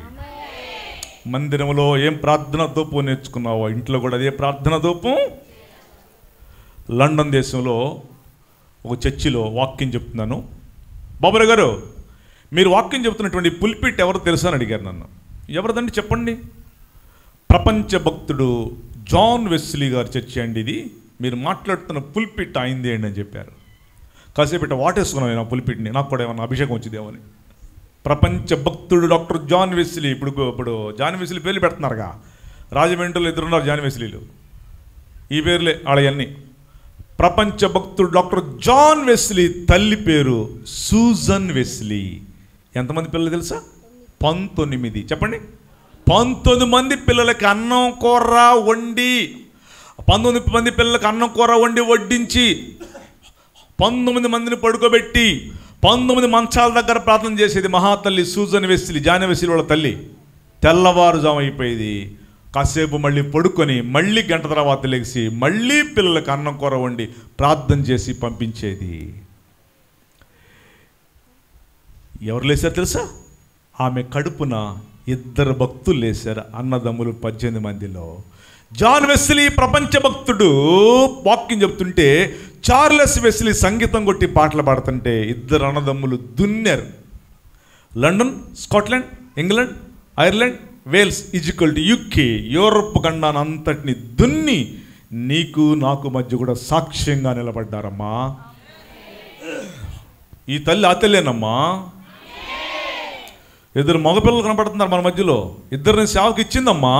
మందిరంలో ఏం ప్రార్థన ధూపం నేర్చుకున్నావో ఇంట్లో కూడా అదే ప్రార్థన ధూపం. లండన్ దేశంలో ఒక చర్చిలో వాక్యం చెప్తున్నాను. బాబురావు గారు, మీరు వాక్యం చెప్తున్నటువంటి పుల్పిట్ ఎవరు తెలుసా అని అడిగారు నన్ను. ఎవరిదండి చెప్పండి. ప్రపంచ భక్తుడు జాన్ వెస్లీ గారి చర్చి అండి ఇది, మీరు మాట్లాడుతున్న పుల్పిట్ అయింది అండి అని చెప్పారు. కాసేపు ఇట్లా వాటేసుకున్నాను నేను ఆ పుల్పిట్ని, నాకు కూడా ఏమన్నా అభిషేకం వచ్చిందేమని. ప్రపంచ భక్తుడు డాక్టర్ జాన్ వెస్లీ. ఇప్పుడు జాన్ వెస్లీ పేర్లు పెడుతున్నారుగా, రాజమండ్రిలో 2 ఉన్నారు జాన్ వెస్లీలు, ఈ పేర్లే వాళ్ళవన్నీ. ప్రపంచ భక్తుడు డాక్టర్ జాన్ వెస్లీ తల్లి పేరు సూజన్ వెస్లీ. ఎంతమంది పిల్లలు తెలుసా? 19. చెప్పండి. 19 మంది పిల్లలకి అన్నం కూర వండి, 19 మంది పిల్లలకి అన్నం కూర వండి వడ్డించి 19 మందిని పడుకోబెట్టి 19 మంచాల దగ్గర ప్రార్థన చేసేది మహాతల్లి సూజన్ వెస్లీ, జాన్ వెస్లీ వాళ్ళ తల్లి. తెల్లవారుజాము అయిపోయేది, కాసేపు మళ్ళీ పడుకొని మళ్ళీ గంట తర్వాత లెగిసి మళ్ళీ పిల్లలకు అన్నం కూర వండి ప్రార్థన చేసి పంపించేది. ఎవరు లేచారు తెలుసా? ఆమె కడుపున 2 భక్తులు లేచారు, అన్నదమ్ములు 18 మందిలో. జాన్ వెస్లీ ప్రపంచ భక్తుడు వాక్యం చెప్తుంటే, చార్లెస్ వెస్లీ సంగీతం కొట్టి పాటలు పాడుతుంటే 2 అన్నదమ్ములు దున్నారు. London, Scotland, England, Ireland, Wales equal to UK, Europe ఖండాన్ని అంతటిని దున్ని నీకు నాకు మధ్య కూడా సాక్ష్యంగా నిలబడ్డారమ్మా. ఈ తల్లి ఆ తల్లేనమ్మా. 2 మగపిల్లలు కనపడుతున్నారు మన మధ్యలో, 2 సేవకి ఇచ్చిందమ్మా.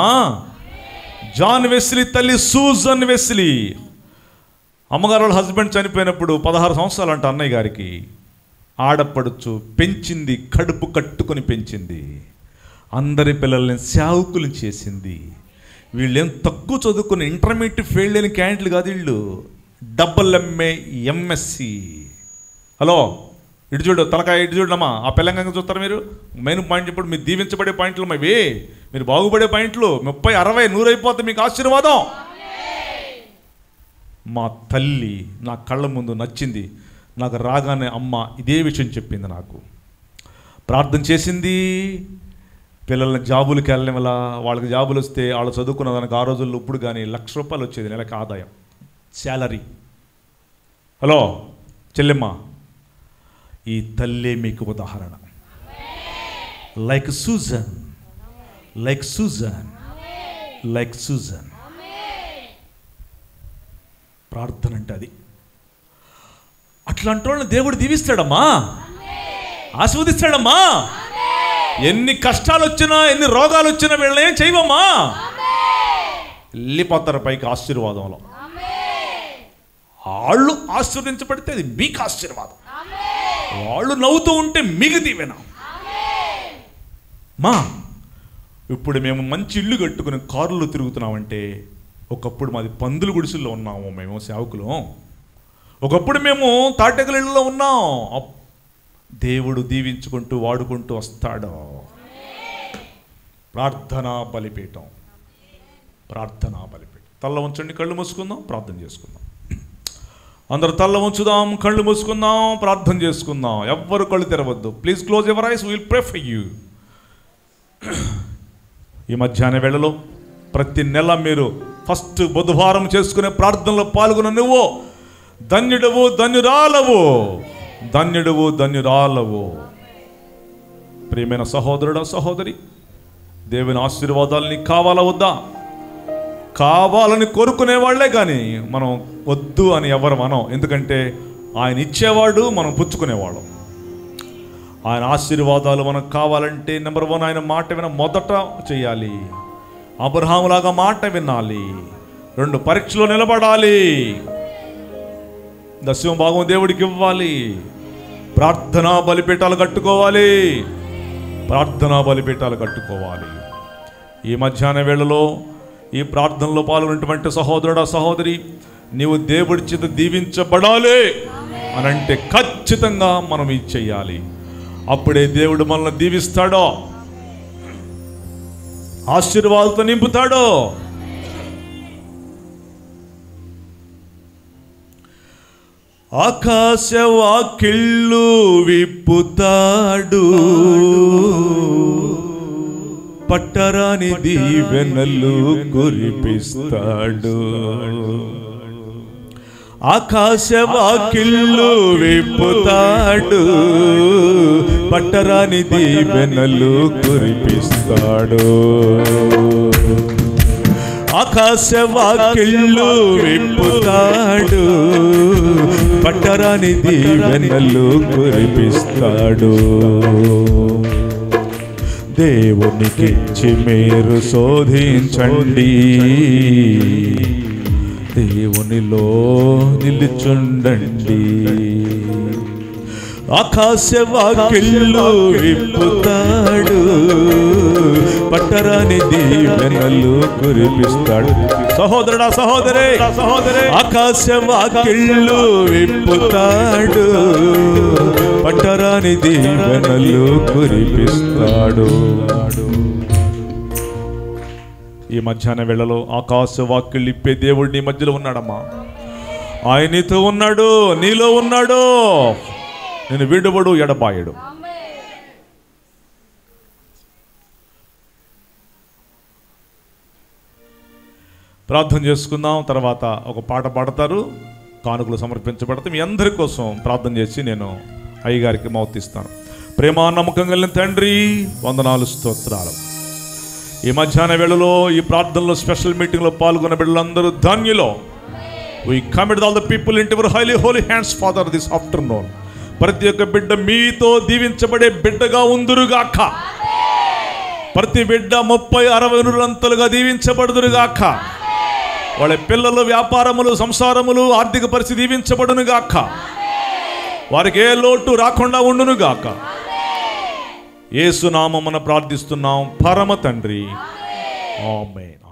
జాన్ వెస్లీ తల్లి సూజన్ వెస్లీ. అమ్మగారు వాళ్ళ హస్బెండ్ చనిపోయినప్పుడు 16 సంవత్సరాలు అంట అన్నయ్య గారికి. ఆడపడుచు పెంచింది, కడుపు కట్టుకొని పెంచింది, అందరి పిల్లల్ని సేవకులు చేసింది. వీళ్ళేం తక్కువ చదువుకుని ఇంటర్మీడియట్ ఫెయిల్ అయిన క్యాండిడేట్లు కాదు వీళ్ళు, MA MSc. హలో, ఇటు చూడు, తలకాయ ఇటు చూడమ్మా. ఆ పిల్లంగా చూస్తారు మీరు. మెయిన్ పాయింట్ ఇప్పుడు మీరు దీవించబడే పాయింట్లు ఇవే, మీరు బాగుపడే పాయింట్లు. 30, 60, 100 అయిపోతే మీకు ఆశీర్వాదం. మా తల్లి నా కళ్ళ ముందు నచ్చింది. నాకు రాగానే అమ్మ ఇదే విషయం చెప్పింది. నాకు ప్రార్థన చేసింది. పిల్లల్ని జాబులకి వెళ్ళడం వల్ల, వాళ్ళకి జాబులు వస్తే వాళ్ళు చదువుకున్న దానికి ఆ రోజుల్లో ఇప్పుడు కానీ ₹1,00,000 వచ్చేది నెలకి ఆదాయం, శాలరీ. హలో చెల్లెమ్మ, ఈ తల్లే మీకు ఉదాహరణ. Like Susan, like Susan, like Susan. ప్రార్థన అంటే అది. అట్లాంటి వాళ్ళని దేవుడు దీవిస్తాడమ్మా, ఆశీర్వదిస్తాడమ్మా. ఎన్ని కష్టాలు వచ్చినా, ఎన్ని రోగాలు వచ్చినా వీళ్ళని ఏం చేయవమ్మా, వెళ్ళిపోతారు పైకి ఆశీర్వాదంలో. వాళ్ళు ఆశీర్వదించబడితే అది మీకు ఆశీర్వాదం. వాళ్ళు నవ్వుతూ ఉంటే మీకు దీవెన. మా ఇప్పుడు మేము మంచి ఇల్లు కట్టుకుని కారులో తిరుగుతున్నామంటే, ఒకప్పుడు మాది పందుల గుడిసెల్లో ఉన్నాము మేము సేవకులు. ఒకప్పుడు మేము తాటెగల ఇళ్ళలో ఉన్నాం. దేవుడు దీవించుకుంటూ వాడుకుంటూ వస్తాడు. ప్రార్థనా బలిపీఠం, ప్రార్థనా బలిపీఠం. తల్ల ఉంచండి, కళ్ళు మూసుకుందాం, ప్రార్థన చేసుకుందాం. అందరూ తల్ల ఉంచుదాం, కళ్ళు మూసుకుందాం, ప్రార్థన చేసుకుందాం. ఎవ్వరు కళ్ళు తెరవద్దు. Please close your eyes, will pray for you. ఈ మధ్యాహ్న వేళలో ప్రతి నెల మీరు ఫస్ట్ బుధవారం చేసుకునే ప్రార్థనలో పాల్గొన్న నువ్వు ధన్యుడవు, ధన్యురాలవు, ధన్యుడవు, ధన్యురాలవు. ప్రియమైన సహోదరుడా, సహోదరి, దేవుని ఆశీర్వాదాలు నీకు కావాలా వద్దా? కావాలని కోరుకునే వాళ్ళే కానీ మనం వద్దు అని ఎవరు మనం. ఎందుకంటే ఆయన ఇచ్చేవాడు, మనం పుచ్చుకునేవాళ్ళం. ఆయన ఆశీర్వాదాలు మనకు కావాలంటే నెంబర్ 1 ఆయన మాట విన మొదట చేయాలి. అబ్రహాములాగా మాట వినాలి. 2 పరీక్షలో నిలబడాలి. దశమ భాగం దేవుడికి ఇవ్వాలి. ప్రార్థనా బలిపీఠాలు కట్టుకోవాలి. ప్రార్థనా బలిపీఠాలు కట్టుకోవాలి. ఈ మధ్యాహ్న వేళలో ఈ ప్రార్థనలో పాల్గొన్నటువంటి సహోదరుడా, సహోదరి, నీవు దేవుడి చేత దీవించబడాలి అని అంటే ఖచ్చితంగా మనం ఇది చెయ్యాలి. అప్పుడే దేవుడు మనల్ని దీవిస్తాడో, ఆశీర్వాదాలతో నింపుతాడో. ఆకాశ వాకిళ్ళు విప్పుతాడు, పట్టరాని దీవెనలు కురిపిస్తాడు. ఆకాశ వాకిళ్ళు విప్పుతాడు, పట్టరాని దీవెనలు కురిపిస్తాడు. ఆకాశ వాకిళ్ళు విప్పుతాడు, పట్టరాని దీవెనలు కురిపిస్తాడు. దేవునికిచ్చి మీరు శోధించండి, దేవునిలో నిలుచుండండి. ఆకాశ వాకిళ్ళు విప్పుతాడు, పట్టరాని దీవెనలు కురిపిస్తాడు. సహోదరుడా సహోదరే, ఆకాశ వాకిళ్ళు విప్పుతాడు, పట్టరాని దీవెనలు కురిపిస్తాడు. ఈ మధ్యాహ్న వేళలో ఆకాశ వాక్యులు ఇప్పే దేవుడు నీ మధ్యలో ఉన్నాడమ్మా. ఆయన నీతో ఉన్నాడు, నీలో ఉన్నాడు. నేను విడువడు, ఎడబాయడు. ప్రార్థన చేసుకుందాం. తర్వాత ఒక పాట పాడతారు, కానుకలు సమర్పించబడతాయి. మీ అందరి కోసం ప్రార్థన చేసి నేను అయ్యగారికి మౌతిస్తాను. ప్రేమ నమ్మకం కలిగిన తండ్రి, వందనాలు, స్తోత్రాలు. ఈ మధ్యాహ్న వేళలో ఈ ప్రార్థనలో స్పెషల్ మీటింగ్లో పాల్గొన్న బిడ్డలందరూ ధన్యులో. We commit all the people into your highly holy hands, Father, this afternoon. ప్రతి ఒక్క బిడ్డ మీతో దీవించబడే బిడ్డగా ఉందురుగాక. ప్రతి బిడ్డ 30-60 దీవించబడుదురుగాక. వాళ్ళ పిల్లలు, వ్యాపారములు, సంసారములు, ఆర్థిక పరిస్థితి దీవించబడునుగాక. వారికి ఏ లోటు రాకుండా ఉండునుగాక. యేసు నామమున ప్రార్థిస్తున్నాం పరమ తండ్రి. ఆమేన్.